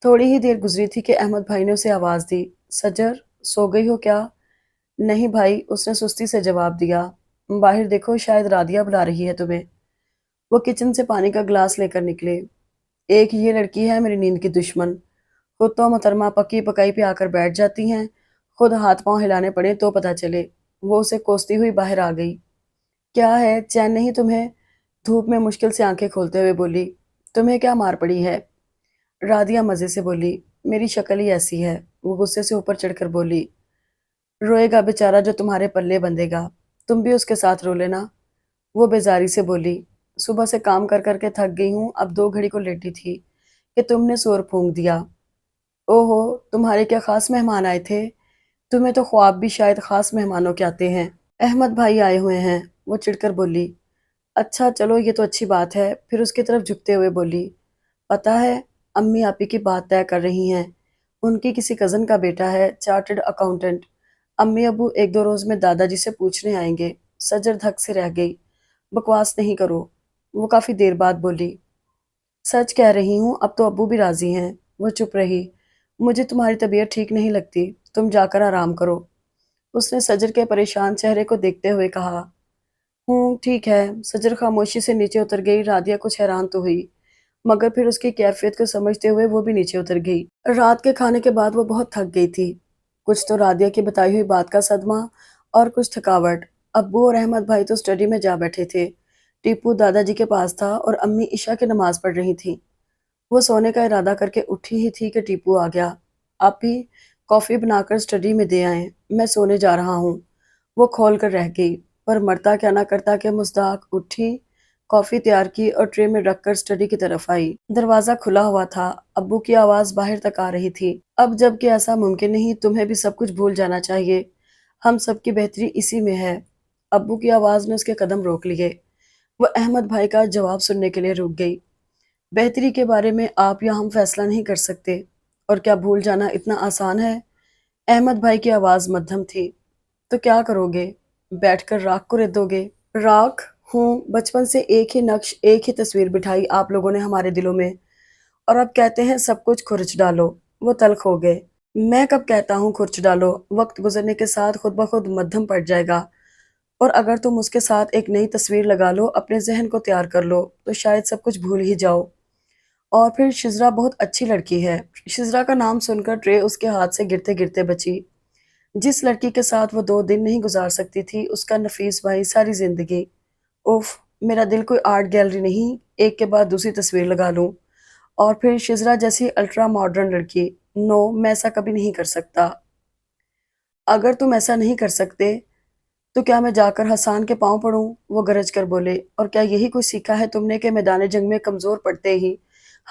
تھوڑی ہی دیر گزری تھی کہ احمد بھائی نے اسے آواز دی، سجر، سو گئی ہو کیا؟ نہیں بھائی، اس نے سستی سے جواب دیا۔ باہر دیکھو، شاید رادیہ بلا رہی ہے تمہیں۔ وہ کچن سے پانی کا گلاس لے کر نکلے۔ ایک یہ لڑکی ہے میری نیند کی دشمن، خود تو محترمہ پکی پکائی پہ آ کر بیٹھ جاتی ہیں، خود ہاتھ پاؤں ہلانے پڑے تو پتہ چلے۔ وہ اسے کوستی ہوئی باہر آ گئی۔ کیا ہے، چین نہیں تمہیں؟ دھوپ میں مشکل سے آنکھیں کھولتے ہوئے بولی۔ تمہیں کیا مار پڑی ہے؟ رادیہ مزے سے بولی۔ میری شکل ہی ایسی ہے، وہ غصے سے اوپر چڑھ کر بولی۔ روئے گا بیچارہ جو تمہارے پلے بندھے گا، تم بھی اس کے ساتھ رو لینا، وہ بیزاری سے بولی۔ صبح سے کام کر کر کے تھک گئی ہوں، اب 2 گھڑی کو لیٹی تھی کہ تم نے سور پھونک دیا۔ او ہو، تمہارے کیا خاص مہمان آئے تھے؟ تمہیں تو خواب بھی شاید خاص مہمانوں کے آتے ہیں۔ احمد بھائی آئے ہوئے ہیں، وہ چڑھ کر بولی۔ اچھا چلو، یہ تو اچھی بات ہے۔ پھر اس کی طرف جھکتے ہوئے بولی، پتہ ہے، امی آپی کی بات طے کر رہی ہیں، ان کی کسی کزن کا بیٹا ہے چارٹرڈ اکاؤنٹنٹ۔ امی ابو 1-2 روز میں دادا جی سے پوچھنے آئیں گے۔ سجر دھک سے رہ گئی۔ بکواس نہیں کرو، وہ کافی دیر بعد بولی۔ سچ کہہ رہی ہوں، اب تو ابو بھی راضی ہیں۔ وہ چپ رہی۔ مجھے تمہاری طبیعت ٹھیک نہیں لگتی، تم جا کر آرام کرو، اس نے سجر کے پریشان چہرے کو دیکھتے ہوئے کہا۔ ٹھیک ہے۔ سجر خاموشی سے نیچے اتر گئی۔ رادیہ کچھ حیران تو ہوئی، مگر پھر اس کی کیفیت کو سمجھتے ہوئے وہ بھی نیچے اتر گئی۔ رات کے کھانے کے بعد وہ بہت تھک گئی تھی، کچھ تو رادیہ کی بتائی ہوئی بات کا صدمہ اور کچھ تھکاوٹ۔ ابو اور احمد بھائی تو اسٹڈی میں جا بیٹھے تھے، ٹیپو دادا جی کے پاس تھا اور امی عشاء کی نماز پڑھ رہی تھیں۔ وہ سونے کا ارادہ کر کے اٹھی ہی تھی کہ ٹیپو آ گیا۔ آپ ہی کافی بنا کر اسٹڈی میں دے آئیں، میں سونے جا رہا ہوں۔ وہ کھول کر رہ گئی، پر مرتا کیا نہ کرتا کہ مصداق اٹھی، کافی تیار کی اور ٹرے میں رکھ کر اسٹڈی کی طرف آئی۔ دروازہ کھلا ہوا تھا، ابو کی آواز باہر تک آ رہی تھی۔ اب جب کہ ایسا ممکن نہیں، تمہیں بھی سب کچھ بھول جانا چاہیے، ہم سب کی بہتری اسی میں ہے۔ ابو کی آواز نے اس کے قدم روک لیے۔ وہ احمد بھائی کا جواب سننے کے لیے رک گئی۔ بہتری کے بارے میں آپ یا ہم فیصلہ نہیں کر سکتے، اور کیا بھول جانا اتنا آسان ہے؟ احمد بھائی کی آواز مدھم تھی۔ تو کیا کرو گے؟ بیٹھ کر راکھ کو ردو گے؟ راکھ؟ بچپن سے ایک ہی نقش، ایک ہی تصویر بٹھائی آپ لوگوں نے ہمارے دلوں میں، اور اب کہتے ہیں سب کچھ کھرچ ڈالو۔ وہ تلخ ہو گئے۔ میں کب کہتا ہوں کھرچ ڈالو؟ وقت گزرنے کے ساتھ خود بخود مدھم پڑ جائے گا، اور اگر تم اس کے ساتھ ایک نئی تصویر لگا لو، اپنے ذہن کو تیار کر لو، تو شاید سب کچھ بھول ہی جاؤ۔ اور پھر شزرا بہت اچھی لڑکی ہے۔ شزرا کا نام سن کر ٹرے اس کے ہاتھ سے گرتے گرتے بچی۔ جس لڑکی کے ساتھ وہ 2 دن نہیں گزار سکتی تھی، اس کا نفیس بھائی ساری زندگی۔ اوف، میرا دل کوئی آرٹ گیلری نہیں، ایک کے بعد دوسری تصویر لگا لوں۔ اور پھر شزرا جیسی الٹرا ماڈرن لڑکی، نو، میں ایسا کبھی نہیں کر سکتا۔ اگر تم ایسا نہیں کر سکتے تو کیا میں جا کر حسان کے پاؤں پڑوں؟ وہ گرج کر بولے۔ اور کیا یہی کچھ سیکھا ہے تم نے کہ میدان جنگ میں کمزور پڑتے ہی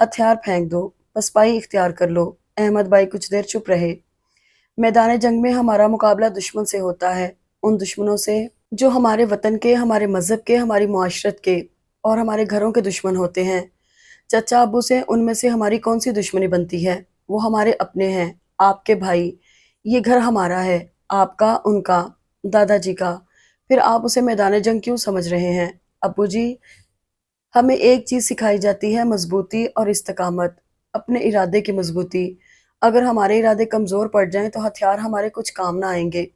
ہتھیار پھینک دو، پسپائی اختیار کر لو؟ احمد بھائی کچھ دیر چپ رہے۔ میدان جنگ میں ہمارا مقابلہ دشمن سے ہوتا ہے، ان دشمنوں سے جو ہمارے وطن کے، ہمارے مذہب کے، ہماری معاشرت کے اور ہمارے گھروں کے دشمن ہوتے ہیں۔ چچا ابو سے ان میں سے ہماری کون سی دشمنی بنتی ہے؟ وہ ہمارے اپنے ہیں، آپ کے بھائی۔ یہ گھر ہمارا ہے، آپ کا، ان کا، دادا جی کا۔ پھر آپ اسے میدان جنگ کیوں سمجھ رہے ہیں؟ ابو جی، ہمیں ایک چیز سکھائی جاتی ہے، مضبوطی اور استقامت، اپنے ارادے کی مضبوطی۔ اگر ہمارے ارادے کمزور پڑ جائیں تو ہتھیار ہمارے کچھ کام نہ آئیں گے۔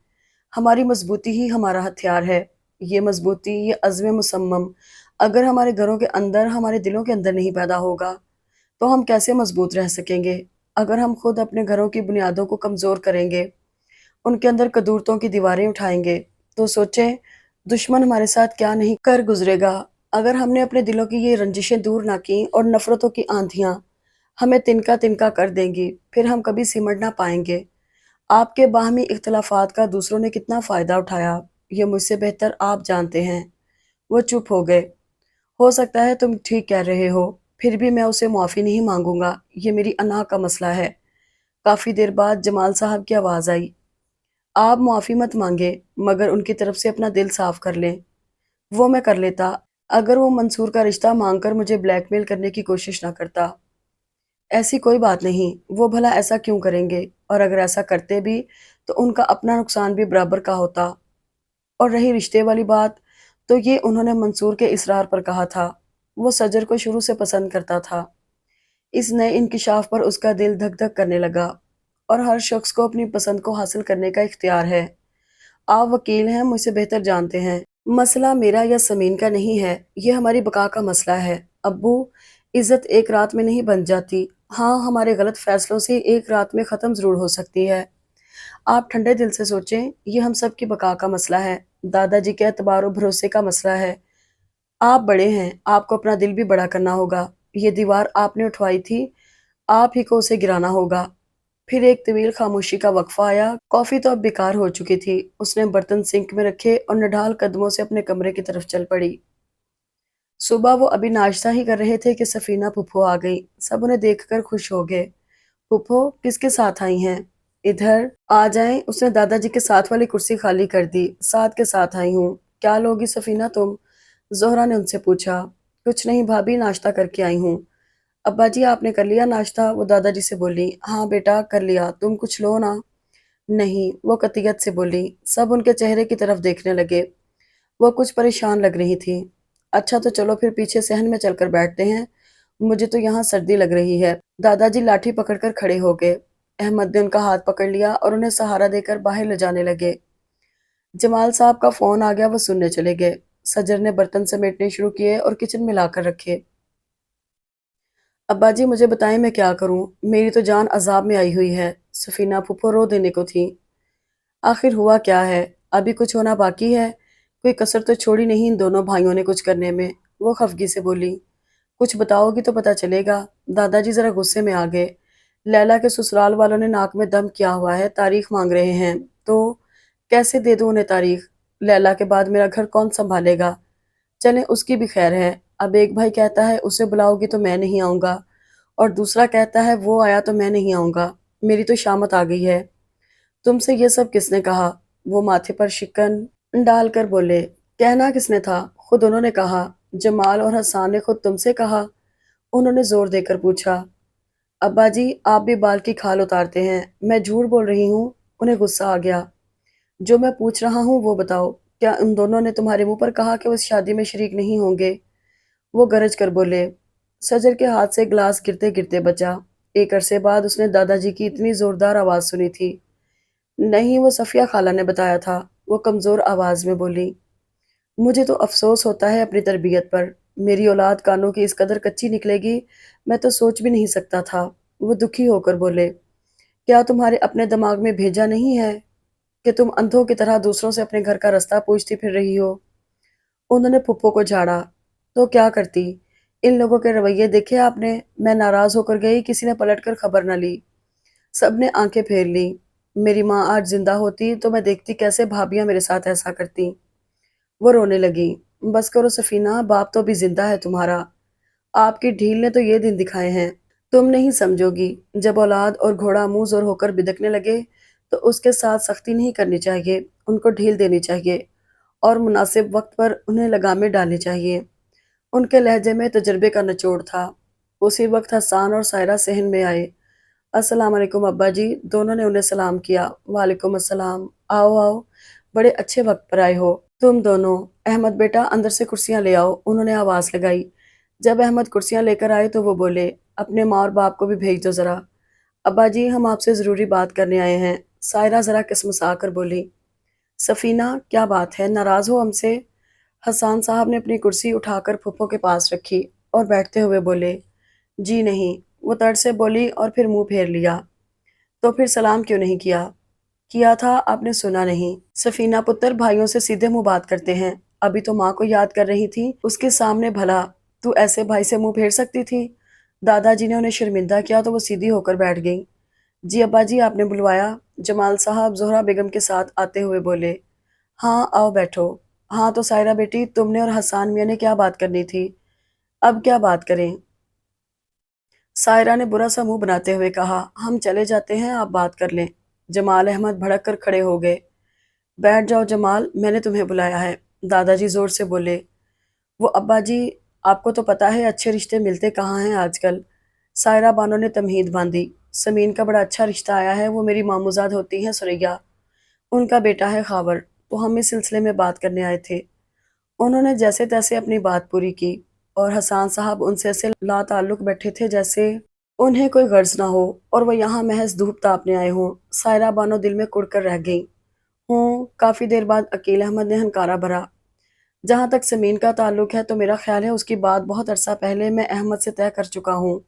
ہماری مضبوطی ہی ہمارا ہتھیار ہے۔ یہ مضبوطی، یہ عزم مصمم اگر ہمارے گھروں کے اندر، ہمارے دلوں کے اندر نہیں پیدا ہوگا تو ہم کیسے مضبوط رہ سکیں گے؟ اگر ہم خود اپنے گھروں کی بنیادوں کو کمزور کریں گے، ان کے اندر قدورتوں کی دیواریں اٹھائیں گے، تو سوچیں دشمن ہمارے ساتھ کیا نہیں کر گزرے گا۔ اگر ہم نے اپنے دلوں کی یہ رنجشیں دور نہ کیں اور نفرتوں کی آندھیاں ہمیں تنکا تنکا کر دیں گی، پھر ہم کبھی سمٹ نہ پائیں گے۔ آپ کے باہمی اختلافات کا دوسروں نے کتنا فائدہ اٹھایا، یہ مجھ سے بہتر آپ جانتے ہیں۔ وہ چپ ہو گئے۔ ہو سکتا ہے تم ٹھیک کہہ رہے ہو، پھر بھی میں اسے معافی نہیں مانگوں گا، یہ میری انا کا مسئلہ ہے۔ کافی دیر بعد جمال صاحب کی آواز آئی۔ آپ معافی مت مانگے، مگر ان کی طرف سے اپنا دل صاف کر لیں۔ وہ میں کر لیتا، اگر وہ منصور کا رشتہ مانگ کر مجھے بلیک میل کرنے کی کوشش نہ کرتا۔ ایسی کوئی بات نہیں، وہ بھلا ایسا کیوں کریں گے؟ اور اگر ایسا کرتے بھی تو ان کا اپنا نقصان بھی برابر کا ہوتا۔ اور رہی رشتے والی بات، تو یہ انہوں نے منصور کے اصرار پر کہا تھا۔ وہ سجر کو شروع سے پسند کرتا تھا۔ اس نئے انکشاف پر اس کا دل دھک دھک کرنے لگا۔ اور ہر شخص کو اپنی پسند کو حاصل کرنے کا اختیار ہے۔ آپ وکیل ہیں، مجھ سے بہتر جانتے ہیں۔ مسئلہ میرا یا سمین کا نہیں ہے، یہ ہماری بقا کا مسئلہ ہے۔ ابو، عزت ایک رات میں نہیں بن جاتی۔ ہاں، ہمارے غلط فیصلوں سے ایک رات میں ختم ضرور ہو سکتی ہے۔ آپ ٹھنڈے دل سے سوچیں، یہ ہم سب کی بقا کا مسئلہ ہے، دادا جی کے اعتبار و بھروسے کا مسئلہ ہے۔ آپ بڑے ہیں، آپ کو اپنا دل بھی بڑا کرنا ہوگا۔ یہ دیوار آپ نے اٹھوائی تھی، آپ ہی کو اسے گرانا ہوگا۔ پھر ایک طویل خاموشی کا وقفہ آیا۔ کافی تو اب بیکار ہو چکی تھی۔ اس نے برتن سنک میں رکھے اور نڈھال قدموں سے اپنے کمرے کی طرف چل پڑی۔ صبح وہ ابھی ناشتہ ہی کر رہے تھے کہ سفینہ پھپھو آ گئی۔ سب انہیں دیکھ کر خوش ہو گئے۔ پھپھو کس کے ساتھ آئی ہیں؟ ادھر آ جائیں۔ اس نے دادا جی کے ساتھ والی کرسی خالی کر دی۔ ساتھ کے ساتھ آئی ہوں۔ کیا لوگی سفینہ تم؟ زہرا نے ان سے پوچھا۔ کچھ نہیں بھابھی، ناشتہ کر کے آئی ہوں۔ ابا جی آپ نے کر لیا ناشتہ؟ وہ دادا جی سے بولی۔ ہاں بیٹا کر لیا، تم کچھ لو نا۔ نہیں، وہ قطعیت سے بولی۔ سب ان کے چہرے کی طرف دیکھنے لگے۔ وہ کچھ پریشان لگ رہی تھی۔ اچھا تو چلو پھر پیچھے صحن میں چل کر بیٹھتے ہیں، مجھے تو یہاں سردی لگ رہی ہے۔ دادا جی لاٹھی پکڑ کر کھڑے ہو گئے۔ احمد نے ان کا ہاتھ پکڑ لیا اور انہیں سہارا دے کر باہر لے جانے لگے۔ جمال صاحب کا فون آ گیا، وہ سننے چلے گئے۔ سجر نے برتن سمیٹنے شروع کیے اور کچن میں لا کر رکھے۔ ابا جی مجھے بتائیں میں کیا کروں، میری تو جان عذاب میں آئی ہوئی ہے۔ سفینہ پھپھو رو دینے کو تھی۔ آخر ہوا کیا ہے؟ ابھی کچھ ہونا باقی ہے؟ کوئی کسر تو چھوڑی نہیں ان دونوں بھائیوں نے کچھ کرنے میں۔ وہ خفگی سے بولی۔ کچھ بتاؤ گی تو پتہ چلے گا۔ دادا جی ذرا غصے میں آ گئے۔ لیلا کے سسرال والوں نے ناک میں دم کیا ہوا ہے، تاریخ مانگ رہے ہیں، تو کیسے دے دوں انہیں تاریخ؟ لیلا کے بعد میرا گھر کون سنبھالے گا؟ چلیں اس کی بھی خیر ہے۔ اب ایک بھائی کہتا ہے اسے بلاؤ گی تو میں نہیں آؤں گا، اور دوسرا کہتا ہے وہ آیا تو میں نہیں آؤں گا۔ میری تو شامت آ گئی ہے۔ تم سے یہ سب کس نے کہا؟ وہ ماتھے پر شکن ڈال کر بولے۔ کہنا کس نے تھا؟ خود انہوں نے کہا۔ جمال اور حسان نے خود تم سے کہا؟ انہوں نے زور دے کر پوچھا۔ ابا جی آپ بھی بال کی کھال اتارتے ہیں، میں جھوٹ بول رہی ہوں؟ انہیں غصہ آ گیا۔ جو میں پوچھ رہا ہوں وہ بتاؤ، کیا ان دونوں نے تمہارے منہ پر کہا کہ وہ اس شادی میں شریک نہیں ہوں گے؟ وہ گرج کر بولے۔ سجر کے ہاتھ سے گلاس گرتے گرتے بچا۔ ایک عرصے بعد اس نے دادا جی کی اتنی زوردار آواز سنی تھی۔ نہیں، وہ صفیہ خالہ نے بتایا تھا، وہ کمزور آواز میں بولی۔ مجھے تو افسوس ہوتا ہے اپنی تربیت پر، میری اولاد کانوں کی اس قدر کچی نکلے گی، میں تو سوچ بھی نہیں سکتا تھا۔ وہ دکھی ہو کر بولے۔ کیا تمہارے اپنے دماغ میں بھیجا نہیں ہے کہ تم اندھوں کی طرح دوسروں سے اپنے گھر کا رستہ پوچھتی پھر رہی ہو؟ انہوں نے پھپھو کو جھاڑا۔ تو کیا کرتی؟ ان لوگوں کے رویے دیکھے آپ نے؟ میں ناراض ہو کر گئی، کسی نے پلٹ کر خبر نہ لی۔ سب نے آنکھیں پھیر لی۔ मेरी माँ आज जिंदा होती तो मैं देखती कैसे भाभियां मेरे साथ ऐसा करती। वो रोने लगी। बस करो सफीना, बाप तो अभी जिंदा है तुम्हारा। आपकी ढील ने तो ये दिन दिखाए हैं। तुम नहीं समझोगी। जब औलाद और घोड़ा मुंह जोर होकर बिदकने लगे तो उसके साथ सख्ती नहीं करनी चाहिए, उनको ढील देनी चाहिए और मुनासिब वक्त पर उन्हें लगामें डालनी चाहिए। उनके लहजे में तजर्बे का निचोड़ था। उसी वक्त हसान और सायरा सहन में आए। अस्सलाम वालेकुम अब्बा जी। दोनों ने उन्हें सलाम किया। वालेकुम अस्सलाम। आओ आओ, बड़े अच्छे वक्त पर आए हो तुम दोनों। अहमद बेटा, अंदर से कुर्सियां ले आओ, उन्होंने आवाज लगाई। जब अहमद कुर्सियां लेकर आए तो वो बोले, अपने माँ और बाप को भी भेज दो जरा। अब्बा जी, हम आपसे जरूरी बात करने आए हैं। सायरा जरा किसमसा कर बोली। सफीना, क्या बात है, नाराज हो हमसे? हसान साहब ने अपनी कुर्सी उठाकर फुप्पो के पास रखी और बैठते हुए बोले, जी नहीं। वो तर्ज से बोली और फिर मुंह फेर लिया। तो फिर सलाम क्यों नहीं किया? किया था, आपने सुना नहीं? सफीना पुत्र, भाइयों से सीधे मुंह बात करते हैं। अभी तो माँ को याद कर रही थी, उसके सामने भला तू ऐसे भाई से मुंह फेर सकती थी? दादाजी ने उन्हें शर्मिंदा किया तो वो सीधी होकर बैठ गई। जी अब्बा जी, आपने बुलवाया? जमाल साहब जोहरा बेगम के साथ आते हुए बोले। हाँ, आओ बैठो। हाँ तो सायरा बेटी, तुमने और हसान मियाँ ने क्या बात करनी थी? अब क्या बात करें? सायरा ने बुरा सा मुंह बनाते हुए कहा, हम चले जाते हैं, आप बात कर लें। जमाल अहमद भड़क कर खड़े हो गए। बैठ जाओ जमाल, मैंने तुम्हें बुलाया है, दादाजी जोर से बोले। वो अब्बा जी, आपको तो पता है अच्छे रिश्ते मिलते कहाँ हैं आजकल। सायरा बानो ने तमहीद बांधी। समीन का बड़ा अच्छा रिश्ता आया है, वो मेरी मामूजाद होती हैं सुरैया, उनका बेटा है खावर। तो हम इस सिलसिले में बात करने आए थे। उन्होंने जैसे तैसे अपनी बात पूरी की और हसान साहब उनसे ऐसे ला ताल्लुक बैठे थे जैसे उन्हें कोई गर्ज ना हो और वो यहाँ महज धूप तापने आए हों। सायरा बानो दिल में कुड़ कर रह गई। हूँ, काफी देर बाद अकील अहमद ने हनकारा भरा। जहां तक समीन का ताल्लुक है तो मेरा ख्याल है उसकी बात बहुत अरसा पहले मैं अहमद से तय कर चुका हूँ,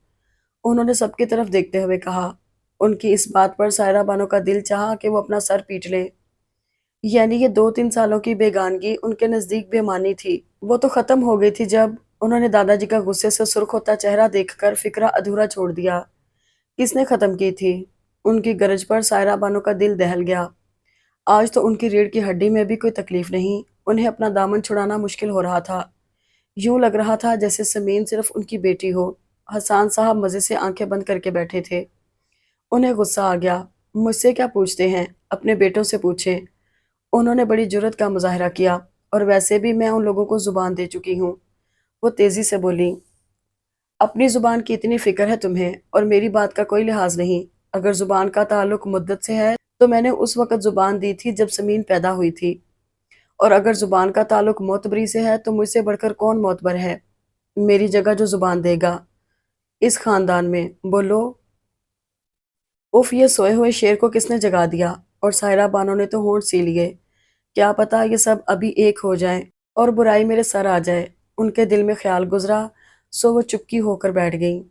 उन्होंने सबकी तरफ देखते हुए कहा। उनकी इस बात पर सायरा बानो का दिल चाहा कि वो अपना सर पीट ले। यानी ये 2-3 सालों की बेगानगी उनके नजदीक बेमानी थी, वो तो खत्म हो गई थी जब उन्होंने दादाजी का गुस्से से सुर्ख होता चेहरा देखकर फिक्रा अधूरा छोड़ दिया। किसने खत्म की थी? उनकी गरज पर सायरा बानो का दिल दहल गया। आज तो उनकी रीढ़ की हड्डी में भी कोई तकलीफ नहीं, उन्हें अपना दामन छुड़ाना मुश्किल हो रहा था। यूं लग रहा था जैसे समीन सिर्फ उनकी बेटी हो। हसान साहब मजे से आंखें बंद करके बैठे थे। उन्हें गुस्सा आ गया। मुझसे क्या पूछते हैं, अपने बेटों से पूछे। उन्होंने बड़ी जुर्रत का मुजाहरा किया। और वैसे भी मैं उन लोगों को जुबान दे चुकी हूँ। वो तेजी से बोली, अपनी जुबान की इतनी फिक्र है तुम्हें और मेरी बात का कोई लिहाज नहीं। अगर जुबान का ताल्लुक मुद्दत से है तो मैंने उस वक़्त जुबान दी थी जब समीन पैदा हुई थी। और अगर जुबान का ताल्लुक मोतबरी से है तो मुझसे बढ़कर कौन मोतबर है मेरी जगह जो जुबान देगा इस खानदान में? बोलो। उफ, ये सोए हुए शेर को किसने जगा दिया? और सायरा बानो ने तो होंठ सी लिए। क्या पता ये सब अभी एक हो जाएं और बुराई मेरे सर आ जाए, उनके दिल में ख्याल गुजरा। सो वो चुपकी होकर बैठ गई।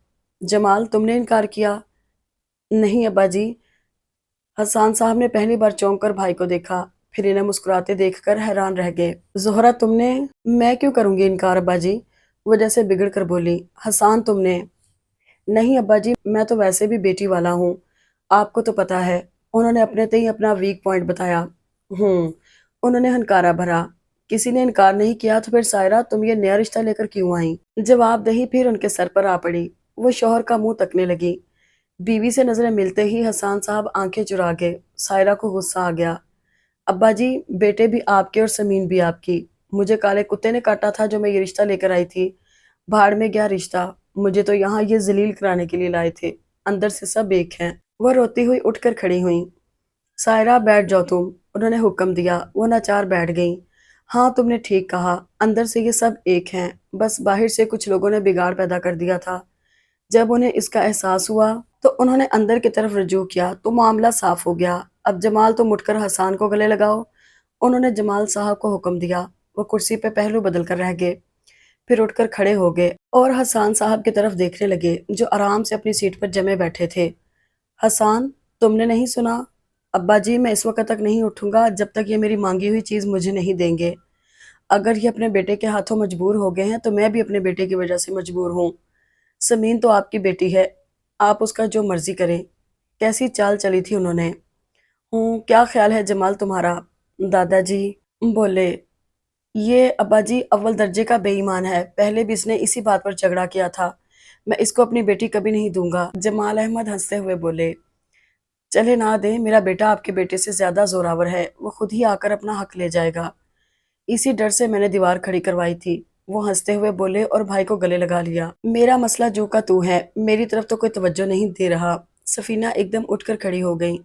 जमाल, तुमने इनकार किया? नहीं अब्बा जी। हसान साहब ने पहली बार चौंक कर भाई को देखा, फिर इन्हें मुस्कुराते देखकर हैरान रह गए। जोहरा, तुमने? मैं क्यों करूंगी इनकार अब्बा जी, वो जैसे बिगड़ कर बोली। हसान, तुमने? नहीं अब्बा जी, मैं तो वैसे भी बेटी वाला हूँ, आपको तो पता है। उन्होंने अपने ते ही अपना वीक पॉइंट बताया। उन्होंने हनकारा भरा। किसी ने इनकार नहीं किया तो फिर सायरा, तुम ये नया रिश्ता लेकर क्यों आई? जवाबदेही फिर उनके सर पर आ पड़ी। वो शौहर का मुंह तकने लगी। बीवी से नजरें मिलते ही हसान साहब आंखें चुरा गए। सायरा को गुस्सा आ गया। अब्बा जी, बेटे भी आपके और समीन भी आपकी। मुझे काले कुत्ते ने काटा था जो मैं ये रिश्ता लेकर आई थी। भाड़ में गया रिश्ता, मुझे तो यहाँ ये जलील कराने के लिए लाए थे। अंदर से सब एक हैं। वह रोती हुई उठकर खड़ी हुई। सायरा, बैठ जाओ तुम, उन्होंने हुक्म दिया। वो नाचार बैठ गई। हाँ, तुमने ठीक कहा, अंदर से ये सब एक हैं, बस बाहर से कुछ लोगों ने बिगाड़ पैदा कर दिया था। जब उन्हें इसका एहसास हुआ तो उन्होंने अंदर की तरफ रजू किया तो मामला साफ हो गया। अब जमाल, तुम उठकर हसान को गले लगाओ, उन्होंने जमाल साहब को हुक्म दिया। वो कुर्सी पे पहलू बदल कर रह गए, फिर उठकर खड़े हो गए और हसान साहब की तरफ देखने लगे जो आराम से अपनी सीट पर जमे बैठे थे। हसान, तुमने नहीं सुना? अब्बा जी, मैं इस वक्त तक नहीं उठूंगा जब तक ये मेरी मांगी हुई चीज मुझे नहीं देंगे। अगर ये अपने बेटे के हाथों मजबूर हो गए हैं तो मैं भी अपने बेटे की वजह से मजबूर हूँ। समीन तो आपकी बेटी है, आप उसका जो मर्जी करें। कैसी चाल चली थी उन्होंने। کیا خیال ہے جمال تمہارا؟ دادا جی بولے، یہ ابا جی اول درجے کا بے ایمان ہے، پہلے بھی اس نے اسی بات پر جھگڑا کیا تھا، میں اس کو اپنی بیٹی کبھی نہیں دوں گا۔ جمال احمد ہنستے ہوئے بولے، چلے نہ دیں، میرا بیٹا آپ کے بیٹے سے زیادہ زوراور ہے، وہ خود ہی آ کر اپنا حق لے جائے گا، اسی ڈر سے میں نے دیوار کھڑی کروائی تھی۔ وہ ہنستے ہوئے بولے اور بھائی کو گلے لگا لیا۔ میرا مسئلہ جو کا تو ہے، میری طرف تو کوئی توجہ نہیں دے رہا۔ سفینہ ایک دم اٹھ کر کھڑی ہو گئی۔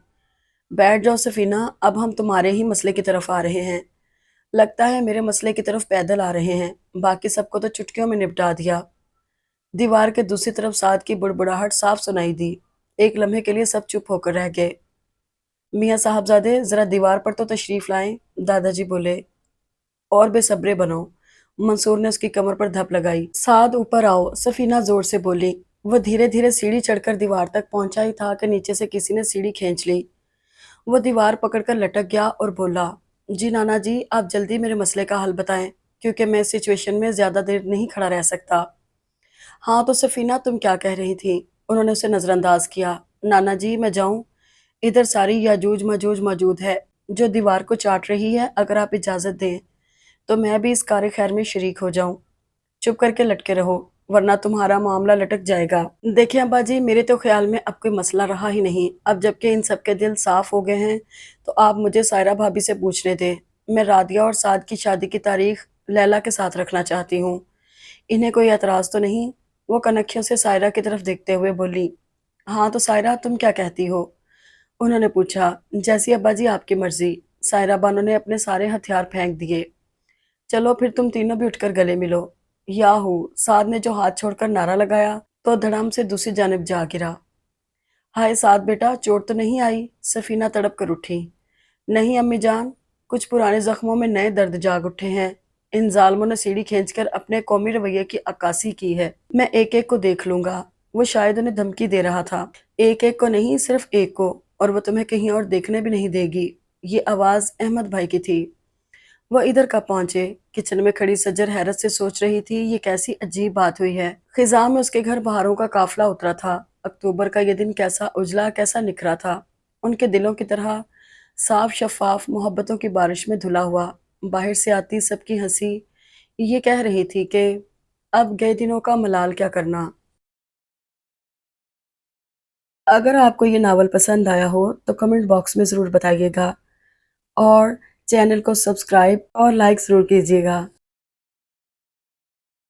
بیٹھ جاؤ سفینہ، اب ہم تمہارے ہی مسئلے کی طرف آ رہے ہیں۔ لگتا ہے میرے مسئلے کی طرف پیدل آ رہے ہیں، باقی سب کو تو چٹکیوں میں نپٹا دیا۔ دیوار کے دوسری طرف سعد کی بڑبڑاہٹ صاف سنائی دی۔ ایک لمحے کے لیے سب چپ ہو کر رہ گئے۔ میاں صاحبزادے ذرا دیوار پر تو تشریف لائیں، دادا جی بولے۔ اور بے صبرے بنو، منصور نے اس کی کمر پر دھپ لگائی۔ سعد اوپر آؤ، سفینہ زور سے بولی۔ وہ دھیرے دھیرے سیڑھی چڑھ کر دیوار تک پہنچا ہی تھا کہ نیچے سے کسی نے سیڑھی کھینچ لی۔ وہ دیوار پکڑ کر لٹک گیا اور بولا، جی نانا جی، آپ جلدی میرے مسئلے کا حل بتائیں، کیونکہ میں اس سچویشن میں زیادہ دیر نہیں کھڑا رہ سکتا۔ ہاں تو سفینہ تم کیا کہہ رہی تھی؟ انہوں نے اسے نظر انداز کیا۔ نانا جی میں جاؤں؟ ادھر ساری یاجوج ماجوج موجود ہے جو دیوار کو چاٹ رہی ہے، اگر آپ اجازت دیں تو میں بھی اس کار خیر میں شریک ہو جاؤں۔ چپ کر کے لٹکے رہو ورنہ تمہارا معاملہ لٹک جائے گا۔ دیکھیں ابا جی، میرے تو خیال میں اب کوئی مسئلہ رہا ہی نہیں، اب جب کہ ان سب کے دل صاف ہو گئے ہیں تو آپ مجھے سائرہ بھابی سے پوچھنے دیں۔ میں رادیہ اور سعد کی شادی کی تاریخ لیلا کے ساتھ رکھنا چاہتی ہوں، انہیں کوئی اعتراض تو نہیں؟ وہ کنکھیوں سے سائرہ کی طرف دیکھتے ہوئے بولی۔ ہاں تو سائرہ تم کیا کہتی ہو؟ انہوں نے پوچھا۔ جیسی ابا جی آپ کی مرضی، سائرہ بانو نے اپنے سارے ہتھیار پھینک دیے۔ چلو پھر تم تینوں بھی اٹھ کر گلے ملو۔ یاہو، سعد نے جو ہاتھ چھوڑ کر نعرہ لگایا تو دھڑام سے دوسری جانب جا گرا۔ ہائے سعد بیٹا، چوٹ تو نہیں آئی؟ سفینہ تڑپ کر اٹھی۔ نہیں امی جان، کچھ پرانے زخموں میں نئے درد جاگ اٹھے ہیں۔ ان ظالموں نے سیڑھی کھینچ کر اپنے قومی رویے کی عکاسی کی ہے۔ میں ایک ایک کو دیکھ لوں گا۔ وہ شاید انہیں دھمکی دے رہا تھا۔ ایک ایک کو نہیں، صرف ایک کو، اور وہ تمہیں کہیں اور دیکھنے بھی نہیں دے گی۔ یہ آواز احمد بھائی کی تھی۔ وہ ادھر کب پہنچے؟ کچن میں کھڑی سجر حیرت سے سوچ رہی تھی، یہ کیسی عجیب بات ہوئی ہے۔ خزاں میں اس کے گھر بہاروں کا قافلہ اترا تھا۔ اکتوبر کا یہ دن کیسا اجلا، کیسا نکھرا تھا، ان کے دلوں کی طرح صاف شفاف، محبتوں کی بارش میں دھلا ہوا۔ باہر سے آتی سب کی ہنسی یہ کہہ رہی تھی کہ اب گئے دنوں کا ملال کیا کرنا۔ اگر آپ کو یہ ناول پسند آیا ہو تو کمنٹ باکس میں ضرور بتائیے گا، اور چینل کو سبسکرائب اور لائک ضرور کیجیے گا۔